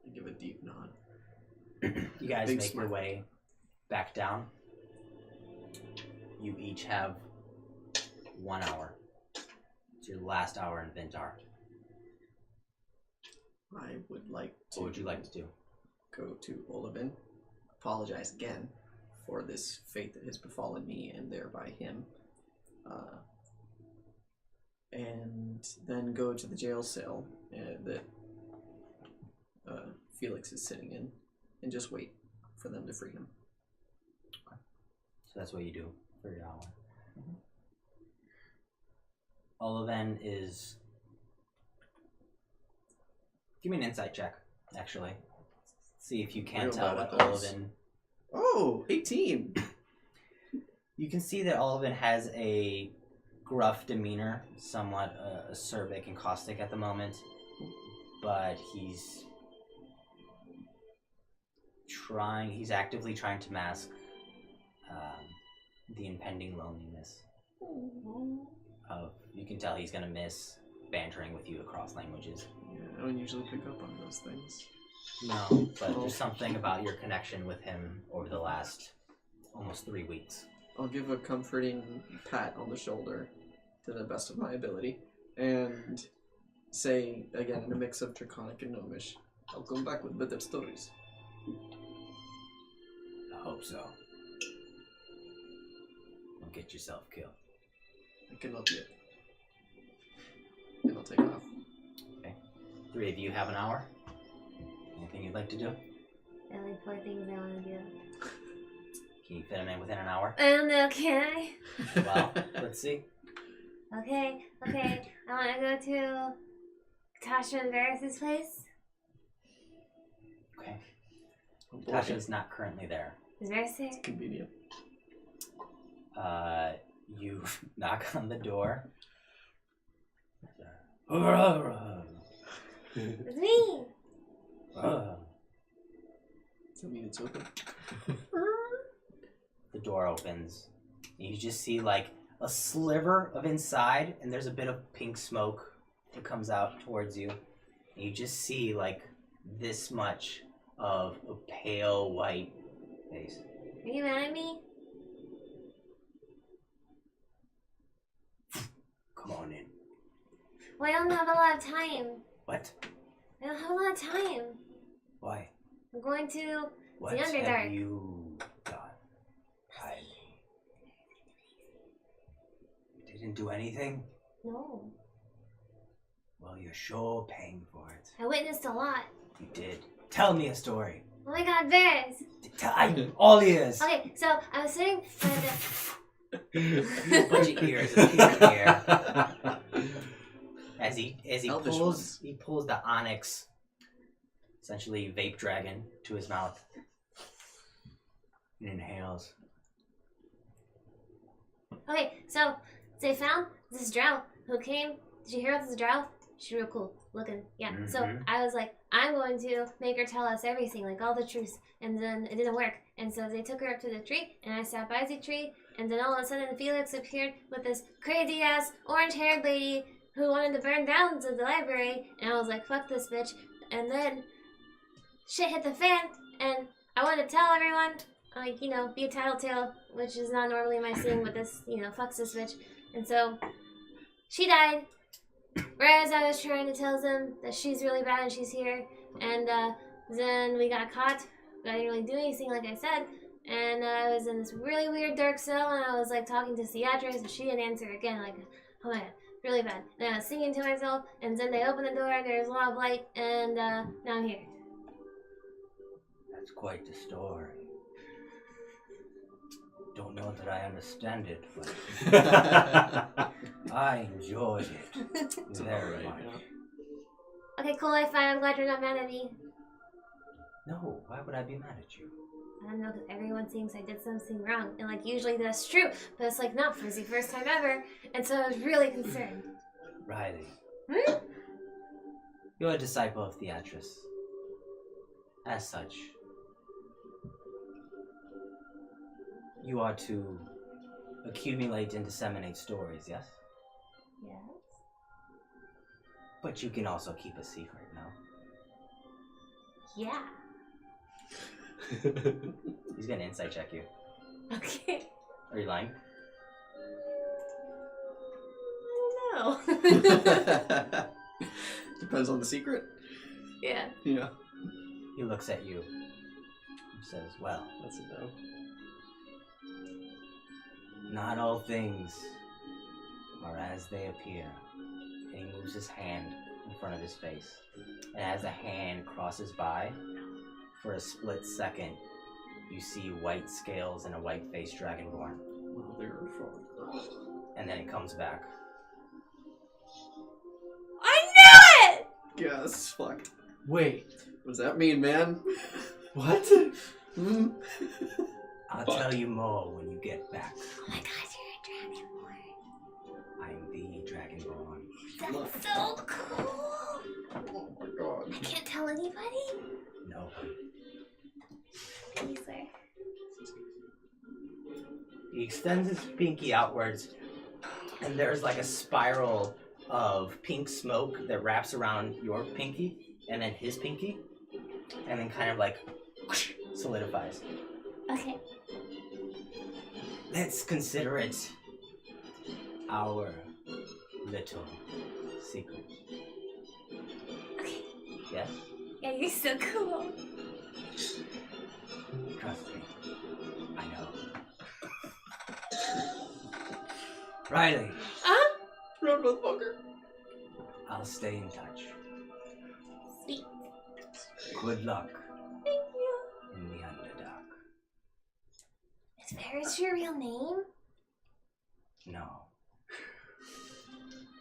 I give a deep nod. You guys Big make your smile. way back down. You each have 1 hour. It's your last hour in Vin'Tar. I would like to. What would you like to do? Go to Olivin, apologize again for this fate that has befallen me and thereby him, and then go to the jail cell that Felix is sitting in, and just wait for them to free him. So that's what you do for your hour. Olivin is... Give me an insight check, actually. See if you can Real tell bad what at those. Olivin... Oh, 18! You can see that Olivin has a gruff demeanor, somewhat acerbic and caustic at the moment, but he's actively trying to mask the impending loneliness of, you can tell he's going to miss bantering with you across languages. Yeah, I don't usually pick up on those things. No, but there's something about your connection with him over the last almost 3 weeks. I'll give a comforting pat on the shoulder to the best of my ability and say, again, in a mix of Draconic and Gnomish, I'll come back with better stories. I hope so. Don't get yourself killed. I cannot yet. And I'll take off. Okay. 3 of you have an hour. Anything you'd like to do? There are like 4 things I want to do. Can you fit them in within an hour? I don't know, can I? Well, let's see. Okay. I want to go to Tasha and Varys' place. Okay. Oh, boy. Tasha's not currently there. Is Varys there? Convenient. You knock on the door. It's me! Does that mean it's open? The door opens. And you just see like a sliver of inside, and there's a bit of pink smoke that comes out towards you. And and you just see like this much of a pale white face. Are you mad at me? Come on in. Well, I don't have a lot of time. What? I don't have a lot of time. Why? I'm going to What the Underdark. have you done? You didn't do anything? No. Well, you're sure paying for it. I witnessed a lot. You did. Tell me a story. Oh my god, bears! I'm all ears. Okay, so I was sitting by the... Bunch of ears appear here. As he Elvish pulls ones. he pulls the onyx, essentially vape dragon, to his mouth and inhales. Okay, so they found this drow who came. Did you hear about this drow? She's real cool looking. Yeah. So Mhm. I was like, I'm going to make her tell us everything, like all the truths. And then it didn't work. And so they took her up to the tree, and I sat by the tree. And then all of a sudden, Felix appeared with this crazy ass orange-haired lady who wanted to burn down to the library. And I was like, fuck this bitch. And then shit hit the fan, and I wanted to tell everyone, like, be a tattletale, which is not normally my thing, but this, fucks this bitch. And so she died right as I was trying to tell them that she's really bad and she's here. And then we got caught. I didn't really do anything, like I said. And I was in this really weird dark cell, and I was like talking to Theatres, and she didn't answer again. Like, oh my god, really bad. And I was singing to myself, and then they opened the door, and there was a lot of light, and now I'm here. That's quite the story. Don't know that I understand it, but I enjoyed it very much. Okay, cool, I find. I'm glad you're not mad at me. No, why would I be mad at you? I don't know, because everyone thinks I did something wrong. And, like, usually that's true. But it's, like, not for the first time ever. And so I was really concerned. Riley, Hmm? you're a disciple of Theatres. As such, you are to accumulate and disseminate stories, yes? Yes? But you can also keep a secret, no? Yeah. He's gonna insight check you. Okay. Are you lying? No. Depends on the secret. Yeah. Yeah. He looks at you and says, well, That's a no. not all things are as they appear. And he moves his hand in front of his face. And as the hand crosses by, for a split second, you see white scales and a white-faced dragonborn. Motherfucker. And then it comes back. I knew it! Yes, fuck. Wait, What does that mean, man? what? Hmm? I'll Fuck. tell you more when you get back. Oh my god, you're a dragonborn. I'm the dragonborn. That's so cool. Oh my god. I can't tell anybody? No. Please, sir. He extends his pinky outwards, and there's like a spiral of pink smoke that wraps around your pinky, and then his pinky, and then kind of like solidifies. Okay. Let's consider it our little secret. Okay. Yes? Yeah, you're so cool. Trust me. I know. Riley, Huh? Run, motherfucker. I'll stay in touch. Sweet. Good luck Thank you. in the Underdark. Is Ferris your real name? No,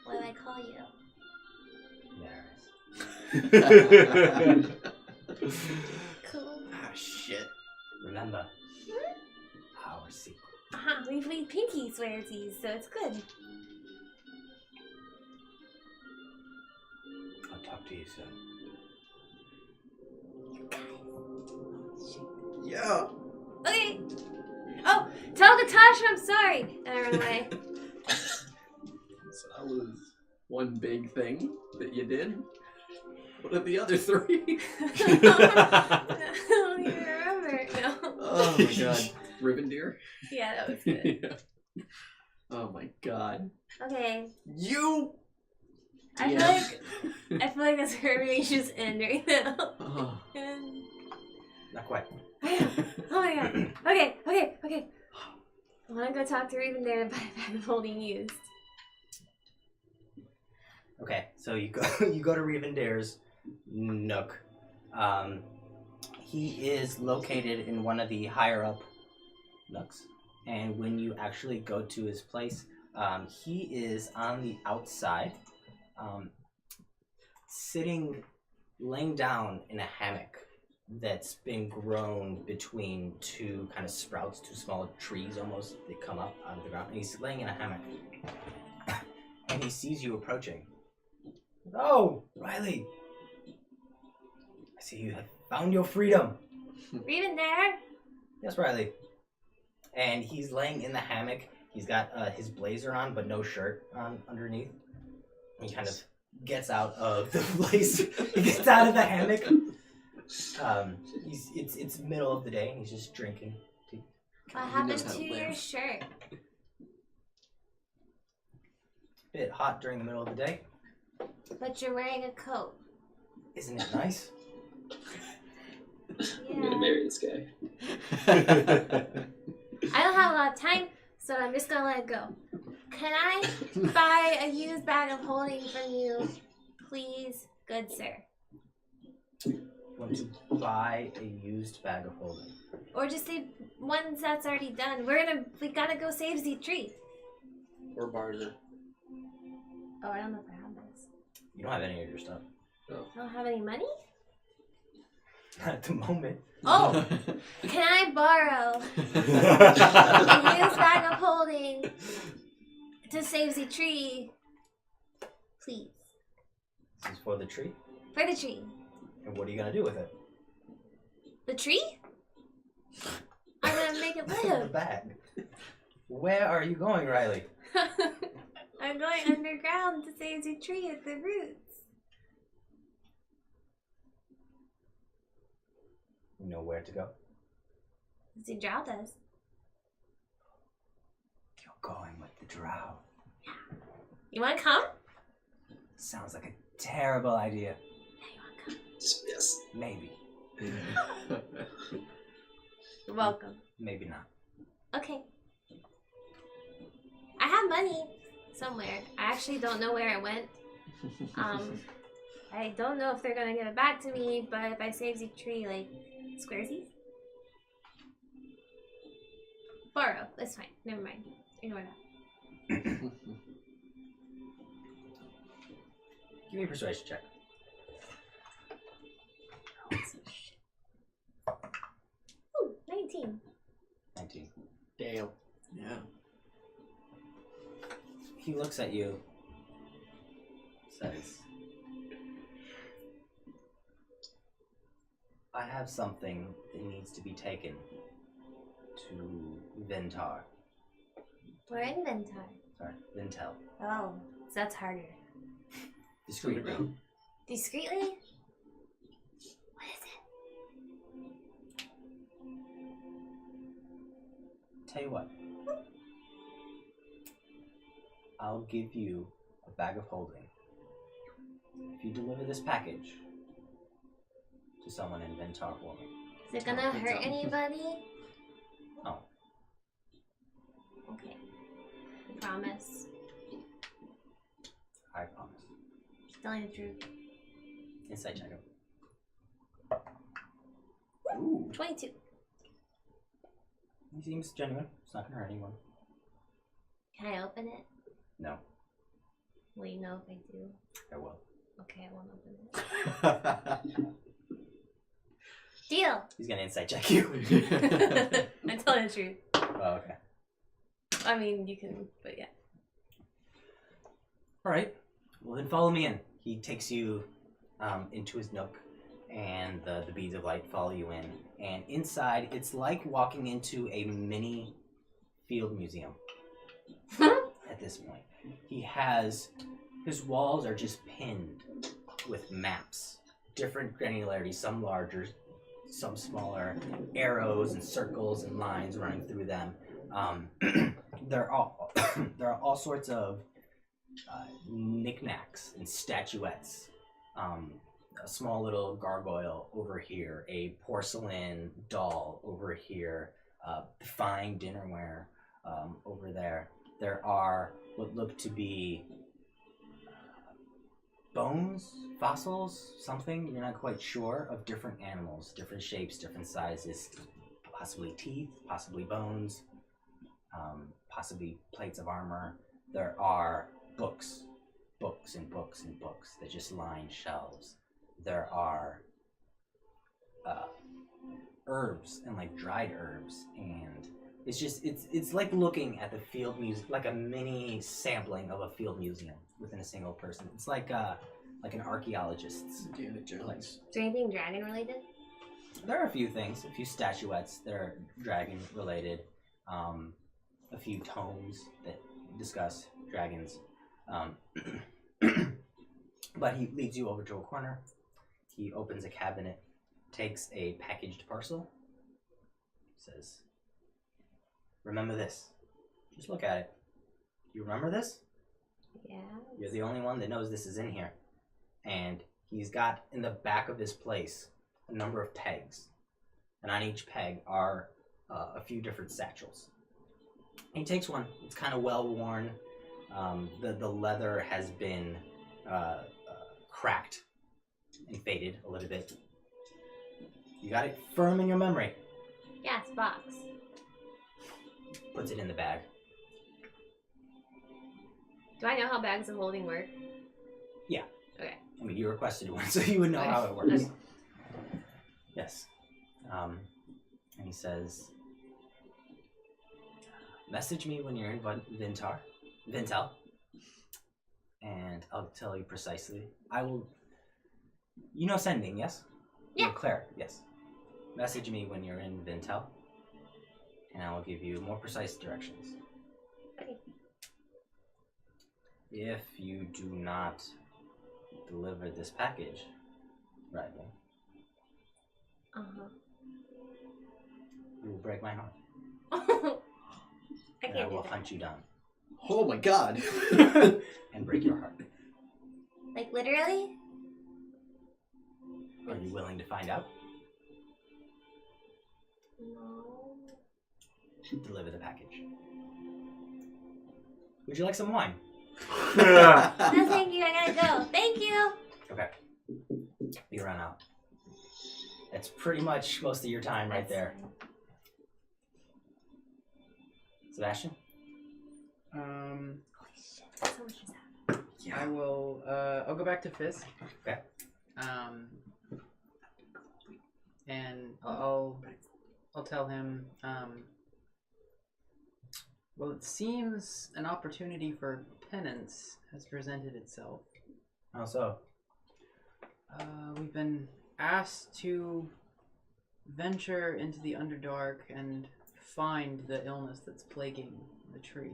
What do I call you? there is. Cool. Ah, shit. Remember, our secret. Uh-huh. We pinky swearsies, so it's good. I'll talk to you soon. You guys. Yeah. Okay. Oh, tell Natasha I'm sorry. And I run away. So that was one big thing that you did. What are the other 3? I don't even remember. No. Oh my god. Rivendare? Yeah, that was good. Yeah. Oh my god. Okay. You! I feel like that's where everything should just end right now. Oh. And... Not quite. Oh my god. Okay. I want to go talk to Revendare about a bag of holding used. Okay, so you go to Revendare's nook. He is located in one of the higher up nooks, and when you actually go to his place, he is on the outside, laying down in a hammock that's been grown between two kind of sprouts, two small trees almost. They come up out of the ground, and he's laying in a hammock, and he sees you approaching. Oh, Riley! I see you have found your freedom. Revendare? Yes, Riley. And he's laying in the hammock. He's got his blazer on, but no shirt on underneath. He kind of gets out of the place. He gets out of the hammock. It's middle of the day, and he's just drinking tea. What He happened knows how to to your live. shirt? Bit hot during the middle of the day. But you're wearing a coat. Isn't it nice? I'm gonna marry this guy. I don't have a lot of time, so I'm just gonna let it go. Can I buy a used bag of holding from you, please, good sir? Want to buy a used bag of holding? Or just the ones that's already done. We gotta go save the tree. Or barter. Oh, I don't know if I have this. You don't have any of your stuff. I don't have any money? Not at the moment. Oh! Can I borrow a used bag of holding to save the tree? Please. This is for the tree. For the tree. And what are you gonna do with it? The tree? I'm gonna make it The live. bag. Where are you going, Riley? I'm going underground to save the tree at the roots. You know where to go? The drow does. You're going with the drow. You wanna come? Sounds like a terrible idea. Yes. Maybe. You're welcome. Maybe not. Okay. I have money somewhere. I actually don't know where it went. I don't know if they're gonna give it back to me, but if I save the tree, like, squaresies? Borrow. That's fine. Never mind. Ignore that. Give me a persuasion check. Ooh, 19. 19. Damn. Yeah. He looks at you, says, I have something that needs to be taken to Vin'Tar. We're in Vin'Tar. Sorry, Vintel. Oh, so that's harder. Discreetly. Discreetly? What is it? Tell you what. I'll give you a bag of holding if you deliver this package to someone in Vin'Tar for me. Is it gonna hurt anybody? No. Okay. Promise. I promise. Telling the truth. Insight check. Ooh. 22. He seems genuine. It's not gonna hurt anyone. Can I open it? No. Will you know if I do? I will. Okay, I won't open it. Deal! He's gonna insight check you. I'm telling the truth. Oh, okay. I mean, you can, but yeah. Alright. Well, then follow me in. He takes you into his nook, and the beads of light follow you in. And inside, it's like walking into a mini field museum at this point. His walls are just pinned with maps different granularities, some larger, some smaller, arrows and circles and lines running through them. There are all sorts of knickknacks and statuettes. A small little gargoyle over here, a porcelain doll over here, fine dinnerware over there. There are what look to be bones, fossils, something, you're not quite sure, of different animals, different shapes, different sizes, possibly teeth, possibly bones, possibly plates of armor. There are books and books and books that just line shelves. There are herbs and like dried herbs, and it's like looking at the field museum, like a mini sampling of a field museum within a single person. It's like an archaeologist's. Indiana Jones. Is there anything dragon related? There are a few things, a few statuettes that are dragon related, a few tomes that discuss dragons. But he leads you over to a corner. He opens a cabinet, takes a packaged parcel, says, "Remember this. Just look at it. You remember this? Yeah. You're the only one that knows this is in here." And he's got in the back of his place a number of pegs. And on each peg are a few different satchels. He takes one. It's kind of well worn. The leather has been cracked and faded a little bit. You got it firm in your memory. Yes, box. Puts it in the bag. Do I know how bags of holding work? Yeah. Okay. I mean, you requested one, so you would know how it works. Okay. Yes. And he says, "Message me when you're in Vin'Tar, and I'll tell you precisely. I will. You know sending, yes? Yeah. You're Claire, yes. Message me when you're in Vin'Tar, and I will give you more precise directions. Okay. If you do not deliver this package rightly, you will break my heart, I and I can't do will that. hunt you down Oh my god. and break your heart. Like literally? Are you willing to find out? No. Deliver the package. Would you like some wine? No, thank you. I gotta go. Thank you. Okay. You run out. That's pretty much most of your time right there. Sebastian? So much is that. I will. I'll go back to Fisk. Okay. And I'll tell him. Well, it seems an opportunity for penance has presented itself. How so? We've been asked to venture into the Underdark and find the illness that's plaguing the tree.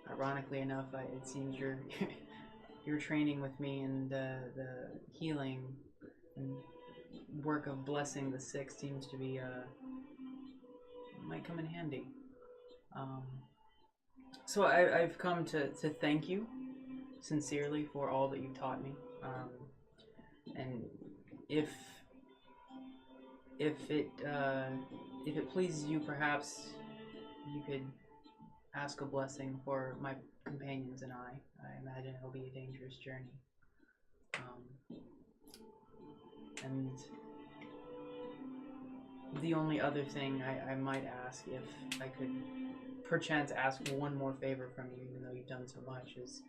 Ironically enough, it seems your training with me and the healing and work of blessing the sick seems to be might come in handy. So I've come to thank you sincerely for all that you've taught me. And if it pleases you, perhaps you could ask a blessing for my companions and I. I imagine it'll be a dangerous journey. And the only other thing I might ask, if I could perchance ask one more favor from you, even though you've done so much, is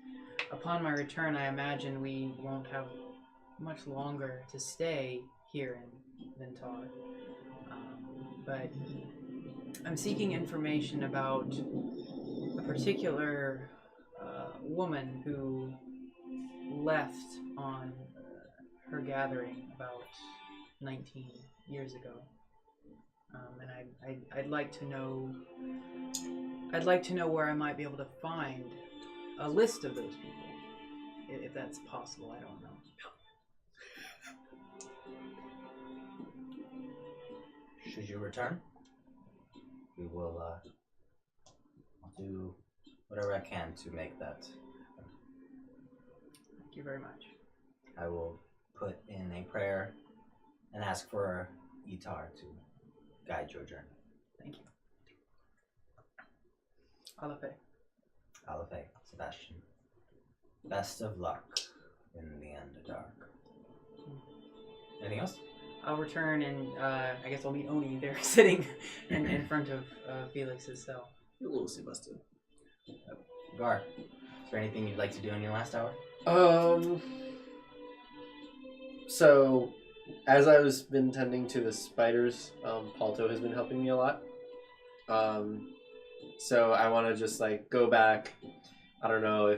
upon my return, I imagine we won't have much longer to stay here in Vin'Tar. But I'm seeking information about a particular woman who left on her gathering about 19 years ago. And I'd like to know where I might be able to find a list of those people, if that's possible. I don't know. should you return, we will I'll do whatever I can to make that happen. Thank you very much. I will put in a prayer and ask for Vin'Tar to guide your journey. Thank you. Alafe. Alafe, Sebastian. Best of luck in the Underdark. Anything else? I'll return and I guess I'll meet Oni there sitting in front of Felix's cell. Hello, Sebastian. Gar, is there anything you'd like to do in your last hour? So, as I was been tending to the spiders, Palto has been helping me a lot. So I want to just like go back. I don't know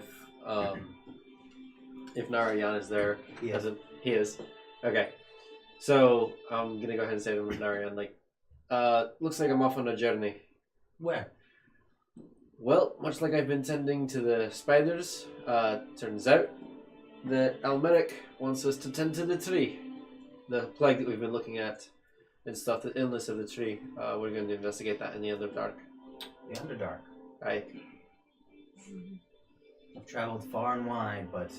if Narayan is there. He is. He is. Okay. So I'm gonna go ahead and say to Narayan, like, looks like I'm off on a journey. Where? Well, much like I've been tending to the spiders, turns out that Almeric wants us to tend to the tree. The plague that we've been looking at and stuff, the illness of the tree. We're going to investigate that in the Underdark. The Underdark. Aye. I've traveled far and wide, but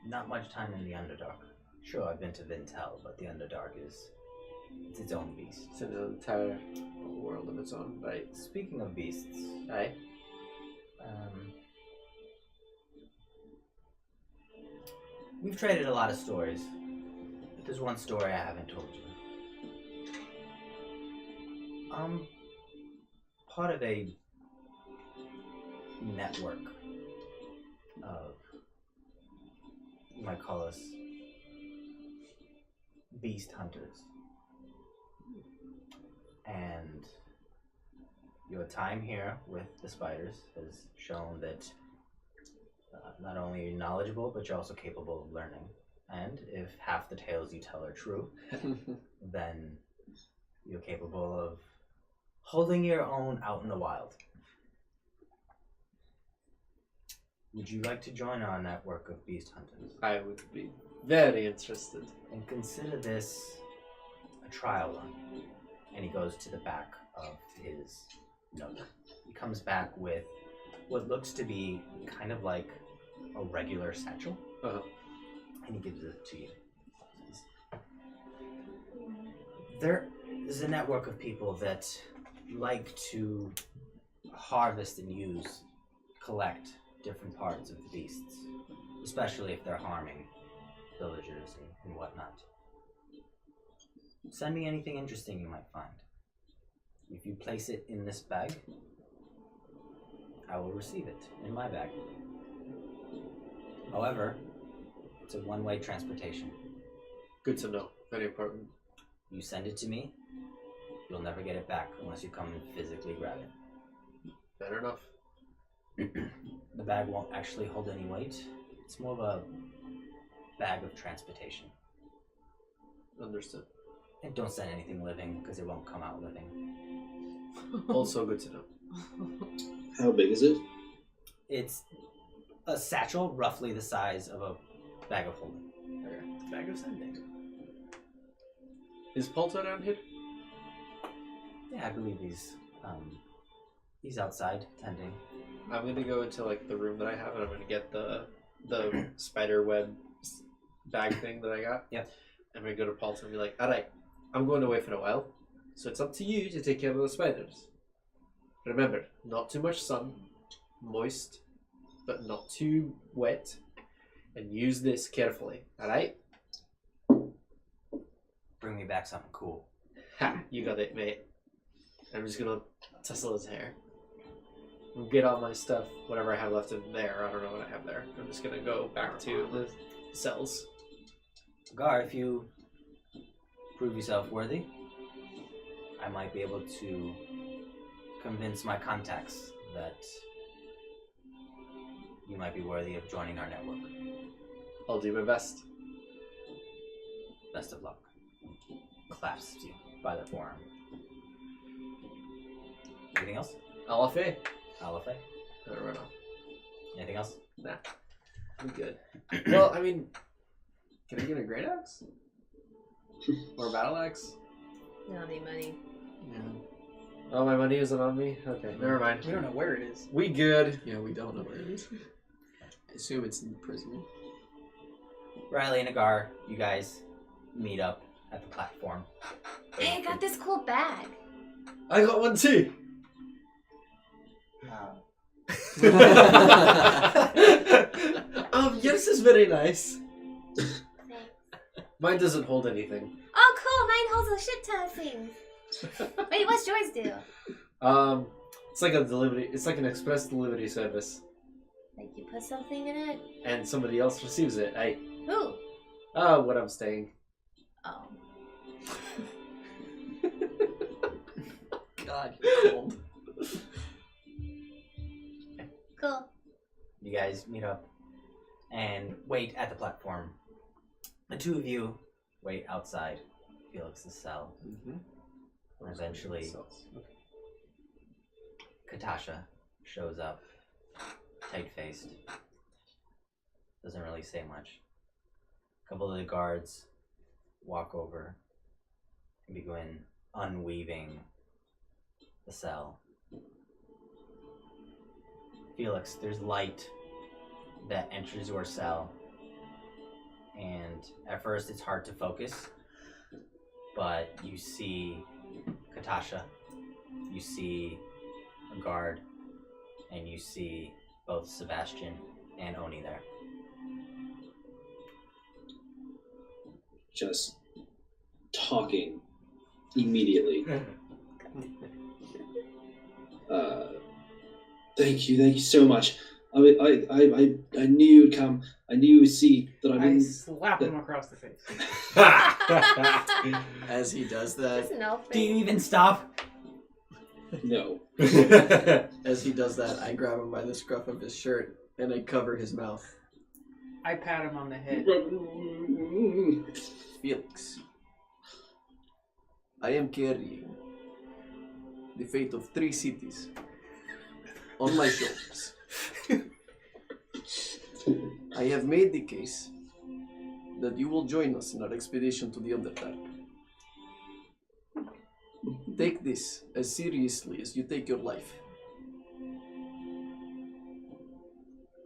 not much time in the Underdark. Sure, I've been to Vin'Tar, but the Underdark it's its own beast. It's an entire world of its own, right? Speaking of beasts, Aye. We've traded a lot of stories, but there's one story I haven't told you. I'm part of a network of, you might call us, beast hunters. And your time here with the spiders has shown that not only are you knowledgeable, but you're also capable of learning. And if half the tales you tell are true, then you're capable of holding your own out in the wild. Would you like to join our network of beast hunters? I would be very interested. And consider this a trial run. And he goes to the back of his note. He comes back with what looks to be kind of like a regular satchel. Uh-huh. And he gives it to you. There is a network of people that like to harvest and use, collect different parts of the beasts, especially if they're harming villagers and whatnot. Send me anything interesting you might find. If you place it in this bag, I will receive it in my bag. However, it's a one-way transportation. Good to know. Very important. You send it to me, you'll never get it back unless you come and physically grab it. Fair enough. The bag won't actually hold any weight. It's more of a bag of transportation. Understood. And don't send anything living, because it won't come out living. Also good to know. How big is it? It's a satchel roughly the size of a bag of holding. Okay. Bag of sending. Is Palto around here? Yeah, I believe he's outside tending. I'm gonna go into like the room that I have, and I'm gonna get the spider web bag thing that I got. Yep. I'm gonna go to Palto and be like, all right, I'm going away for a while, so it's up to you to take care of the spiders. Remember, not too much sun, moist, but not too wet, and use this carefully. All right? Bring me back something cool. Ha! You got it, mate. I'm just gonna tussle his hair. Get all my stuff, whatever I have left in there. I don't know what I have there. I'm just gonna go back to the cells. Gar, if you prove yourself worthy, I might be able to convince my contacts that you might be worthy of joining our network. I'll do my best. Best of luck. Clasps you by the forearm. Anything else? Alafe? Alafe? I'll run off. Anything else? Nah. I'm good. Well, I mean, can I get a great axe? Or a battle axe? I don't need money. Yeah. Oh, my money isn't on me? Okay, never mind. We don't know where it is. We good. Yeah, we don't know where it is. I assume it's in the prison. Riley and Agar, you guys meet up at the platform. Hey, I got this cool bag. I got one too. Yours is very nice. Mine doesn't hold anything. Oh, cool. Mine holds a shit ton of things. Wait, what's yours do? It's like a delivery. It's like an express delivery service, Like you put something in it? and somebody else receives it. Who? When I'm staying. Oh. God, you're cold. Cool. You guys meet up and wait at the platform. The two of you wait outside Felix's cell. Mm-hmm. And eventually, Katasha shows up, tight-faced. Doesn't really say much. A couple of the guards walk over and begin unweaving the cell. Felix, there's light that enters your cell, and at first it's hard to focus, but you see Katasha, you see a guard, and you see both Sebastian and Oni there. Just talking immediately. Thank you so much. I knew you'd come. I knew you would see that I I didn't. slap him across the face. As he does There's that, no Do you thing. even stop? No. as he does that, I grab him by the scruff of his shirt and I cover his mouth. I pat him on the head. Felix, I am carrying the fate of 3 cities on my shoulders. I have made the case that you will join us in our expedition to the Underdark. Take this as seriously as you take your life.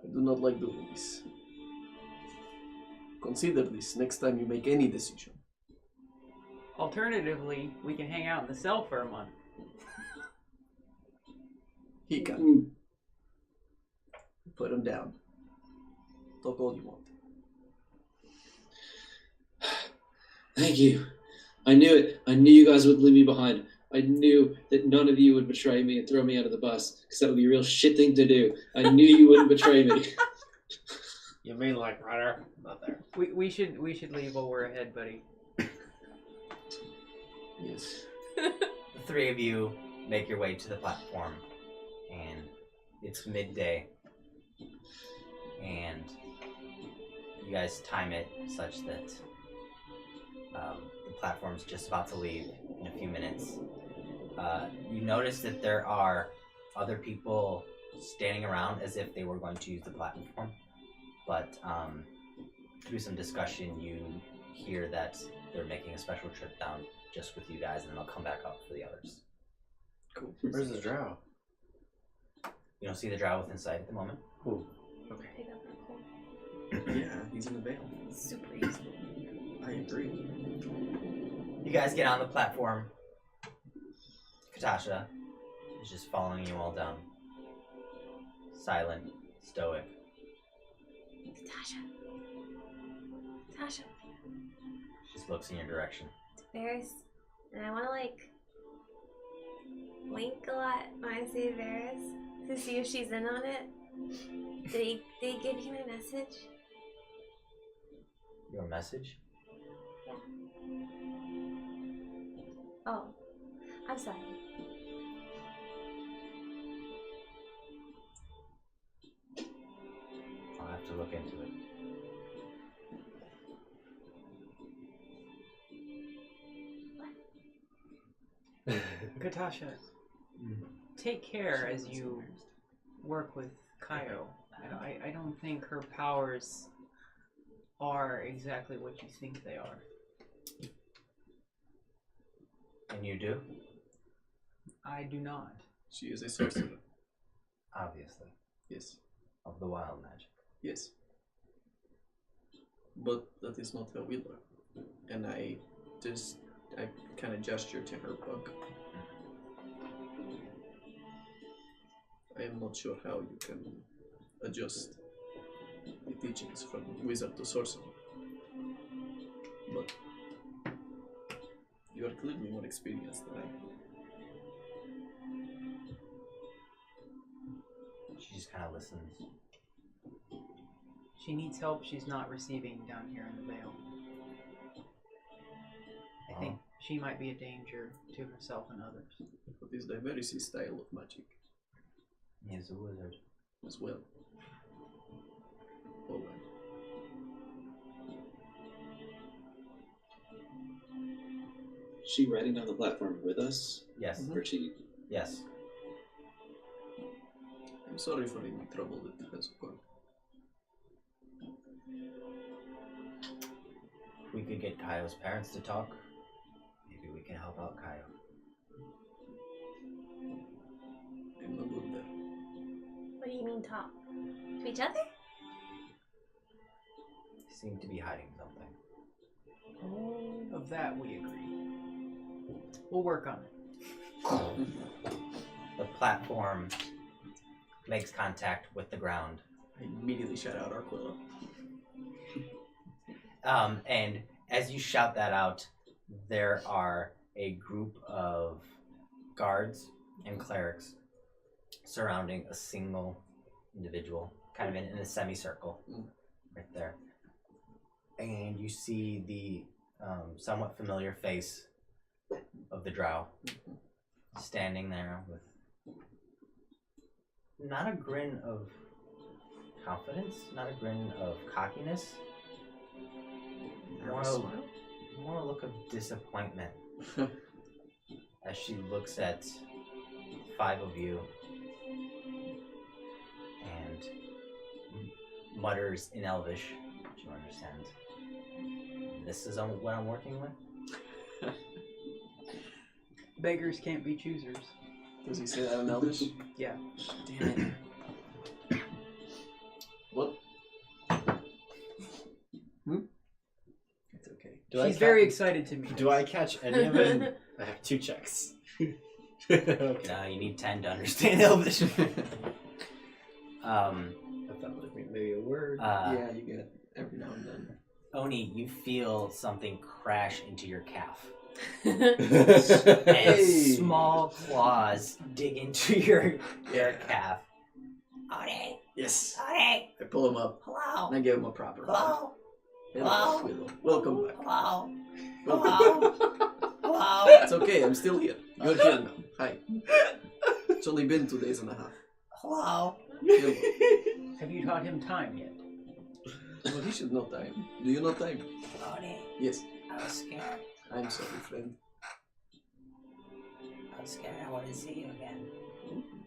I do not like doing this. Consider this next time you make any decision. Alternatively, we can hang out in the cell for a month. He can. Put him down. Talk all you want. Thank you. I knew it. I knew you guys wouldn't leave me behind. I knew that none of you would betray me and throw me out of the bus, because that would be a real shit thing to do. I knew you wouldn't betray me. You mean like right not there? We should leave while we're ahead, buddy. Yes. The three of you make your way to the platform, and it's midday, and you guys time it such that the platform's just about to leave in a few minutes. You notice that there are other people standing around as if they were going to use the platform, but through some discussion you hear that they're making a special trip down just with you guys, and then they'll come back up for the others. Cool. Where's the drow? You don't see the drow within sight at the moment. Ooh. Okay. Pick up the cool. Yeah, he's in the veil. Super useful. I agree. You guys get on the platform. Katasha is just following you all down. Silent, stoic. Natasha. Natasha. She just looks in your direction. Varys. And I want to wink a lot when I see Varys to see if she's in on it. Did he give you my message? Your message? Yeah. Oh, I'm sorry. I'll have to look into it. Katasha, take care as you work with Kaio. I don't think her powers are exactly what you think they are. And you do? I do not. She is a sorcerer. Obviously. Yes. Of the wild magic. Yes. But that is not how we learn. And I kind of gesture to her book. I am not sure how you can adjust the teachings from wizard to sorcerer. But you are clearly more experienced than I am. She just kind of listens. She needs help she's not receiving down here in the Vale. I think she might be a danger to herself and others. But is the Verisi style of magic He is a wizard. as well? Alright. Is she riding down the platform with us? Yes. Or she... Yes. I'm sorry for any trouble that has occurred. If we could get Kaio's parents to talk, maybe we can help out Kaio. I'm not good there. What do you mean talk? To each other? Seem to be hiding something. Of that we agree. We'll work on it. The platform makes contact with the ground. I immediately shout out Arquilla. And as you shout that out, there are a group of guards and clerics surrounding a single individual, kind of in a semicircle, right there. And you see the somewhat familiar face of the drow standing there with not a grin of confidence, not a grin of cockiness, more a look of disappointment as she looks at 5 of you and mutters in Elvish, which you understand. This is what I'm working with? Beggars can't be choosers. Does he say that in Elvish? Yeah. Damn it. What? It's okay. She's very excited to meet Do us. I catch any of it? I have 2 checks. Okay. No, you need 10 to understand Elvish. I thought it was maybe a word. Yeah, you get every now and then. Oni, you feel something crash into your calf. Hey. And small claws dig into your calf. Oni! Yes. Oni! I pull him up Hello! and I give him a proper hug. Hello! Hello, Willow. Welcome back. Hello! Welcome. Hello! It's okay, I'm still here. You're here now. Hi. It's only been 2 days and a half. Hello! Hello. Have you taught him time yet? Well, he should know time. Do you know time? Oni, Yes. I was scared. I'm sorry, friend. I was scared. I wanted to see you again.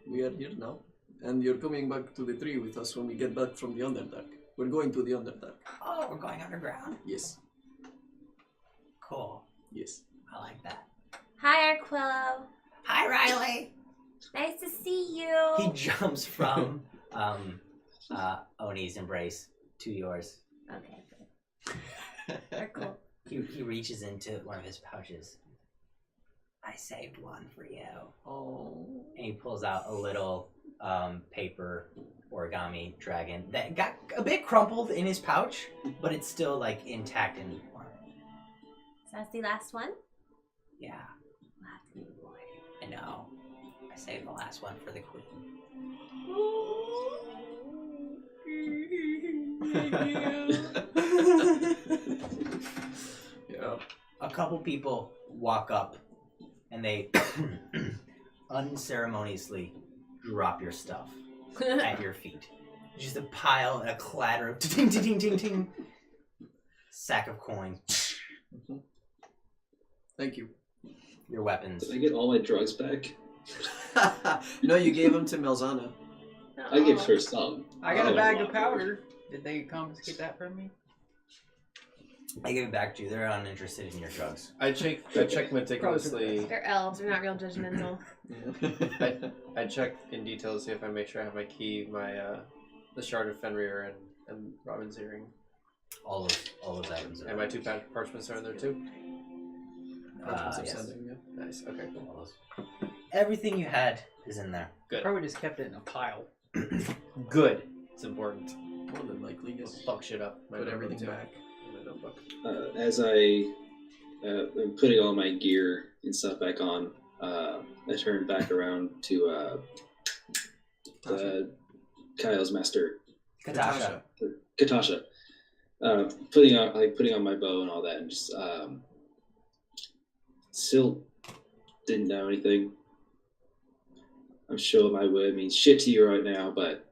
We are here now. And you're coming back to the tree with us when we get back from the Underdark. We're going to the Underdark. Oh, we're going underground? Yes. Cool. Yes. I like that. Hi, Arquillo. Hi, Riley! Nice to see you. He jumps from Oni's embrace to yours. Okay, good. They're cool. He reaches into one of his pouches. I saved one for you. Oh. And he pulls out a little paper origami dragon that got a bit crumpled in his pouch, but it's still like intact and warm. So that's the last one? Yeah, We'll have to move away. I know. I saved the last one for the queen. Yeah. A couple people walk up and they unceremoniously drop your stuff at your feet. Just a pile and a clatter of ting ting ting ting ting. Sack of coins. Thank you. Your weapons. Did I get all my drugs back? No, you gave them to Mel'Zanna. I gave her some. I got a Oh, bag wow. of powder. Did they confiscate that from me? I give it back to you. They're uninterested in your drugs. I check meticulously. They're elves. They're not real judgmental. I check in detail to see if I make sure I have my key, my the shard of Fenrir and Robin's earring. All those items are. And my 2 parchments are in there too. Parchments of yes. sending, yeah. Nice. Okay. Cool. All those. Everything you had is in there. Probably just kept it in a pile. Good. It's important. More than likely, yes. Fuck shit up. My Put notebook, everything too. back. My notebook. As I am putting all my gear and stuff back on, I turn back around to Kyle's master, Katasha. Katasha. Putting on my bow and all that, and just still didn't know anything. I'm sure my word means shit to you right now, but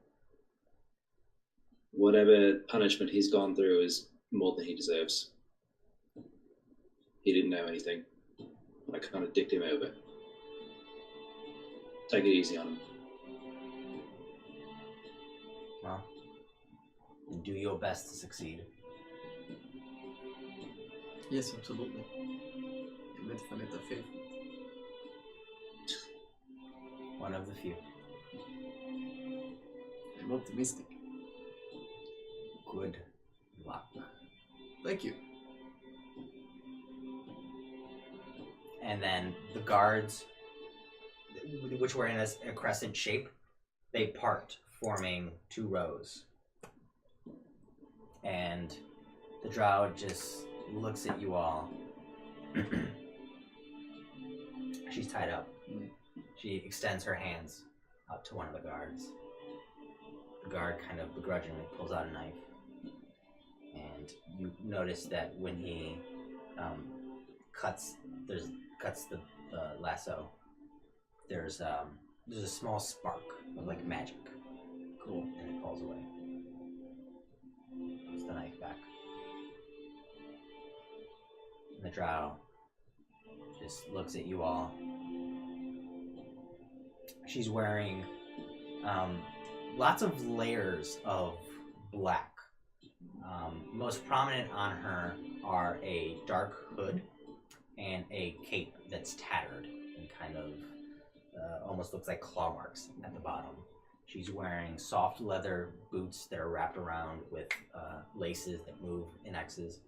whatever punishment he's gone through is more than he deserves. He didn't know anything. I kind of dicked him over. Take it easy on him. Well, do your best to succeed. Yes, absolutely. Mit vernetter faith. One of the few. I'm optimistic. Good luck. Thank you. And then the guards, which were in a crescent shape, they part, forming 2 rows. And the drow just looks at you all. She's tied up. She extends her hands up to one of the guards. The guard kind of begrudgingly pulls out a knife. And you notice that when he cuts the lasso, there's a small spark of like magic. Cool. And it falls away. Puts the knife back. And the drow just looks at you all. She's wearing lots of layers of black. Most prominent on her are a dark hood and a cape that's tattered and kind of almost looks like claw marks at the bottom. She's wearing soft leather boots that are wrapped around with laces that move in X's.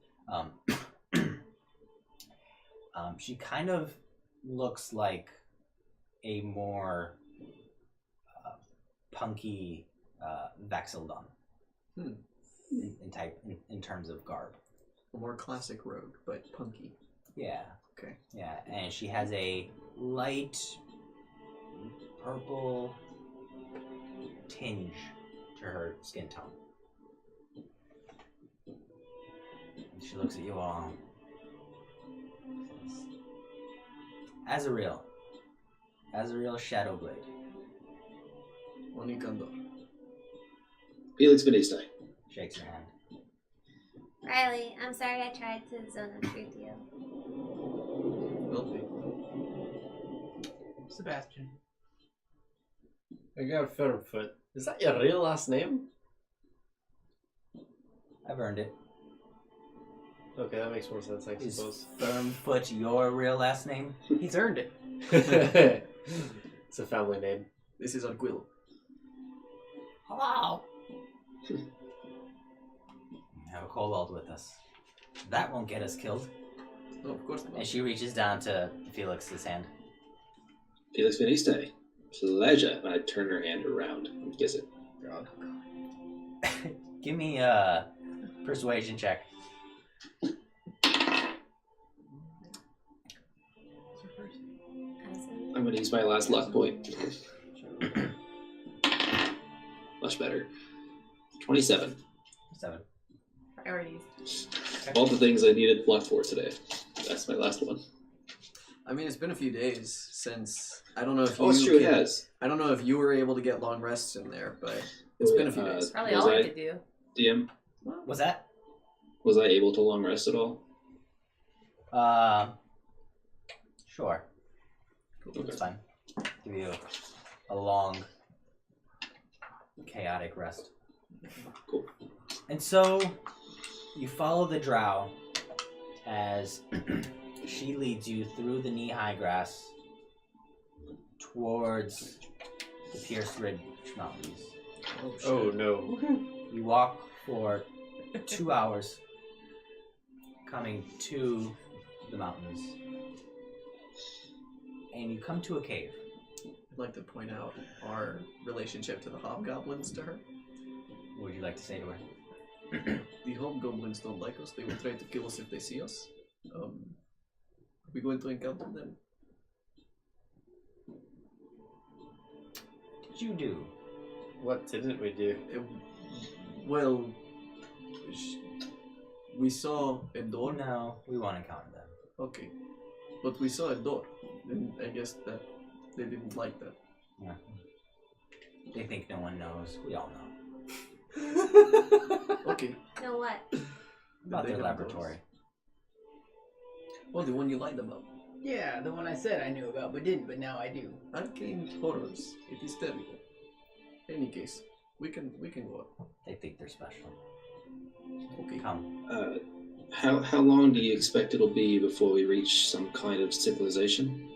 She kind of looks like a more punky Vaxildon in terms of garb. A more classic rogue, but punky. Yeah. Okay. Yeah, and she has a light purple tinge to her skin tone. And she looks at you all. Says, Azrael Shadowblade. Onikandor. Felix Beniste. Shakes her hand. Riley, I'm sorry I tried to zone the truth you. Will be. Sebastian. I got Firmfoot. Is that your real last name? I've earned it. Okay, that makes more sense, I Is suppose. Firmfoot your real last name? He's earned it. It's a family name. This is Arguil. Hello. We have a kobold with us. That won't get us killed. No, of course not. And she reaches down to Felix's hand. Felix Beniste. Pleasure. And I turn her hand around and kiss it. God. Give me a persuasion check. I'm going to use my last luck point. Much better. 27. 7. Priorities. All the things I needed luck for today. That's my last one. I mean, it's been a few days since. I don't know if Oh, it's true, it has. I don't know if you were able to get long rests in there, but it's been a few days. Probably Was all I I- could do. DM, What's that? was I able to long rest at all? Sure. Okay. It's fine. Give you a long, chaotic rest. Cool. And so, you follow the drow as she leads you through the knee-high grass towards the Pierce Ridge Mountains. Oh no. You walk for 2 hours coming to the mountains. And you come to a cave. I'd like to point out our relationship to the hobgoblins to her. What would you like to say to her? The hobgoblins don't like us. They will try to kill us if they see us. Are we going to encounter them? What did you do? What didn't we do? Well, we saw a door. No, we won't encounter them. Okay. But we saw a door. And I guess that they didn't like that. Yeah. They think no one knows. We all know. Okay. Know what? About They their have laboratory. Oh, the one you lied about. Yeah, the one I said I knew about but didn't, but now I do. Arcane horrors. It is terrible. Any case, we can go up. They think they're special. Okay. Come. How long do you expect it'll be before we reach some kind of civilization?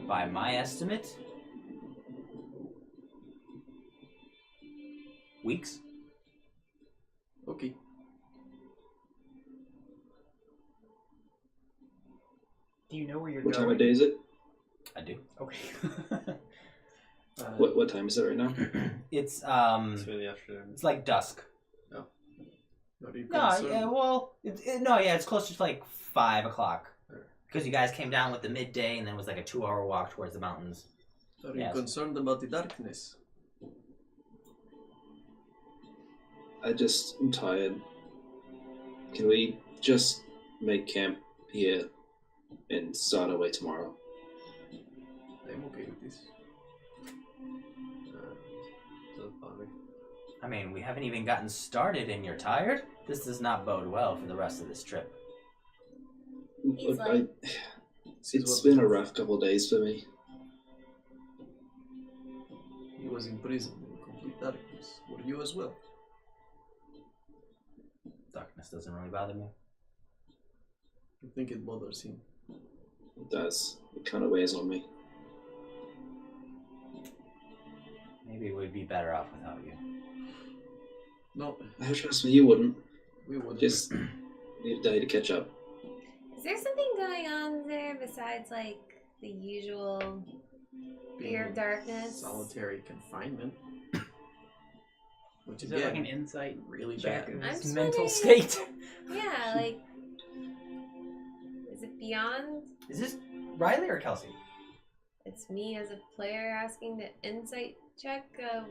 By my estimate, weeks. Okay. Do you know where you're What going? time of day is it? I do. Okay. What time is it right now? It's It's really afternoon. it's like dusk. Are you No, concerned? yeah, well, it's closer to like 5 o'clock. Because you guys came down with the midday, and then it was like a 2-hour walk towards the mountains. Are you Yes. concerned about the darkness? I'm tired. Can we just make camp here and start our way tomorrow? I'm okay with this. Doesn't bother me. I mean, we haven't even gotten started, and you're tired? This does not bode well for the rest of this trip. He's Look, like- it's been a rough couple of days for me. He was in prison in complete darkness. Were you as well? Darkness doesn't really bother me. I think it bothers him. It does. It kind of weighs on me. Maybe we'd be better off without you. No, Trust me, you wouldn't. we wouldn't. Just need a day to catch up. Is there something going on there besides like the usual fear of darkness? Solitary confinement. Which Is there like an again, insight really check bad. of I'm his just mental wondering- state? Yeah, like, is it beyond? Is this Riley or Kelsey? It's me as a player asking the insight check of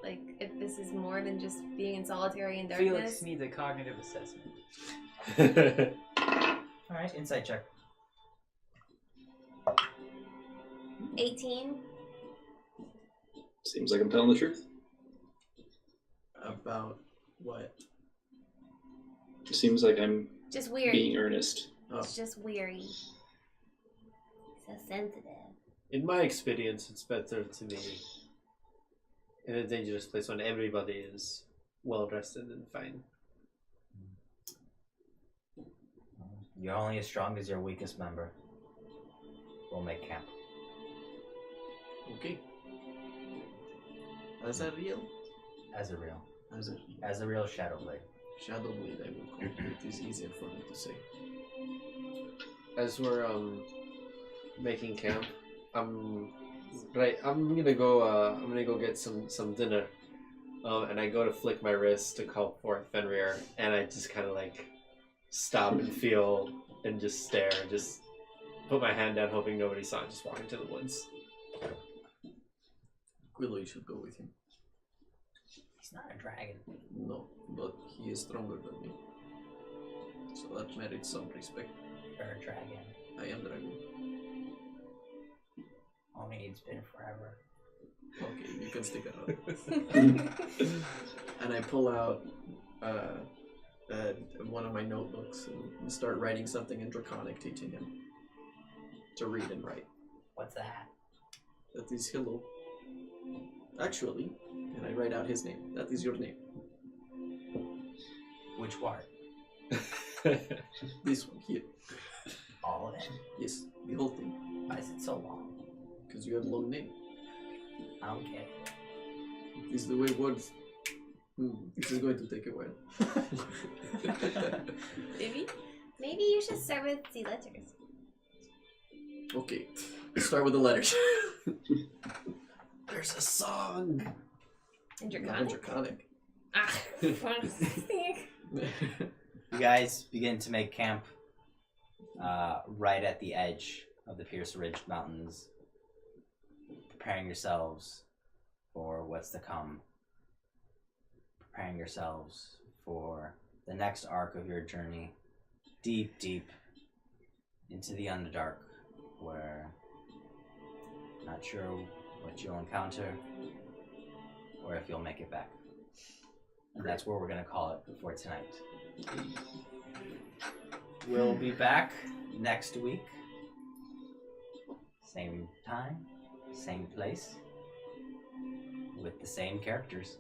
like if this is more than just being in solitary and darkness. Felix needs a cognitive assessment. Alright, insight check. 18. Seems like I'm telling the truth. About what? It seems like I'm Just weary. being earnest. Oh, It's just weary. So sensitive. In my experience, it's better to be in a dangerous place when everybody is well rested and fine. You're only as strong as your weakest member. We'll make camp. okay. Is that real? As a real. As a Real Shadow Blade. Shadow Blade, I will call it. It is easier for me to say. As we're making camp, I'm gonna go get some dinner. And I go to flick my wrist to call forth Fenrir, and I just kind of like stop and feel and just stare and just put my hand down, hoping nobody saw it, just walk into the woods. Quillo, you should go with him. He's not a dragon. No, but he is stronger than me. So that merits some respect. You're a dragon. I am dragon. Only it's been forever. Okay, you can stick around. And I pull out one of my notebooks and start writing something in Draconic, teaching him to read and write. What's that? That is hello. Actually, and I write out his name. That is your name. Which part? This one here. All of it. Yes, the whole thing. Why is it so long? Because you have a long name. I don't get it. This is the way it works. This is going to take a while. Maybe you should start with the letters. Okay, let's start with the letters. There's a song. And Not Draconic? draconic. Ah, what was I thinking? You guys begin to make camp right at the edge of the Pierce Ridge Mountains, preparing yourselves for what's to come, preparing yourselves for the next arc of your journey, deep, deep into the Underdark, where not sure what you'll encounter or if you'll make it back. And that's where we're going to call it for tonight. We'll be back next week. Same time, same place, with the same characters.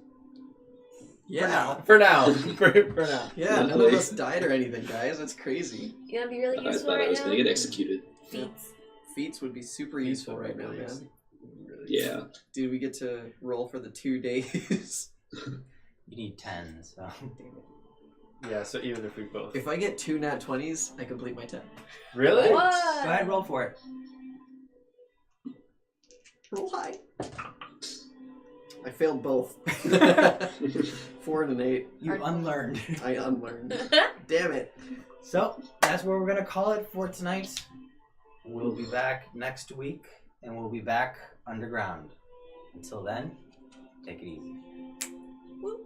Yeah. For now. For now. Yeah, none of us died or anything, guys. That's crazy. You wanna be really I useful thought I right was now? going to get executed. Feats. Feats would be super useful right now, man. Yeah. Dude, we get to roll for the 2 days. You need 10, so. Yeah, so even if we both. If I get 2 nat 20s, I complete my 10. Really? Go What? ahead, roll for it. Roll high. I failed both. 4 and an 8. You unlearned. I unlearned. Damn it. So, that's where we're going to call it for tonight. We'll be back next week, and we'll be back underground. Until then, take it easy. Woo.